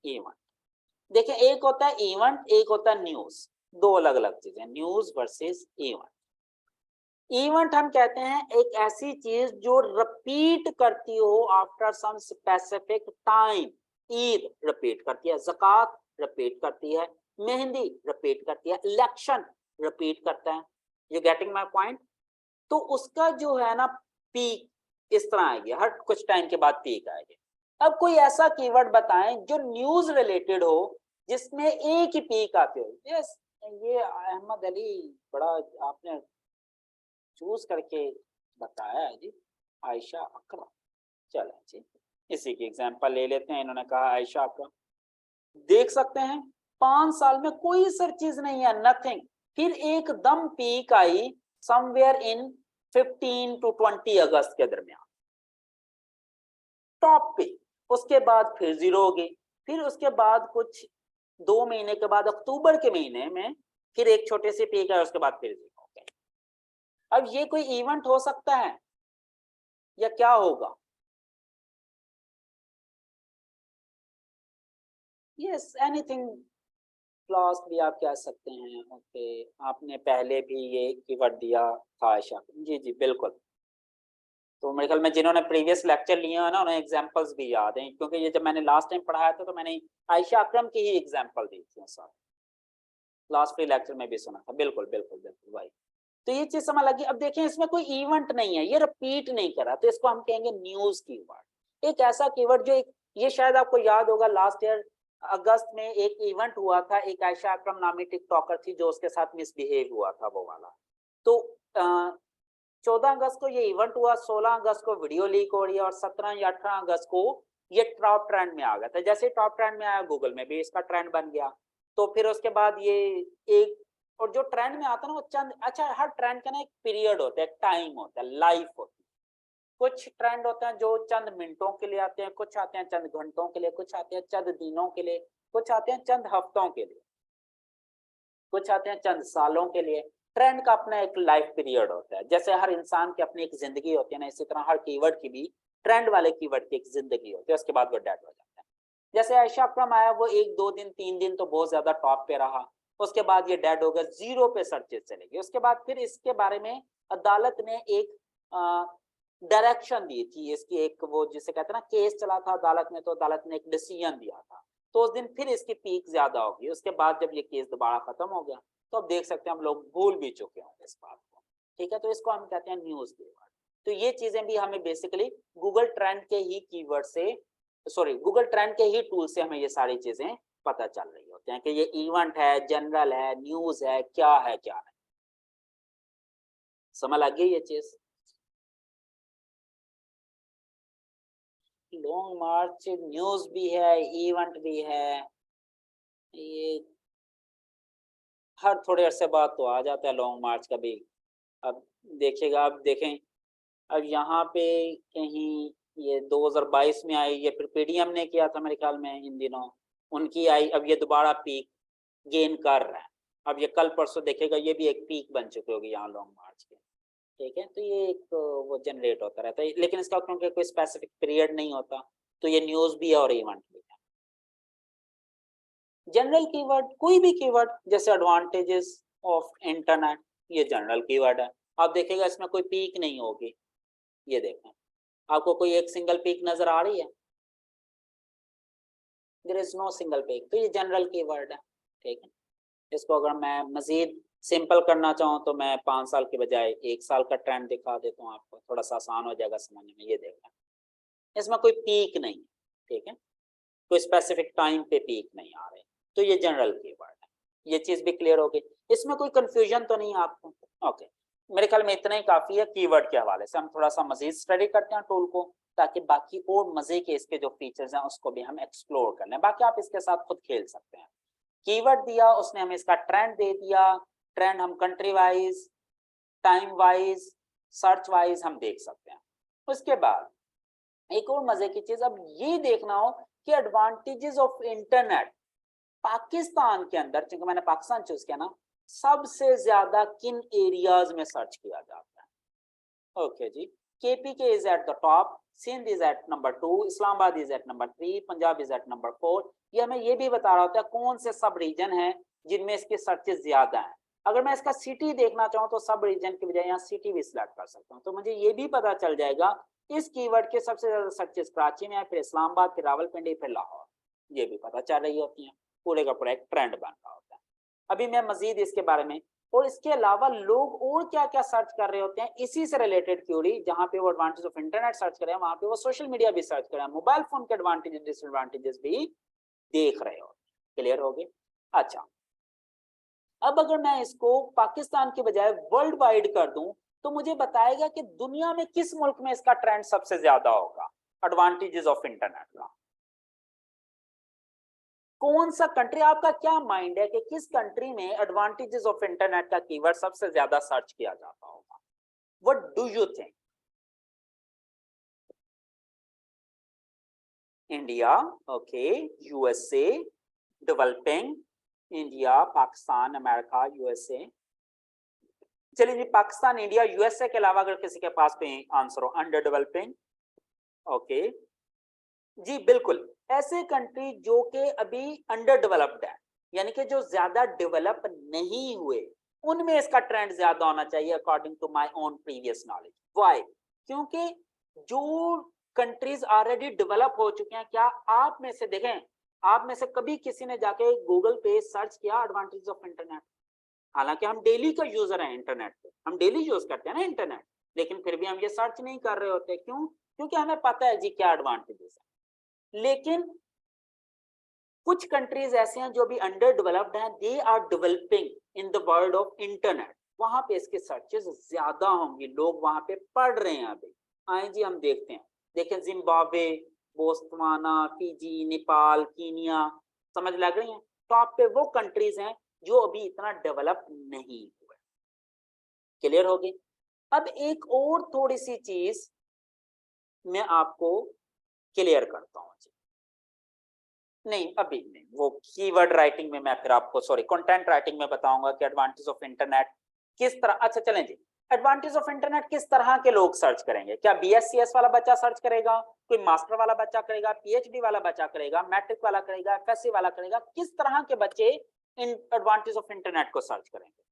इवेंट, देखिए एक होता है इवेंट, एक होता है न्यूज, दो अलग अलग चीजें, न्यूज वर्सेस इवेंट। इवेंट हम कहते हैं एक ऐसी चीज जो रिपीट करती हो after some specific time. Eid repeat करती है, ज़कात रिपीट करती है, मेहंदी रिपीट करती है, इलेक्शन रिपीट करता है। You getting my point? तो उसका जो है ना पीक इस तरह आएगी, हर कुछ टाइम के बाद पीक आएगी। अब कोई ऐसा कीवर्ड बताएं जो न्यूज रिलेटेड हो, जिसमें एक ही पीक आते हो। यस, ये अहमद अली बड़ा आपने चूज करके बताया है जी, आयशा अकरम। चलें जी, इसी की एग्जांपल ले लेते हैं। इन्होंने कहा आयशा अकरम, देख सकते हैं 5 साल में कोई सर्चेज नहीं है, नथिंग। फिर एकदम peak I somewhere in 15 to 20 अगस्त के दरमियान, टॉप पे। उसके बाद फिर जीरो हो गई, फिर उसके बाद कुछ 2 महीने के बाद अक्टूबर के महीने में फिर एक छोटे से पीक है, उसके बाद फिर जीरो हो गई। अब ये कोई इवेंट हो सकता है या क्या होगा? यस, एनीथिंग क्लॉज भी आप कह सकते हैं। ओके, आपने पहले भी ये कीवर्ड दिया था आयशा। जी जी बिल्कुल। तो मेरे ख्याल में जिन्होंने प्रीवियस लेक्चर लिए हैं ना, उन्हें एग्जांपल्स भी याद हैं, क्योंकि ये जब मैंने लास्ट टाइम पढ़ाया था तो मैंने आयशा अकरम की ही एग्जांपल दी थी सर, लास्ट प्री लेक्चर में भी सुना था। बिल्कुल बिल्कुल बिल्कुल भाई। तो ये चीज समझ लगी। अब देखें इसमें कोई इवेंट नहीं है, ये रिपीट नहीं करा, तो इसको हम कहेंगे न्यूज कीवर्ड। एक ऐसा कीवर्ड जो एक, ये शायद आपको याद होगा लास्ट ईयर अगस्त में एक इवेंट हुआ था, एक आयशा अकरम नामी टिकटॉकर थी जो उसके साथ मिसबिहेव हुआ था, वो वाला। तो 14 अगस्त को ये इवेंट हुआ, 16 अगस्त को वीडियो लीक हो रही है और 17 या 18 अगस्त को ये टॉप ट्रेंड में आ गया था। जैसे टॉप ट्रेंड में आया, गूगल में भी इसका ट्रेंड बन गया। तो फिर उसके बाद ये एक, और जो ट्रेंड में आता है ना वो चंद, अच्छा हर ट्रेंड का ना एक पीरियड होता है, एक टाइम होता है, लाइफ होती है। कुछ ट्रेंड होते हैं जो चंद मिनटों के लिए आते हैं, कुछ आते हैं चंद घंटों के लिए, कुछ आते हैं चंद दिनों के लिए, कुछ आते हैं चंद हफ्तों के लिए, कुछ आते हैं चंद सालों के लिए। ट्रेंड का अपना एक लाइफ पीरियड होता है। जैसे हर इंसान की अपनी एक जिंदगी होती है ना, इसी तरह हर कीवर्ड की भी, ट्रेंड वाले कीवर्ड की एक जिंदगी होती है, उसके बाद वो डेड हो जाता है। जैसे आयशा अकरम आया, वो 1-2 दिन 3 दिन तो बहुत ज्यादा टॉप पे रहा, उसके बाद ये डेड हो गया, जीरो पे सर्चेज चलेगी। उसके बाद फिर इसके बारे में अदालत ने एक डायरेक्शन दी थी, इसकी एक वो जिसे कहते हैं ना केस चला था अदालत में, तो अदालत ने एक डिसीजन दिया था, तो उस दिन फिर इसकी पीक ज्यादा होगी। उसके बाद जब ये केस दोबारा खत्म हो गया तो अब देख सकते हैं हम लोग भूल भी चुके होंगे इस बात को। ठीक है, तो इसको हम कहते हैं न्यूज कीवर्ड। तो ये चीजें भी हमें बेसिकली गूगल ट्रेंड के ही कीवर्ड से सॉरी गूगल ट्रेंड के ही टूल से हमें ये सारी चीजें पता चल रही होती हैं कि ये इवेंट है, जनरल है, न्यूज है, क्या है क्या है। समझ लग गई ये चीज। लॉन्ग मार्च न्यूज भी है, इवेंट भी है, ये हर थोड़े अरसे बाद तो आ जाता है लॉन्ग मार्च का भी। अब देखिएगा, अब देखें, अब यहाँ पे कहीं ये 2022 में आई, ये फिर पीडीएम ने किया था मेरे ख्याल में इन दिनों, उनकी आई, अब ये दोबारा पीक गेन कर रहा है। अब ये कल परसों देखेगा, ये भी एक पीक बन चुकी होगी यहाँ लॉन्ग मार्च के। ठीक है, तो ये एक वो जनरेट होता रहता है, लेकिन इसका क्योंकि कोई स्पेसिफिक पीरियड नहीं होता, तो ये न्यूज भी है और इवेंट भी है। जनरल कीवर्ड, कोई भी कीवर्ड, जैसे एडवांटेजेस ऑफ इंटरनेट, ये जनरल कीवर्ड है। आप देखेगा इसमें कोई पीक नहीं होगी, ये देखें, आपको कोई एक सिंगल पीक नजर आ रही है? There is no single peak, तो ये जनरल कीवर्ड है। ठीक है, इसको अगर मैं मजीद सिंपल करना चाहूँ तो मैं 5 साल के बजाय 1 साल का ट्रेंड दिखा देता हूँ आपको, थोड़ा सा आसान हो जाएगा समझने में। ये देखना, इसमें कोई पीक नहीं, ठीक है, कोई स्पेसिफिक टाइम पे पीक नहीं आ रहे, तो ये जनरल कीवर्ड है। ये चीज भी क्लियर हो गई, इसमें कोई कंफ्यूजन तो नहीं आपको? ओके, मेरे ख्याल में इतना ही काफी है कीवर्ड के हवाले से। हम थोड़ा सा मजीद स्टडी करते हैं टूल को, ताकि बाकी और मजे के इसके जो फीचर्स हैं उसको भी हम एक्सप्लोर कर लें। बाकी आप इसके साथ खुद खेल सकते हैं। कीवर्ड दिया उसने, हमें इसका ट्रेंड दे दिया, ट्रेंड हम country wise, time wise, search wise हम देख सकते हैं। उसके बाद एक और मजे की चीज, अब ये देखना हो कि एडवांटेजेस ऑफ इंटरनेट पाकिस्तान के अंदर, क्योंकि मैंने पाकिस्तान चूज किया ना, सबसे ज्यादा किन एरियाज में सर्च किया जाता है। ओके जी, KPK is at the top, Sindh is at number 2, Islamabad is at number 3, Punjab is at number 4। ये हमें ये भी बता रहा होता है कौन से सब रीजन है जिनमें इसके सर्चेस ज्यादा हैं। अगर मैं इसका सिटी देखना चाहूँ तो सब रीजन के बजाय यहाँ सिटी भी सिलेक्ट कर सकता हूँ, तो मुझे ये भी पता चल जाएगा इस कीवर्ड के सबसे ज्यादा सर्चेस कराची में है, फिर इस्लामाबाद, फिर रावलपिंडी, फिर लाहौर। ये भी पता चल रही होती है, पूरे का पूरा एक ट्रेंड बन रहा होता है। अभी मैं मजीद इसके बारे में, और इसके अलावा लोग और क्या क्या सर्च कर रहे होते हैं इसी से रिलेटेड क्यूरी, जहां पे वो एडवांटेज ऑफ इंटरनेट सर्च करें, वहां पे वो सोशल मीडिया भी सर्च करें, मोबाइल फोन के एडवांटेजेस डिसएडवांटेजेस भी देख रहे हो। क्लियर हो गए? अच्छा, अब अगर मैं इसको पाकिस्तान के बजाय वर्ल्ड वाइड कर दूं, तो मुझे बताएगा कि दुनिया में किस मुल्क में इसका ट्रेंड सबसे ज्यादा होगा एडवांटेजेस ऑफ इंटरनेट का। कौन सा कंट्री, आपका क्या माइंड है कि किस कंट्री में एडवांटेजेस ऑफ इंटरनेट का कीवर्ड सबसे ज्यादा सर्च किया जाता होगा? What do you think? India, okay, USA, developing, India, Pakistan, America, USA. चलिए जी, पाकिस्तान, इंडिया, यूएसए के अलावा अगर किसी के पास कोई आंसर हो, अंडर डेवलपिंग, ओके जी, बिल्कुल, ऐसे कंट्री जो कि अभी अंडर डेवलप्ड है, यानी कि जो ज्यादा डेवलप नहीं हुए, उनमें इसका ट्रेंड ज्यादा होना चाहिए according to my own previous knowledge. Why? क्योंकि जो कंट्रीज ऑलरेडी डेवलप हो चुके हैं, क्या आप में से देखें, आप में से कभी किसी ने जाके गूगल पे सर्च किया एडवांटेज ऑफ इंटरनेट? हालांकि हम डेली का यूजर हैं इंटरनेट पे, हम डेली यूज करते हैं ना इंटरनेट, लेकिन फिर भी हम ये सर्च नहीं कर रहे होते। क्यों? क्योंकि हमें पता है जी क्या एडवांटेजेस है। लेकिन कुछ कंट्रीज ऐसे हैं जो भी अंडर डेवलप्ड हैं, they are developing in the world of internet, वहां पे इसके सर्चेस ज्यादा होंगे, लोग वहां पे पढ़ रहे हैं अभी। आए जी हम देखते हैं, देखें Zimbabwe, Botswana, Fiji, Nepal, Kenya, समझ लग रही है? टॉप पे वो कंट्रीज हैं जो अभी इतना डेवलप नहीं हुए। क्लियर होगी? अब एक और थोड़ी सी चीज मैं आपको क्लियर करता हूँ जी। नहीं अभी नहीं, वो कीवर्ड राइटिंग में मैं फिर आपको, सॉरी कंटेंट राइटिंग में बताऊंगा कि एडवांटेज ऑफ इंटरनेट किस तरह। अच्छा चलें जी, एडवांटेज ऑफ इंटरनेट किस तरह के लोग सर्च करेंगे? क्या बीएससीएस वाला बच्चा सर्च करेगा, कोई मास्टर वाला बच्चा करेगा, पीएचडी वाला बच्चा करेगा, मैट्रिक वाला करेगा, एफएससी वाला करेगा? किस तरह के बच्चे इन एडवांटेज ऑफ इंटरनेट को सर्च करेंगे?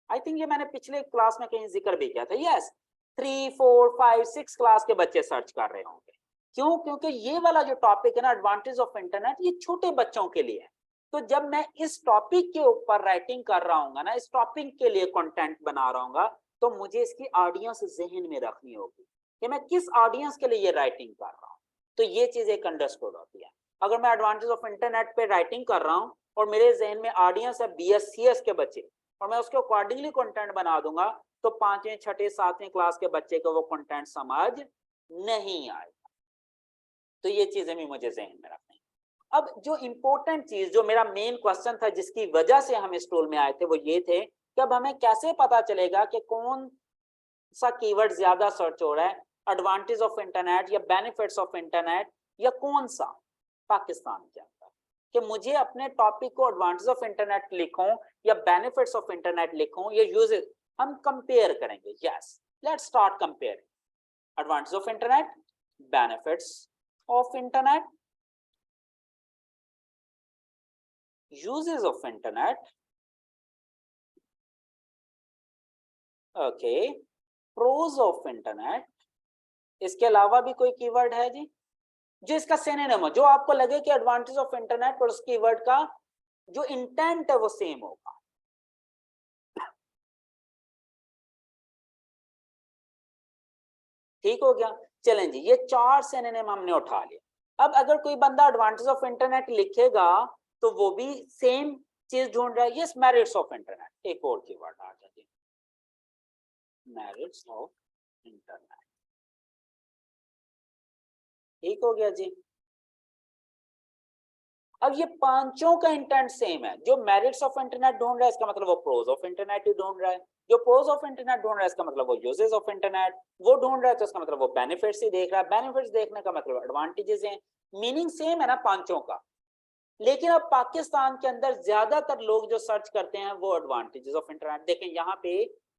आई थिंक ये मैंने पिछले क्लास में कहीं जिक्र भी किया था। यस, 3, 4, 5, 6 क्लास के बच्चे सर्च कर रहे होंगे। क्यों? क्योंकि ये वाला जो टॉपिक है ना एडवांटेज ऑफ इंटरनेट, ये छोटे बच्चों के लिए है। तो जब मैं इस टॉपिक के ऊपर राइटिंग कर रहा हूँ ना, इस टॉपिक के लिए कंटेंट बना रहा हूँ, तो मुझे इसकी ऑडियंस जहन में रखनी होगी कि मैं किस ऑडियंस के लिए ये राइटिंग कर रहा हूँ। तो ये चीज एक अंडरस्टूड होती है। अगर मैं एडवांटेज ऑफ इंटरनेट पे राइटिंग कर रहा हूँ और मेरे जहन में ऑडियंस है BScs के बच्चे और मैं उसके अकॉर्डिंगली कंटेंट बना दूंगा तो 5वीं 6वीं 7वीं क्लास के बच्चे को वो कंटेंट समझ नहीं आएगा। तो ये चीजें भी मुझे जहन में रखनी। अब जो इंपॉर्टेंट चीज, जो मेरा मेन क्वेश्चन था जिसकी वजह से हम इस टूल में आए थे, वो ये थे कि अब हमें कैसे पता चलेगा कि कौन सा कीवर्ड ज्यादा सर्च हो रहा है, एडवांटेज ऑफ इंटरनेट या बेनिफिट्स ऑफ इंटरनेट, या कौन सा पाकिस्तान के अंदर, कि मुझे अपने टॉपिक को एडवांटेज ऑफ इंटरनेट लिखूं या बेनिफिट्स ऑफ इंटरनेट लिखूं या यूजेस। हम कंपेयर करेंगे। Yes, let's start comparing advantage of internet, benefits of internet, uses of internet, okay, pros of internet। इसके अलावा भी कोई कीवर्ड है जी जो इसका सिनोनिम हो, जो आपको लगे कि एडवांटेज ऑफ इंटरनेट और उस कीवर्ड का जो इंटेंट है वो सेम होगा? ठीक हो गया। चलें जी, ये 4 सिनोनिम हमने उठा लिया। अब अगर कोई बंदा एडवांटेज ऑफ इंटरनेट लिखेगा तो वो भी सेम चीज ढूंढ रहा है। यस, मेरिट्स ऑफ इंटरनेट एक और कीवर्ड आ जाए, मेरिट्स ऑफ इंटरनेट। ठीक हो गया जी। अब ये पांचों का इंटेंट सेम है। जो मेरिट्स ऑफ इंटरनेट ढूंढ रहा है इसका मतलब वो प्रोज ऑफ इंटरनेट ही ढूंढ रहा है, जो प्रोज ऑफ इंटरनेट ढूंढ रहा है इसका मतलब वो यूजेस ऑफ इंटरनेट वो ढूंढ रहा है, तो इसका मतलब वो बेनिफिट्स ही देख रहा है, बेनिफिट्स देखने का मतलब एडवांटेजेस हैं। मीनिंग सेम है ना पांचों का। लेकिन अब पाकिस्तान के अंदर ज्यादातर लोग जो सर्च करते हैं वो एडवांटेजेस ऑफ इंटरनेट। देखें यहाँ पे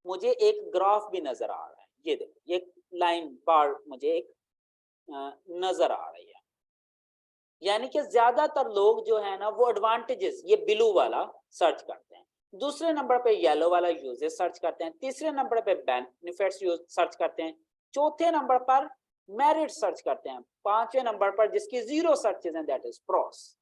मुझे एक ग्राफ भी नजर आ रहा है, ये देखो एक लाइन बार मुझे एक नजर आ रही है, यानी कि ज्यादातर लोग जो है ना वो एडवांटेजेस ये ब्लू वाला सर्च करते हैं, दूसरे नंबर पे येलो वाला यूजेस सर्च करते हैं, तीसरे नंबर पे बेनिफिट्स सर्च करते हैं, चौथे नंबर पर मेरिट सर्च करते हैं, पांचवें नंबर पर जिसकी 0 सर्चेज हैं that is pros.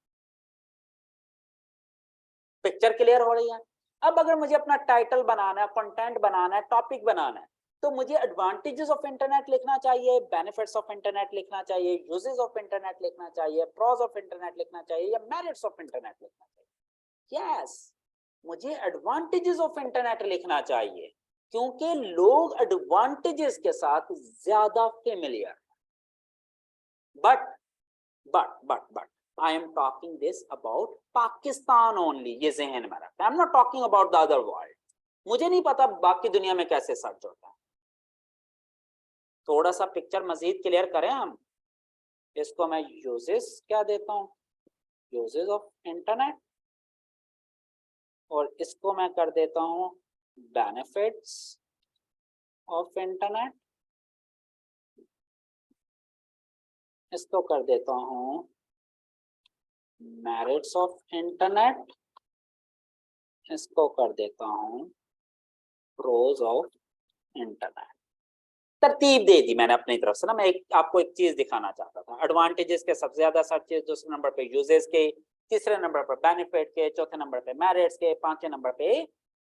Picture clear हो रही है? अब अगर मुझे अपना टाइटल बनाना है, कंटेंट बनाना है, टॉपिक बनाना है, तो मुझे एडवांटेजेस ऑफ इंटरनेट लिखना चाहिए, बेनिफिट्स ऑफ इंटरनेट लिखना चाहिए, यूजेस ऑफ इंटरनेट लिखना चाहिए, प्रॉस ऑफ इंटरनेट लिखना चाहिए, या मेरिट्स ऑफ इंटरनेट लिखना चाहिए? यस, मुझे एडवांटेजेस ऑफ इंटरनेट लिखना चाहिए क्योंकि लोग एडवांटेजेस के साथ ज्यादा familiar. But I am talking this about Pakistan only, ये जहन में रखना। I'm not talking about the other world। मुझे नहीं पता बाकी दुनिया में कैसे सर्च होता है। थोड़ा सा पिक्चर मजीद क्लियर करें हम। इसको मैं यूजेस क्या देता हूं, यूजेस ऑफ इंटरनेट, और इसको मैं कर देता हूं बेनिफिट्स ऑफ इंटरनेट, इसको कर देता हूं मेरिट्स ऑफ इंटरनेट, इसको कर देता हूं प्रोज ऑफ इंटरनेट। तरतीब दे दी मैंने अपनी तरफ से ना। मैं आपको एक चीज दिखाना चाहता था, एडवांटेजेस के सबसे ज्यादा सर्चेस, दूसरे नंबर पे यूजेस के, तीसरे नंबर पर बेनिफिट के, चौथे नंबर पे मेरिट्स के, पांचवें नंबर पे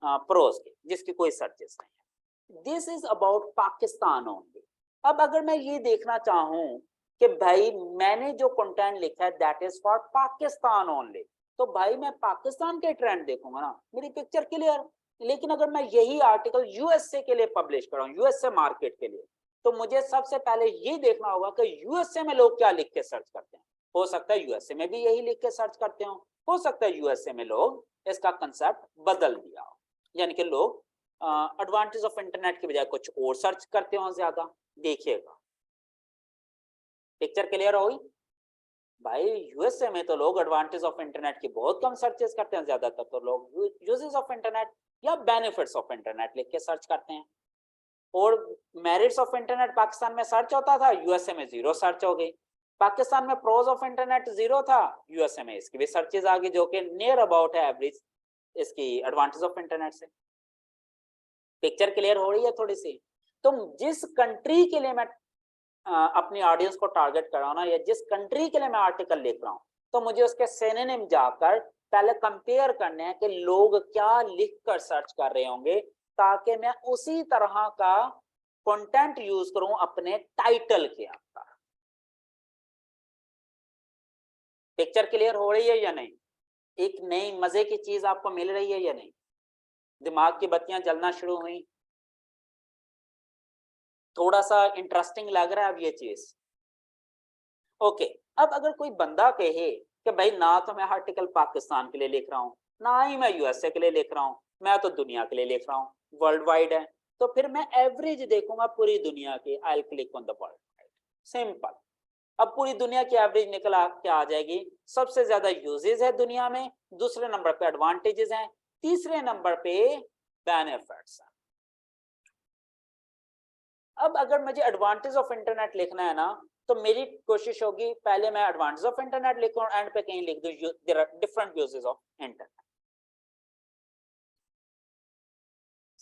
प्रोज के, जिसकी कोई सर्चेस नहीं है। This is about Pakistan only. अब अगर मैं ये देखना चाहूं कि भाई मैंने जो कंटेंट लिखा है that is for Pakistan only, तो भाई मैं पाकिस्तान के ट्रेंड देखूंगा ना, मेरी पिक्चर क्लियर। लेकिन अगर मैं यही आर्टिकल यूएसए के लिए पब्लिश कर रहा हूँ, यूएसए मार्केट के लिए, तो मुझे सबसे पहले ये देखना होगा कि यूएसए में लोग क्या लिख के सर्च करते हैं। हो सकता है यूएसए में भी यही लिख के सर्च करते हो सकता है यूएसए में लोग इसका कंसेप्ट बदल दिया हो, यानी कि लोग एडवांटेज ऑफ इंटरनेट की बजाय कुछ और सर्च करते हो ज्यादा। देखिएगा पिक्चर क्लियर होगी भाई। यूएसए में तो लोग एडवांटेज ऑफ इंटरनेट की बहुत कम सर्चेस करते हैं, ज्यादातर तो लोग यूजेस ऑफ इंटरनेट या बेनिफिट्स ऑफ इंटरनेट लिख के सर्च करते हैं। और मेरिट्स ऑफ इंटरनेट पाकिस्तान में सर्च होता था, यूएसए में 0 सर्च हो गई। पाकिस्तान में प्रोज ऑफ इंटरनेट 0 था, यूएसए में इसकी भी सर्चेज आ गई, जो कि नियर अबाउट है एवरेज इसकी एडवांटेज ऑफ इंटरनेट से। पिक्चर क्लियर हो रही है थोड़ी सी? तो जिस कंट्री के लिए मैं अपनी ऑडियंस को टारगेट कर रहा हूं ना, या जिस कंट्री के लिए मैं आर्टिकल लिख रहा हूं, तो मुझे उसके सिनोनिम जाकर पहले कंपेयर करने हैं कि लोग क्या लिख कर सर्च कर रहे होंगे, ताकि मैं उसी तरह का कंटेंट यूज करूं अपने टाइटल के अंदर। पिक्चर क्लियर हो रही है या नहीं? एक नई मजे की चीज आपको मिल रही है या नहीं? दिमाग की बत्तियां जलना शुरू हुई? थोड़ा सा इंटरेस्टिंग लग रहा है अब ये चीज? ओके। अब अगर कोई बंदा कहे कि भाई ना तो मैं आर्टिकल पाकिस्तान के लिए लिख रहा हूँ, ना ही मैं यूएसए के लिए लिख रहा हूँ, मैं तो दुनिया के लिए लिख रहा हूँ, वर्ल्ड वाइड है, तो फिर मैं एवरेज देखूंगा पूरी दुनिया की। I click on the world wide, simple. अब पूरी दुनिया की एवरेज निकल के आ जाएगी। सबसे ज्यादा यूजेज है दुनिया में, दूसरे नंबर पे एडवांटेजेस हैं, तीसरे नंबर पे बेनिफिट्स हैं। अब अगर मुझे एडवांटेज ऑफ इंटरनेट लिखना है ना, तो मेरी कोशिश होगी पहले मैं एडवांटेज ऑफ इंटरनेट लिखूं और एंड पे कहीं लिख दूं there are different uses of internet.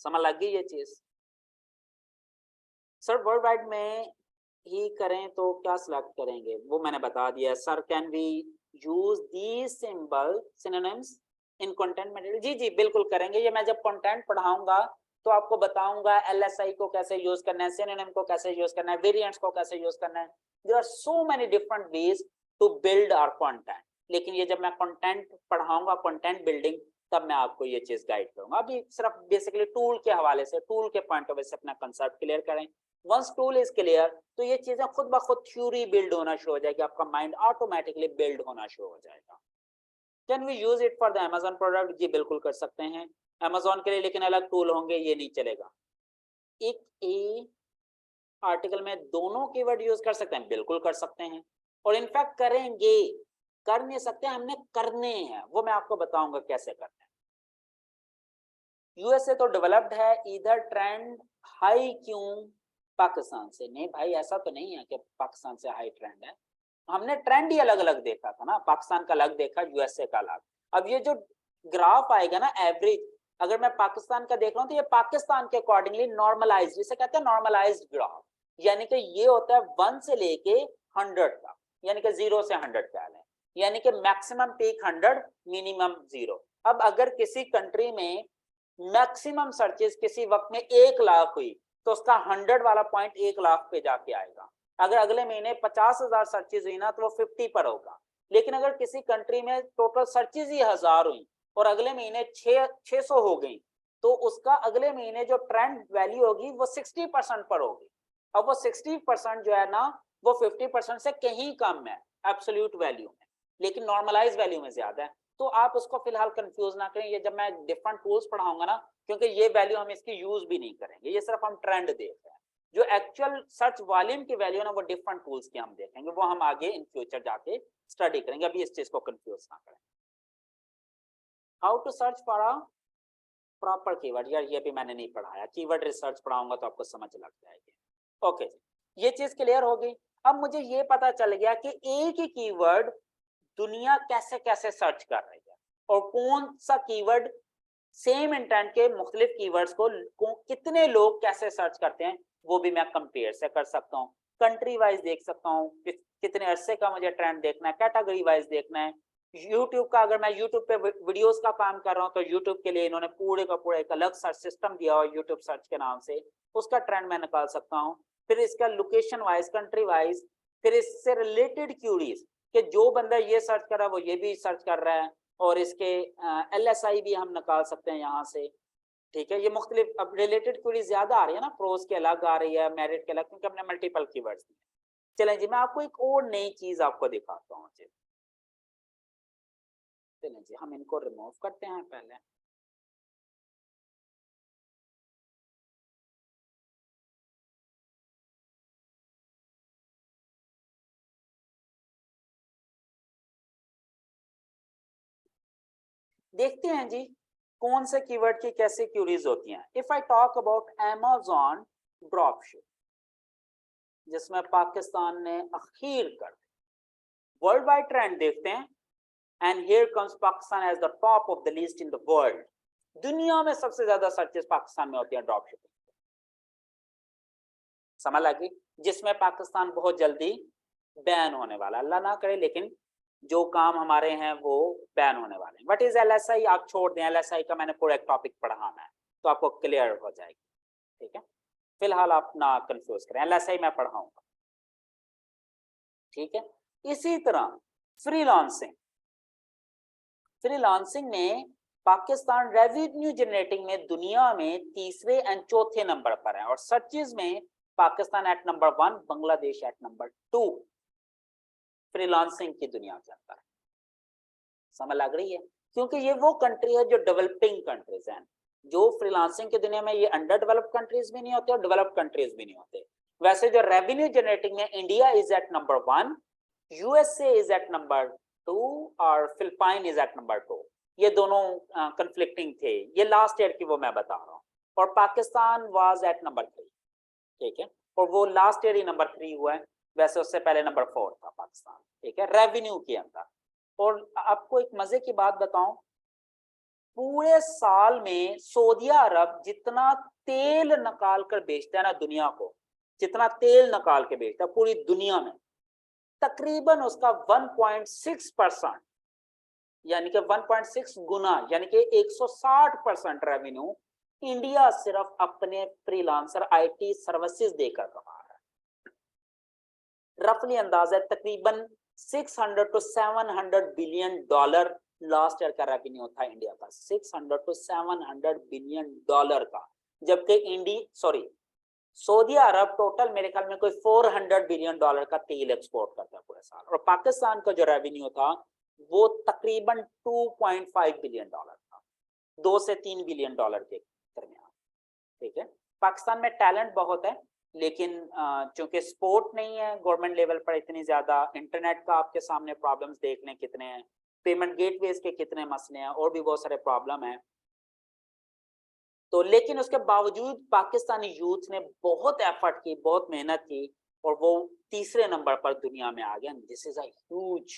समझ लग गई ये चीज? सर वर्ल्ड वाइड में ही करें तो क्या सिलेक्ट करेंगे, वो मैंने बता दिया। Sir can we use these symbol synonyms in content material? जी जी बिल्कुल करेंगे। ये मैं जब कंटेंट पढ़ाऊंगा तो आपको बताऊंगा एलएसआई को कैसे यूज करना है, सिनोनिम को कैसे यूज करना है, वेरिएंट्स को कैसे यूज करना है। There are so many different ways to build our content. लेकिन ये जब मैं कंटेंट पढ़ाऊंगा, कंटेंट बिल्डिंग, तब मैं आपको ये चीज गाइड करूंगा। अभी सिर्फ बेसिकली टूल के हवाले से, टूल के पॉइंट ऑफ व्यू से अपना कंसेप्ट क्लियर करें। वंस टूल इज क्लियर तो ये चीजें खुद ब खुद थ्योरी बिल्ड होना शुरू हो जाएगी, आपका माइंड ऑटोमेटिकली बिल्ड होना शुरू हो जाएगा। Can we use it for the Amazon product? जी बिल्कुल कर सकते हैं अमेजोन के लिए, लेकिन अलग टूल होंगे, ये नहीं चलेगा। एक ए आर्टिकल में दोनों कीवर्ड यूज कर सकते हैं? बिल्कुल कर सकते हैं, और इनफैक्ट करेंगे। कर नहीं सकते, हमने करने हैं, वो मैं आपको बताऊंगा कैसे करने हैं। यूएसए तो डेवलप्ड है, इधर ट्रेंड हाई क्यों पाकिस्तान से? नहीं भाई, ऐसा तो नहीं है कि पाकिस्तान से हाई ट्रेंड है। हमने ट्रेंड ही अलग अलग देखा था ना, पाकिस्तान का अलग देखा, यूएसए का अलग। अब ये जो ग्राफ आएगा ना एवरेज, अगर मैं पाकिस्तान का देख रहा हूँ तो ये पाकिस्तान के अकॉर्डिंगली नॉर्मलाइज, जिसे कहते हैं नॉर्मलाइज्ड ग्राफ, यानी कि ये होता है 1 से लेके 100 तक, यानी कि 0 से 100 कह लें, यानी कि मैक्सिमम पीक 100, मिनिमम 0। अब अगर किसी कंट्री में मैक्सिमम सर्चेस किसी वक्त में 1 लाख हुई, तो उसका 100 वाला पॉइंट 1 लाख पे जाके आएगा। अगर अगले महीने 50,000 सर्चेज हुई ना, तो वो 50 पर होगा। लेकिन अगर किसी कंट्री में टोटल सर्चेज ही 1000 हुई और अगले महीने 600 हो गई, तो उसका अगले महीने जो ट्रेंड वैल्यू होगी वो 60% पर होगी। अब वो 60% जो है ना, वो 50% से कहीं कम है एब्सोल्यूट वैल्यू में, लेकिन नॉर्मलाइज वैल्यू में ज्यादा है। तो आप उसको फिलहाल कंफ्यूज ना करें, ये जब मैं डिफरेंट टूल्स पढ़ाऊंगा ना, क्योंकि ये वैल्यू हम इसकी यूज भी नहीं करेंगे, ये सिर्फ हम ट्रेंड देख रहे हैं। जो एक्चुअल सर्च वॉल्यूम की वैल्यू ना, वो डिफरेंट टूल्स की हम देखेंगे, वो हम आगे इन फ्यूचर जाके स्टडी करेंगे। अभी इस चीज को कंफ्यूज ना करें। How to search for a proper keyword, यार ये भी मैंने नहीं पढ़ाया, कीवर्ड रिसर्च पढ़ाऊंगा तो आपको समझ लग जाएगी। ओके, ये चीज क्लियर होगी। अब मुझे ये पता चल गया कि एक ही कीवर्ड दुनिया कैसे कैसे सर्च कर रही है, और कौन सा कीवर्ड सेम इंटेंट के मुख्तलिफ कीवर्ड्स को कितने लोग कैसे सर्च करते हैं, वो भी मैं कंपेयर से कर सकता हूँ। कंट्री वाइज देख सकता हूँ, कितने अरसे का मुझे ट्रेंड देखना है, कैटेगरी वाइज देखना है। यूट्यूब का, अगर मैं यूट्यूब पे वीडियोस का काम कर रहा हूँ, तो यूट्यूब के लिए इन्होंने पूरे का पूरा एक अलग सर्च सिस्टम दिया हुआ यूट्यूब सर्च के नाम से, उसका ट्रेंड मैं निकाल सकता हूँ। फिर इसका लोकेशन वाइज, कंट्री वाइज, फिर इससे रिलेटेड क्यूरीज, कि जो बंदा ये सर्च कर रहा है वो ये भी सर्च कर रहा है, और इसके एलएसआई भी हम निकाल सकते हैं यहाँ से। ठीक है, ये मुख्तलिफ, अब रिलेटेड क्वेरी ज्यादा आ रही है ना, प्रोज के अलग आ रही है, मेरिट के अलग, क्योंकि हमने मल्टीपल कीवर्ड्स दिए। चलें जी, मैं आपको एक और नई चीज आपको दिखाता हूँ जी। चलें जी, हम इनको रिमूव करते हैं पहले। देखते हैं जी कौन से कीवर्ड की कैसे क्यूरीज होती हैं। If I talk about Amazon dropship, जिसमें पाकिस्तान ने अखीर कर, वर्ल्ड वाइड ट्रेंड देखते हैं, and here comes Pakistan as the top of the list in the world. दुनिया में सबसे ज्यादा सर्चेस पाकिस्तान में होती हैं ड्रॉप शिपिंग। समझ लगी? जिसमें पाकिस्तान बहुत जल्दी बैन होने वाला, अल्लाह ना करे, लेकिन जो काम हमारे हैं वो बैन होने वाले हैं। What is LSI? आप छोड़ दें, एलएसआई का मैंने पूरा एक टॉपिक पढ़ाना है, तो आपको क्लियर हो जाएगी। ठीक है, फिलहाल आप ना कंफ्यूज करें, एलएसआई मैं पढ़ाऊंगा। ठीक है, इसी तरह फ्रीलांसिंग, फ्रीलांसिंग में पाकिस्तान रेवेन्यू जनरेटिंग में दुनिया में तीसरे एंड चौथे नंबर पर है, और सर्चेज में Pakistan at number 1, Bangladesh at number 2 freelancing की दुनिया के अंदर। समझ लग रही है? क्योंकि ये वो कंट्री है जो डेवलपिंग कंट्रीज हैं, जो फ्रीलांसिंग की दुनिया में ये अंडर डेवलप्ड कंट्रीज भी नहीं होते और डेवलप्ड कंट्रीज भी नहीं होते। वैसे जो रेवेन्यू जनरेटिंग में India is at number 1, USA is at number 2 और फिलिपाइन इज एट नंबर 2। ये दोनों कंफ्लिक्टिंग थे, ये लास्ट ईयर की वो मैं बता रहा हूँ, और पाकिस्तान वाज एट नंबर 3, ठीक है, और वो लास्ट ईयर ही नंबर 3 हुआ है, वैसे उससे पहले नंबर 4 था पाकिस्तान, ठीक है, रेवेन्यू के अंदर। और आपको एक मजे की बात बताऊं, पूरे साल में सऊदी अरब जितना तेल निकाल कर बेचता है ना दुनिया को, जितना तेल निकाल के बेचता है पूरी दुनिया में, तकरीबन उसका 1.6%, यानी कि 1.6 गुना, यानी कि 160% रेवेन्यू इंडिया सिर्फ अपने फ्रीलांसर आईटी सर्विसेज देकर कमा रहा है। रफली अंदाजा तकरीबन 600 to 700 billion dollar last year का रेवेन्यू था इंडिया का, 600 to 700 बिलियन डॉलर का, जबकि सऊदी अरब टोटल मेरे ख्याल में कोई 400 बिलियन डॉलर का तेल एक्सपोर्ट करता है पूरे साल, और पाकिस्तान का जो रेवेन्यू था वो तकरीबन 2.5 बिलियन डॉलर था, 2 से 3 बिलियन डॉलर के दरमियान, ठीक है। पाकिस्तान में टैलेंट बहुत है, लेकिन चूंकि सपोर्ट नहीं है गवर्नमेंट लेवल पर इतनी ज्यादा, इंटरनेट का आपके सामने प्रॉब्लम्स देख लें कितने हैं, पेमेंट गेटवेज के कितने मसले हैं, और भी बहुत सारे प्रॉब्लम हैं। तो लेकिन उसके बावजूद पाकिस्तानी यूथ ने बहुत एफर्ट की, बहुत मेहनत की, और वो तीसरे नंबर पर दुनिया में आ गया। This is a huge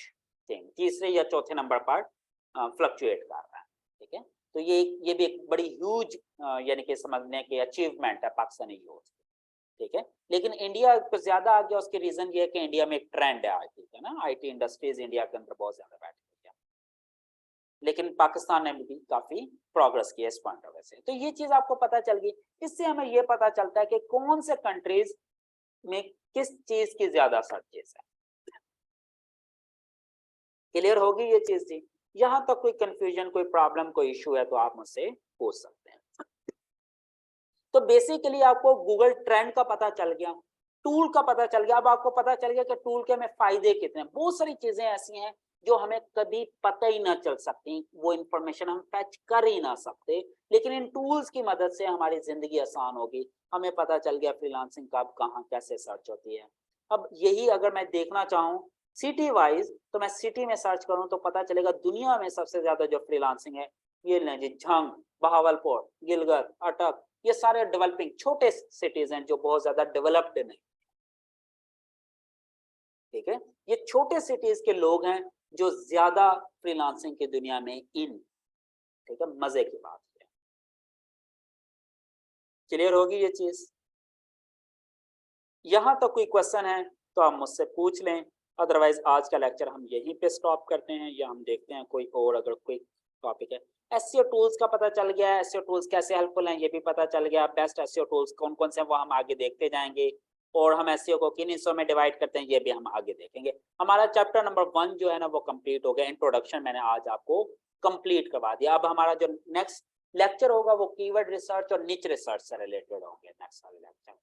thing, तीसरे या चौथे नंबर पर फ्लक्चुएट कर रहा है, ठीक है। तो ये भी एक बड़ी ह्यूज यानी कि समझने की अचीवमेंट है पाकिस्तानी यूथ, ठीक है। लेकिन इंडिया कुछ ज्यादा आ गया, उसके रीजन ये है कि इंडिया में एक ट्रेंड है आईटी का ना, आईटी इंडस्ट्रीज इंडिया के अंदर बहुत ज्यादा बैठ गई है, लेकिन पाकिस्तान ने भी काफी प्रोग्रेस की है इस पॉइंट ऑफ व्यू से। तो ये चीज आपको पता चल गई, इससे हमें ये पता चलता है कि कौन से कंट्रीज में किस चीज की ज्यादा सर्चेस है। क्लियर होगी ये चीज जी? यहाँ तक कोई कंफ्यूजन, कोई प्रॉब्लम, कोई इशू है तो आप मुझसे पूछ सकते हैं। तो बेसिकली आपको गूगल ट्रेंड का पता चल गया, टूल का पता चल गया। अब आपको पता चल गया कि टूल के हमें फायदे कितने हैं। बहुत सारी चीजें ऐसी हैं जो हमें कभी पता ही ना चल सकती, वो इंफॉर्मेशन हम फैच कर ही ना सकते, लेकिन इन टूल्स की मदद से हमारी जिंदगी आसान होगी। हमें पता चल गया फ्रीलांसिंग कब कहाँ कैसे सर्च होती है। अब यही अगर मैं देखना चाहूँ सिटी वाइज, तो मैं सिटी में सर्च करूँ तो पता चलेगा दुनिया में सबसे ज्यादा जो फ्रीलांसिंग है ये लें जी, झंग, बहावलपुर, गिलगित, अटक, ये सारे डेवलपिंग छोटे सिटीज हैं जो बहुत ज्यादा डेवलप्ड नहीं, ठीक है। ये छोटे सिटीज के लोग हैं जो ज्यादा फ्रीलांसिंग की दुनिया में इन, ठीक है। मजे की बात है, क्लियर होगी ये चीज? यहां तक कोई क्वेश्चन है तो आप मुझसे पूछ लें, अदरवाइज आज का लेक्चर हम यहीं पे स्टॉप करते हैं, या हम देखते हैं कोई और अगर कोई टॉपिक है। एसईओ टूल्स का पता चल गया, एसईओ टूल्स कैसे हेल्पफुल हैं ये भी पता चल गया, बेस्ट एसईओ टूल्स कौन कौन से हैं वो हम आगे देखते जाएंगे, और हम एसईओ को किन हिस्सों में डिवाइड करते हैं ये भी हम आगे देखेंगे। हमारा चैप्टर नंबर 1 जो है ना वो कंप्लीट हो गया, इंट्रोडक्शन मैंने आज आपको कंप्लीट करवा दिया। अब हमारा जो नेक्स्ट लेक्चर होगा वो कीवर्ड रिसर्च और निच रिसर्च से रिलेटेड होंगे नेक्स्ट वाले लेक्चर,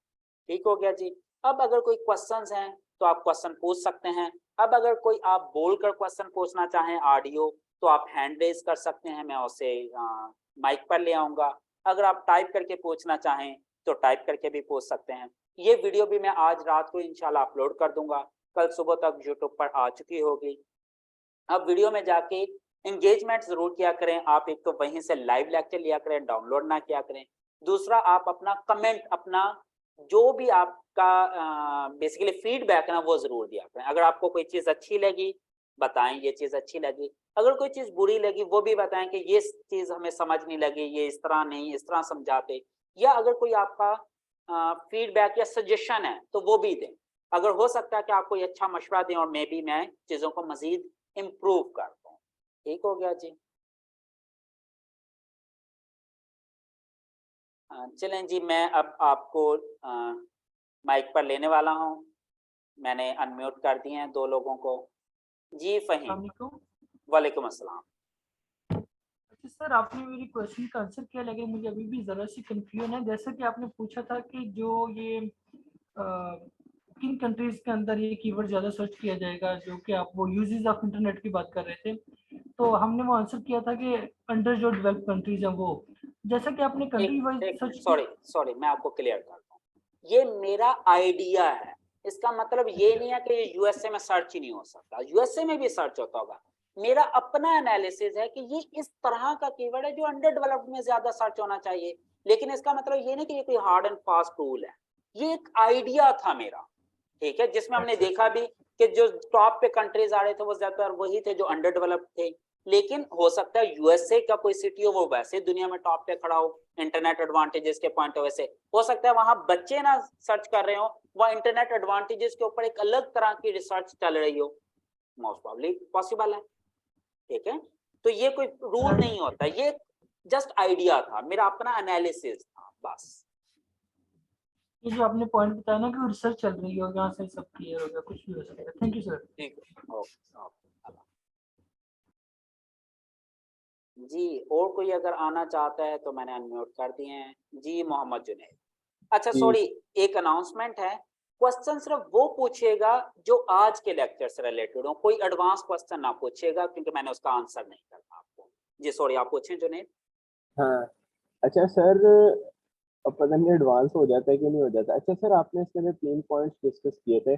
ठीक हो गया जी। अब अगर कोई क्वेश्चंस हैं तो आप क्वेश्चन पूछ सकते हैं। अब अगर कोई आप बोलकर क्वेश्चन पूछना चाहें ऑडियो, तो आप हैंड रेज कर सकते हैं, मैं उसे माइक पर ले आऊंगा। अगर आप टाइप करके पूछना चाहें तो टाइप करके भी पूछ सकते हैं। ये वीडियो भी मैं आज रात को इंशाल्लाह अपलोड कर दूंगा, कल सुबह तक यूट्यूब पर आ चुकी होगी। अब वीडियो में जाके एंगेजमेंट जरूर किया करें आप, एक तो वहीं से लाइव लेक्चर लिया करें, डाउनलोड ना किया करें। दूसरा आप अपना कमेंट, अपना जो भी आपका बेसिकली फीडबैक है ना वो जरूर दिया करें। अगर आपको कोई चीज अच्छी लगी बताएं ये चीज अच्छी लगी, अगर कोई चीज बुरी लगी वो भी बताएं कि ये चीज हमें समझ नहीं लगी, ये इस तरह नहीं, इस तरह समझाते। या अगर कोई आपका फीडबैक या सजेशन है तो वो भी दें। अगर हो सकता है कि आप कोई अच्छा मशवरा दें और मैं चीजों को मजीद इम्प्रूव कर दूं, ठीक हो गया जी। चलें जी, मैं अब आपको माइक पर लेने वाला हूं। मैंने अनम्यूट कर दिए हैं 2 लोगों को। जी फहीम, अस्सलामुअलैकुम। वालेकुम अस्सलाम। अच्छा सर, आपने मेरी क्वेश्चन का आंसर किया, लेकिन मुझे अभी भी ज़रा सी कंफ्यूजन है। जैसा कि आपने पूछा था कि जो ये किन कंट्रीज़ के अंदर ये कीवर्ड ज़्यादा सर्च किया जाएगा, जो कि आप वो यूजेस ऑफ इंटरनेट की बात कर रहे थे, तो हमने वो आंसर किया था कि अंडर जो डेवलप्ड कंट्रीज हैं वो। जैसा कि आपने कंट्री वाइज एक सर्च किया। सॉरी मैं आपको क्लियर करता हूँ, ये मेरा आइडिया है, इसका मतलब ये नहीं है कि ये यूएसए में सर्च ही नहीं हो सकता, यूएसए में भी सर्च होता होगा। मेरा अपना एनालिसिस है कि ये इस तरह का कीवर्ड है जो अंडर डेवलप्ड में ज्यादा सर्च होना चाहिए, लेकिन इसका मतलब ये नहीं कि ये कोई हार्ड एंड फास्ट रूल है, ये एक आइडिया था मेरा, ठीक है, जिसमें हमने देखा भी कि जो टॉप पे कंट्रीज आ रहे थे वो ज्यादातर वही थे जो अंडर डेवलप्ड थे, लेकिन हो सकता है यूएसए का कोई सिटी हो वो वैसे दुनिया में टॉप पे खड़ा हो इंटरनेट एडवांटेजेस के पॉइंट ऑफ व्यू से, हो सकता है वहां बच्चे ना सर्च कर रहे हो, वह इंटरनेट एडवांटेजेस के ऊपर एक अलग तरह की रिसर्च चल रही हो, मोस्ट प्रॉब्ली पॉसिबल है, ठीक है। तो ये कोई रूल नहीं होता, ये जस्ट आइडिया था, मेरा अपना एनालिसिस था बस। ये जो आपने पॉइंट बताया ना कि वो रिसर्च चल रही हो, यहाँ से सब क्लियर हो गया, कुछ भी हो सकता है। Thank you sir. ठीक है, ओके। जी, और कोई अगर आना चाहता है तो मैंने अनम्यूट कर दिए हैं। जी मोहम्मद जुनैद। अच्छा जी सॉरी, एक अनाउंसमेंट है, क्वेश्चन सिर्फ वो पूछिएगा जो आज के लेक्चर से रिलेटेड हो, कोई एडवांस क्वेश्चन ना पूछिएगा क्योंकि मैंने उसका आंसर नहीं करना आपको। जी सॉरी, आप पूछें जुनैद। हाँ। अच्छा सर, अब पता नहीं एडवांस हो जाता है कि नहीं हो जाता। अच्छा सर, आपने इसके अंदर 3 पॉइंट्स डिस्कस किए थे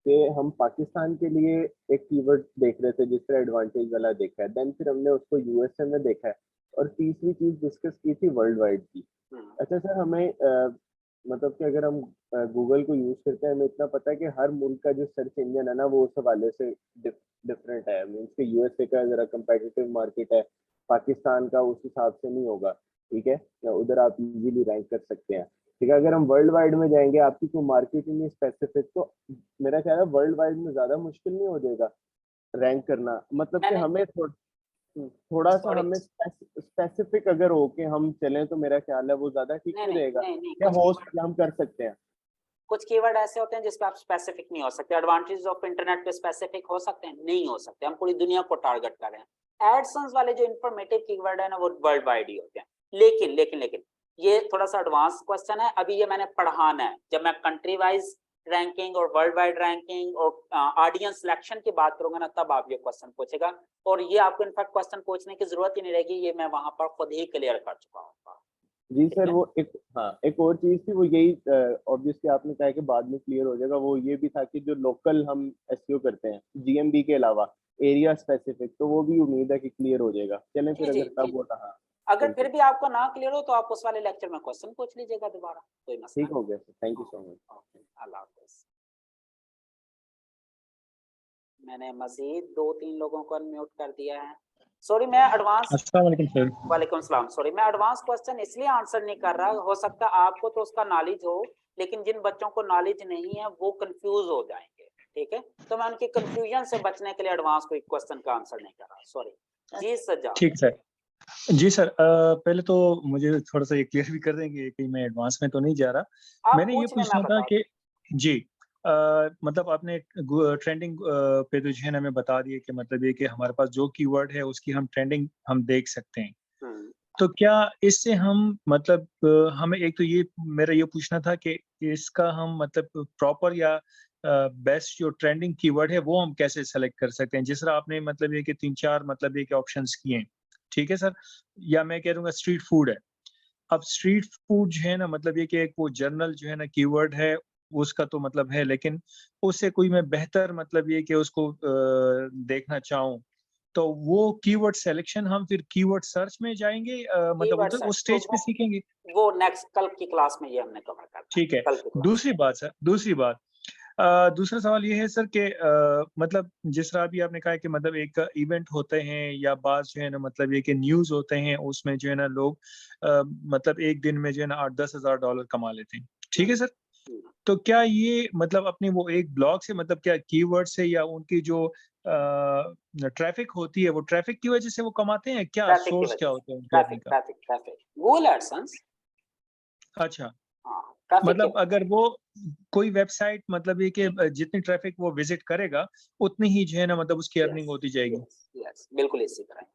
कि हम पाकिस्तान के लिए एक कीवर्ड देख रहे थे जिस पर एडवांटेज वाला देखा है, देन फिर हमने उसको यूएसए में देखा है, और तीसरी चीज डिस्कस की थी वर्ल्ड वाइड की। अच्छा सर, हमें मतलब कि अगर हम गूगल को यूज करते हैं, हमें इतना पता है कि हर मुल्क का जो सर्च इंजन है ना वो उस हवाले से डिफरेंट है। मीन्स कि यूएसए का जरा कंपेटिटिव मार्केट है, पाकिस्तान का उस हिसाब से नहीं होगा, ठीक है, या उधर आप इजीली रैंक कर सकते हैं, ठीक है। अगर हम वर्ल्ड वाइड में जाएंगे, आपकी कोई मार्केट ही नहीं स्पेसिफिक, तो मेरा ख्याल है वर्ल्ड वाइड में ज्यादा मुश्किल नहीं हो जाएगा रैंक करना। मतलब कि मैंने हमें थोड़ा सा सॉरी, हमें स्पेसिफिक अगर हो के हम चलें तो मेरा ख्याल है वो ज्यादा ठीक नहीं नहीं नहीं रहेगा। नहीं नहीं, या होस्ट हम कर सकते हैं। कुछ कीवर्ड ऐसे होते हैं जिस पे आप स्पेसिफिक नहीं हो सकते। एडवांटेज ऑफ इंटरनेट पे स्पेसिफिक हो सकते हैं, नहीं हो सकते, हम पूरी दुनिया को टारगेट कर रहे हैं। एडसन्स वाले जो इंफॉर्मेटिव कीवर्ड है ना वो वर्ल्ड वाइड ही होते हैं, लेकिन लेकिन लेकिन ये थोड़ा सा एडवांस क्वेश्चन है, अभी ये मैंने पढ़ाना है। जब मैं कंट्री वाइज रैंकिंग और वर्ल्ड वाइड रैंकिंग और ऑडियंस सिलेक्शन की बात करूंगा ना, तब आप ये क्वेश्चन पूछेगा, और ये आपको इनफैक्ट क्वेश्चन पूछने की जरूरत ही नहीं रहेगी, ये मैं वहां पर खुद ही क्लियर कर चुका हूँ। जी ठीक सर, है, वो एक, हाँ, एक और चीज थी, वो यही ऑब्वियसली आपने कहा कि बाद में क्लियर हो जाएगा, वो ये भी था कि जो लोकल हम एसईओ करते हैं जीएमबी के अलावा एरिया स्पेसिफिक, तो वो भी उम्मीद है कि क्लियर हो जाएगा। चलें जी फिर, जी अगर जी। तब वो था। हाँ, अगर बिल्कुल फिर भी आपको ना क्लियर हो तो आप उस वाले लेक्चर में क्वेश्चन पूछ लीजिएगा दोबारा, कोई मसला ठीक नहीं। हो गया sir, thank you so much. Okay, अल्लाह हाफिज। मैंने मजीद 2-3 लोगों को अनम्यूट कर दिया है। सॉरी मैं एडवांस, अस्सलाम वालेकुम सर। वालेकुम सलाम, सॉरी मैं एडवांस क्वेश्चन इसलिए आंसर नहीं कर रहा, हो सकता आपको तो उसका नॉलेज हो, लेकिन जिन बच्चों को नॉलेज नहीं है वो कंफ्यूज हो जाएंगे, ठीक है, तो मैं उनकी कंफ्यूजन से बचने के लिए एडवांस कोई क्वेश्चन का आंसर नहीं कर रहा, सॉरी। जी सज्जाद। ठीक सर। जी सर, पहले तो मुझे थोड़ा सा ये क्लियर भी कर देंगे कि मैं एडवांस में तो नहीं जा रहा। आप मैंने ये पूछ लें, मैं पूछना था बता कि जी, मतलब आपने ट्रेंडिंग पे तो जो है ना हमें बता दिए कि मतलब ये कि हमारे पास जो कीवर्ड है उसकी हम ट्रेंडिंग हम देख सकते हैं। दूं। तो क्या इससे हम मतलब हमें एक तो ये मेरा ये पूछना था कि इसका हम मतलब प्रॉपर या बेस्ट जो ट्रेंडिंग कीवर्ड है वो हम कैसे सेलेक्ट कर सकते हैं? जिस तरह आपने मतलब ये कि 3-4 मतलब ये कि ऑप्शंस किए हैं, ठीक है सर? या मैं कह दूँगा स्ट्रीट फूड है। अब स्ट्रीट फूड जो है ना मतलब ये कि एक वो जनरल जो है ना कीवर्ड है, उसका तो मतलब है, लेकिन उससे कोई मैं बेहतर मतलब ये कि उसको देखना चाहूँ, तो वो कीवर्ड सिलेक्शन हम फिर कीवर्ड सर्च में जाएँगे, मतलब कीवर्ड उधर सर्च उस तो स्टेज पे सीखेंगे? वो नेक्स्ट कल की क्लास में ये हमने कवर करना है, ठीक है। कल की क्लास। दूसरी बात सर, दूसरी बात, दूसरा सवाल ये है सर कि मतलब जिस तरह अभी आपने कहा है कि मतलब एक इवेंट होते हैं या बाज़ जो है ना मतलब ये कि न्यूज़ होते हैं, उसमें जो है ना लोग मतलब एक दिन में जो है ना $8-10,000 कमा लेते हैं। ठीक हम्म, है सर? तो क्या ये मतलब अपने वो एक ब्लॉग से मतलब क्या कीवर्ड से या उनकी जो ट्रैफ़िक होती है, वो ट्रैफ़िक की वज़ह से वो कमाते हैं? क्या ट्रैफिक की सोर्स वजह क्या से, होता है उनके अर्निंग ट्रैफिक का? Traffic traffic Google AdSense. अच्छा। हाँ, ट्रैफिक मतलब अगर वो कोई वेबसाइट मतलब ये कि जितनी ट्रैफिक वो विजिट करेगा उतनी ही जो है ना मतलब उसकी अर्निंग होती जाएगी। यस बिल्कुल इसी तरह।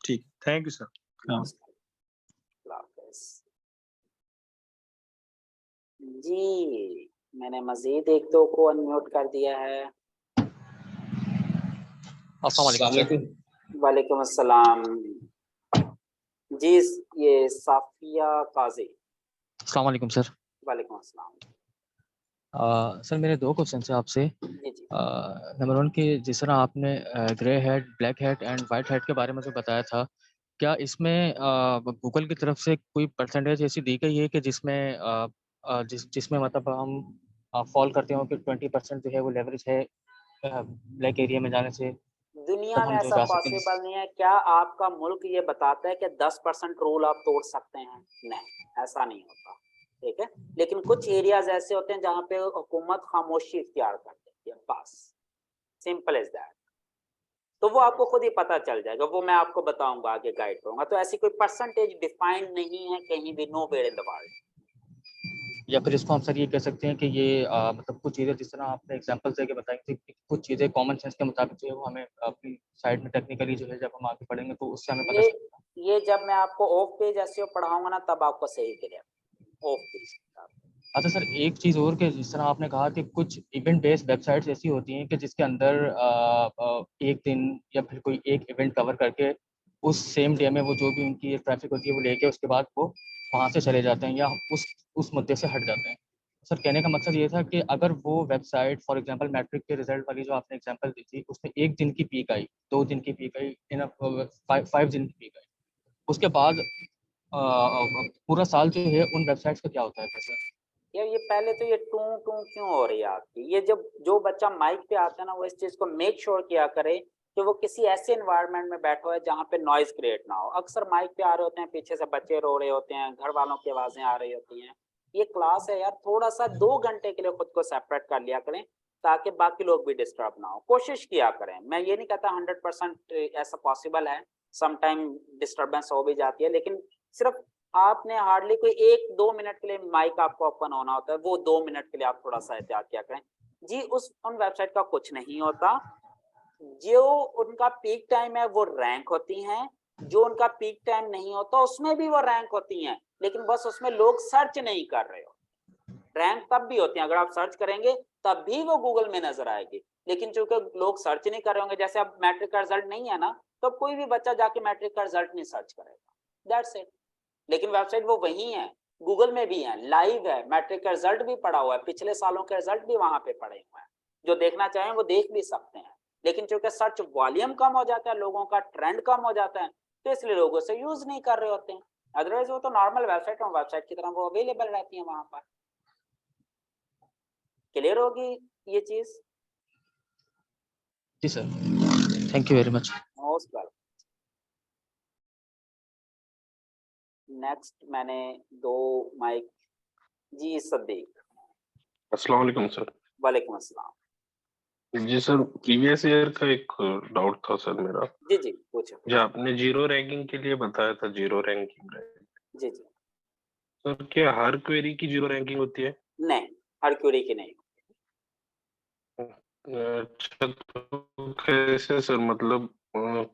ठीक, थैंक यू सर। हाँ। नमस्कार। अल्लाह हाफ़िज़। जी, मैंने मजीद एक दो को अनम्यूट कर दिया है। अस्सलाम वालेकुम। वालेकुम अस्सलाम। जी, ये साफिया काजी। अस्सलाम वालेकुम सर। वालेकुम अस्सलाम। सर मेरे 2 क्वेश्चन है आपसे। जी, जी। नंबर 1 कि जिस तरह आपने grey hat, black hat and white hat के बारे में जो बताया था, क्या इसमें गूगल की तरफ से कोई परसेंटेज ऐसी दी गई है कि जिसमें जिसमें मतलब हम फॉल करते हो कि 20% जो है वो लेवरेज है ब्लैक एरिया में जाने से दुनिया तब में हम जो ऐसा जा सकें? पॉसिबल नहीं है। क्या आपका मुल्क ये बताता है कि 10% रूल आप तोड़ सकते हैं? नहीं, ऐसा नहीं होता। ठीक है, लेकिन कुछ एरियाज ऐसे होते हैं जहाँ पे हुकूमत खामोशी इख्तियार कर देती है, बस सिंपल एज दैट। तो वो आपको खुद ही पता चल जाएगा, वो मैं आपको बताऊंगा, आगे गाइड करूंगा। तो ऐसी कोई परसेंटेज डिफाइंड नहीं है कहीं भी, nowhere in the world. या फिर इसको हम सर ये कह सकते हैं कि ये मतलब कुछ चीज़ें जिस तरह आपने एग्जांपल्स देके बताई थी कि कुछ चीज़ें कॉमन सेंस के मुताबिक जो है वो हमें अपनी साइड में टेक्निकली जो है जब हम आगे पढ़ेंगे तो उससे हमें पता चलेगा। ये जब मैं आपको ऑफ पेज एसईओ पढ़ाऊंगा ना, तब आपको सही क्लियर ऑफ पेज। अच्छा सर, एक चीज़ और कि जिस तरह आपने कहा कि कुछ इवेंट बेस्ड वेबसाइट्स ऐसी होती हैं कि जिसके अंदर एक दिन या फिर कोई एक इवेंट कवर करके उस सेम डे में वो जो भी उनकी ट्रैफिक होती है वो लेके उसके बाद वो वहाँ से चले जाते हैं या उस मुद्दे से हट जाते हैं। सर कहने का मकसद ये था कि अगर वो वेबसाइट फॉर एग्जांपल मैट्रिक के रिजल्ट वाली जो आपने एग्जांपल दी थी उसमें 1 दिन की पीक आई, 2 दिन की पीक आई, इन 5 दिन की पीक आई, उसके बाद पूरा साल जो है उन वेबसाइट्स का क्या होता है फिर? यार ये पहले तो ये टू टू क्यों हो रही है आपकी? ये जब जो बच्चा माइक पे आता है ना, वो इस चीज को मेक श्योर किया करे कि वो किसी ऐसे एनवायरनमेंट में बैठा है जहाँ पे नॉइज क्रिएट ना हो। अक्सर माइक पे आ रहे होते हैं, पीछे से बच्चे रो रहे होते हैं, घर वालों की आवाजें आ रही होती हैं। ये क्लास है यार, थोड़ा सा 2 घंटे के लिए खुद को सेपरेट कर लिया करें ताकि बाकी लोग भी डिस्टर्ब ना हो। कोशिश किया करें, मैं ये नहीं कहता 100% ऐसा पॉसिबल है, समटाइम डिस्टर्बेंस हो भी जाती है, लेकिन सिर्फ आपने हार्डली कोई 1-2 मिनट के लिए माइक आपको ओपन होना होता है, वो 2 मिनट के लिए आप थोड़ा सा एहतियात किया करें। जी, उन वेबसाइट का कुछ नहीं होता। जो उनका पीक टाइम है वो रैंक होती हैं, जो उनका पीक टाइम नहीं होता उसमें भी वो रैंक होती हैं, लेकिन बस उसमें लोग सर्च नहीं कर रहे हो। रैंक तब भी होती है, अगर आप सर्च करेंगे तब भी वो गूगल में नजर आएगी, लेकिन चूंकि लोग सर्च नहीं कर रहे होंगे, जैसे अब मैट्रिक का रिजल्ट नहीं है ना, तो कोई भी बच्चा जाके मैट्रिक का रिजल्ट नहीं सर्च करेगा, दैट्स इट। लेकिन वेबसाइट वो वही है, गूगल में भी है, लाइव है, मैट्रिक का रिजल्ट भी पड़ा हुआ है, पिछले सालों के रिजल्ट भी वहां पे पड़े हुए हैं, जो देखना चाहें वो देख भी सकते हैं। लेकिन चूंकि सर्च वॉल्यूम कम हो जाता है, लोगों का ट्रेंड कम हो जाता है, तो इसलिए लोग उसे यूज नहीं कर रहे होते हैं। अदरवाइज वो तो नॉर्मल वेबसाइट और वेबसाइट की तरह वो अवेलेबल रहती है वहां पर। क्लियर होगी ये चीज? जी sir, thank you very much. Most welcome. Next मैंने 2 माइक। जी सदीक। अस्सलाम वालेकुम सर। वालेकुम अस्सलाम। जी सर, प्रीवियस ईयर का एक डाउट था सर मेरा। जी जी पूछो। जो आपने जीरो रैंकिंग के लिए बताया था, जीरो रैंकिंग, जी जी। सर क्या हर क्वेरी की जीरो रैंकिंग होती है? नहीं, हर क्वेरी की नहीं। अच्छा, तो कैसे सर, मतलब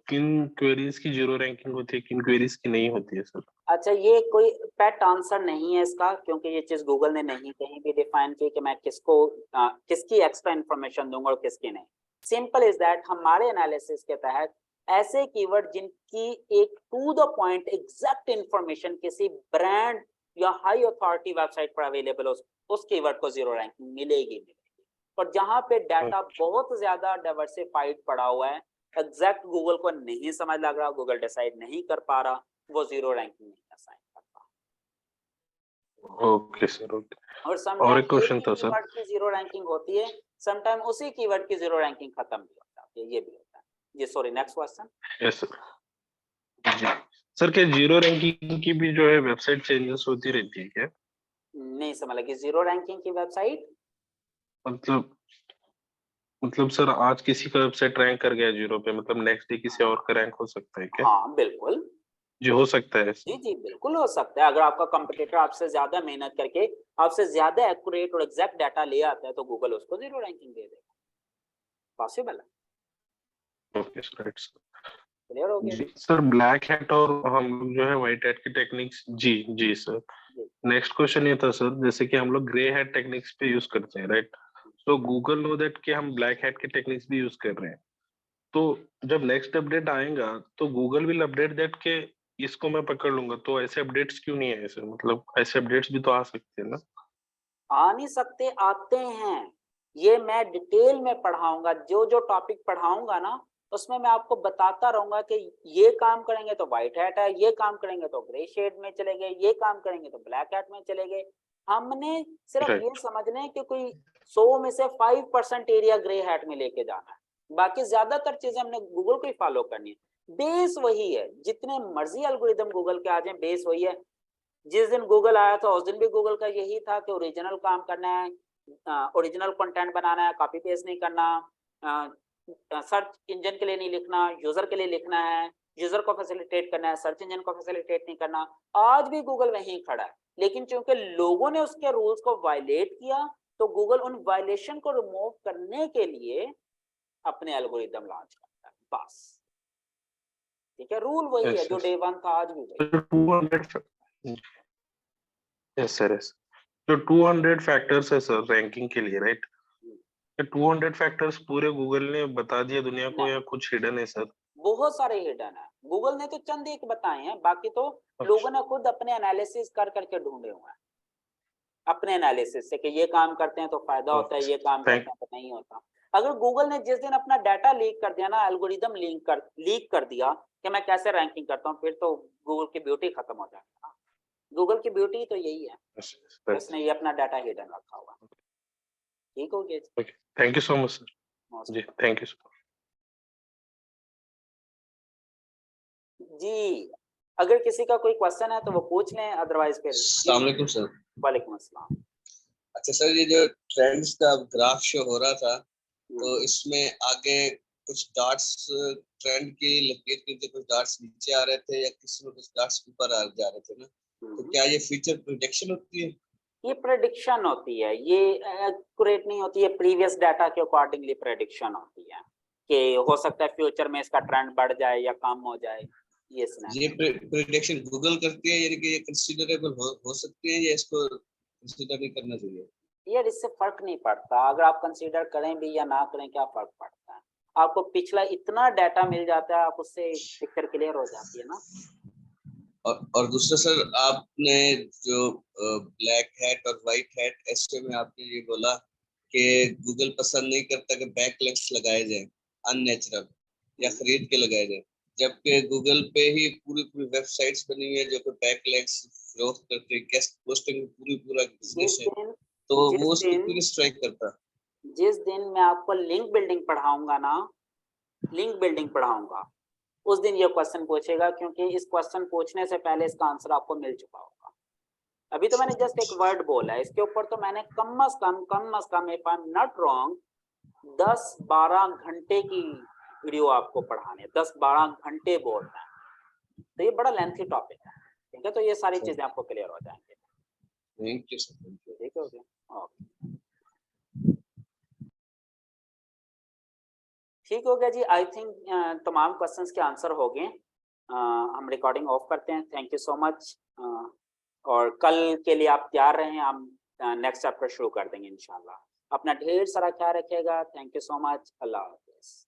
किन क्वेरीज की जीरो रैंकिंग होती है, किन क्वेरीज की नहीं होती है सर? अच्छा, ये कोई पैट आंसर नहीं है इसका, क्योंकि ये चीज गूगल ने नहीं कहीं भी डिफाइन की कि मैं किसको किसकी एक्स्ट्रा इंफॉर्मेशन दूंगा और किसकी नहीं। सिंपल इज दैट हमारे एनालिसिस के तहत ऐसे कीवर्ड जिनकी एक to the point exact information किसी ब्रांड या हाई अथॉरिटी वेबसाइट पर अवेलेबल हो, उस कीवर्ड को जीरो रैंकिंग मिलेगी। और जहां पे डाटा बहुत ज्यादा डाइवर्सिफाइड पड़ा हुआ है, एग्जैक्ट गूगल को नहीं समझ लग रहा, गूगल डिसाइड नहीं कर पा रहा, वो जीरो रैंकिंग नहीं असाइन करता। Okay sir, okay. और समटाइम और एक क्वेश्चन था सर। कीवर्ड की जीरो रैंकिंग होती है, समटाइम उसी कीवर्ड की जीरो रैंकिंग खत्म भी हो जाती है, ये भी होता है। जी sorry, next question. Yes sir. जी सर, क्या जीरो रैंकिंग की भी जो है वेबसाइट चेंजेस होती रहती है क्या? नहीं समझ लगी, जीरो रैंकिंग की वेबसाइट मतलब सर, आज किसी का वेबसाइट रैंक कर गया जीरो पे, मतलब नेक्स्ट डे किसी और का रैंक हो सकता है क्या? हाँ बिल्कुल, जी हो सकता है जी जी बिल्कुल हो सकता है। अगर आपका कंपटीटर आपसे ज्यादा मेहनत करके आपसे ज्यादा एक्यूरेट और एग्जैक्ट डाटा ले आता है तो गूगल उसको 0 रैंकिंग दे देगा, पॉसिबल है। ओके राइट क्लियर हो गया जी सर। ब्लैक हैट और हम लोग जो है व्हाइट हैट की टेक्निक्स, जी जी सर। जी। नेक्स्ट क्वेश्चन ये था सर, जैसे कि हम लोग ग्रे हैट टेक्निक्स पे यूज करते हैं राइट, तो गूगल नो दैट कि हम ब्लैक हैट की टेक्निक्स भी यूज कर रहे हैं, तो जब नेक्स्ट अपडेट आएगा तो गूगल विल अपडेट दैट के इसको मैं पकड़ लूंगा, तो ऐसे अपडेट्स क्यों नहीं है सर? मतलब ऐसे अपडेट्स भी तो आ सकते हैं ना। आ नहीं सकते, आते हैं। ये मैं डिटेल में पढ़ाऊंगा, जो जो टॉपिक पढ़ाऊंगा ना उसमें मैं आपको बताता रहूंगा कि ये काम करेंगे तो व्हाइट हैट है, ये काम करेंगे तो ग्रे शेड में चले गए, ये काम करेंगे तो ब्लैक हैट में चले गए। हमने सिर्फ ये राइट समझना है कि कोई 100 में से 5% एरिया ग्रे हैट में लेके जाना है, बाकी ज्यादातर चीजें हमने गूगल को ही फॉलो करनी है। बेस वही है, जितने मर्जी एल्गोरिदम गूगल के आ जाए बेस वही है। जिस दिन गूगल आया था उस दिन भी गूगल का यही था कि ओरिजिनल काम करना है, ओरिजिनल कंटेंट बनाना है, कॉपी पेस्ट नहीं करना, सर्च इंजन के लिए नहीं लिखना, यूजर के लिए लिखना है, यूजर को फैसिलिटेट करना है, सर्च इंजन को फैसिलिटेट नहीं करना। आज भी गूगल वहीं खड़ा है, लेकिन चूंकि लोगों ने उसके रूल्स को वायलेट किया तो गूगल उन वायलेशन को रिमूव करने के लिए अपने एल्गोरिदम लॉन्च करता है, बस। ठीक है, रूल वही है जो डे वन था, आज भी वही। 200, यस सर यस। जो 200 फैक्टर्स है सर रैंकिंग के लिए राइट, 200 फैक्टर्स पूरे गूगल ने बता दिया दुनिया को या कुछ हिडन है सर? बहुत सारे हिडन है, गूगल ने तो चंद एक बताए हैं, बाकी तो लोगों ने खुद अपने एनालिसिस कर करके ढूंढे हुए हैं, अपने एनालिसिस से कि ये काम करते हैं तो फायदा होता है, ये काम करते हैं तो नहीं होता। अगर गूगल ने जिस दिन अपना डाटा लीक कर दिया ना, एल्गोरिदम लीक कर दिया कि मैं कैसे रैंकिंग करता हूँ, फिर तो गूगल की ब्यूटी खत्म हो जाएगी। गूगल की ब्यूटी तो यही है, उसने ये अपना डाटा हिडन रखा हुआ। ठीक हो गया जी। Thank you so much sir. जी थैंक यू सर। जी, अगर किसी का कोई क्वेश्चन है तो वो पूछ लें, अदरवाइज फिर। अस्सलाम वालेकुम सर। वालेकुम अस्सलाम। अच्छा सर, ये जो ट्रेंड्स का ग्राफ शो हो रहा था, तो इसमें आगे कुछ डॉट्स ट्रेंड की लकीर के नीचे कुछ डॉट्स नीचे आ रहे थे या किसी में कुछ डॉट्स ऊपर आ जा रहे थे ना, तो क्या ये फीचर प्रेडिक्शन होती है? ये प्रेडिक्शन होती है, ये एक्यूरेट नहीं होती है, प्रीवियस डाटा के अकॉर्डिंगली प्रेडिक्शन होती है कि हो सकता है फ्यूचर में इसका ट्रेंड बढ़ जाए या कम हो जाए। ये प्रेडिक्शन गूगल करती है, यानी कि ये कंसीडरेबल हो सकती है या इसको कंसीडर नहीं करना चाहिए? यार इससे फर्क नहीं पड़ता, अगर आप कंसीडर करें भी या ना करें, क्या फर्क पड़ता है? आपको पिछला इतना डाटा मिल जाता है, आप उससे पिक्चर क्लियर हो जाती है ना। और दूसरा सर, आपने जो ब्लैक हैट और वाइट हैट, ऐसे में आपने ये बोला कि गूगल पसंद नहीं करता कि बैकलिंक्स लगाए जाएं अननेचुरल या खरीद के लगाए जाएं, जबकि गूगल पे ही पूरी पूरी वेबसाइट्स बनी हुई है जो कि बैकलिंक्स फरोख्त करते हैं, गेस्ट पोस्टिंग पूरा बिजनेस है, तो वो उसको क्यों स्ट्राइक करता? जिस दिन मैं आपको लिंक बिल्डिंग पढ़ाऊंगा ना, लिंक बिल्डिंग पढ़ाऊंगा, उस दिन ये क्वेश्चन पूछेगा, क्योंकि इस क्वेश्चन पूछने से पहले इसका आंसर आपको मिल चुका होगा। अभी तो मैंने जस्ट एक वर्ड बोला है, इसके ऊपर तो मैंने कम अज कम if I am not wrong 10-12 घंटे की वीडियो आपको पढ़ाने, 10-12 घंटे बोलना है, तो ये बड़ा लेंथी टॉपिक है। ठीक है, तो ये सारी चीजें आपको क्लियर हो जाएंगे। Thank you sir. ठीक हो गया, ओके, ठीक हो गया जी। आई थिंक तमाम क्वेश्चंस के आंसर हो गए। हम रिकॉर्डिंग ऑफ करते हैं। थैंक यू सो मच, और कल के लिए आप तैयार रहें, हम नेक्स्ट चैप्टर शुरू कर देंगे इंशाल्लाह। अपना ढेर सारा ख्याल रखिएगा। थैंक यू सो मच, अल्लाह हाफिज़।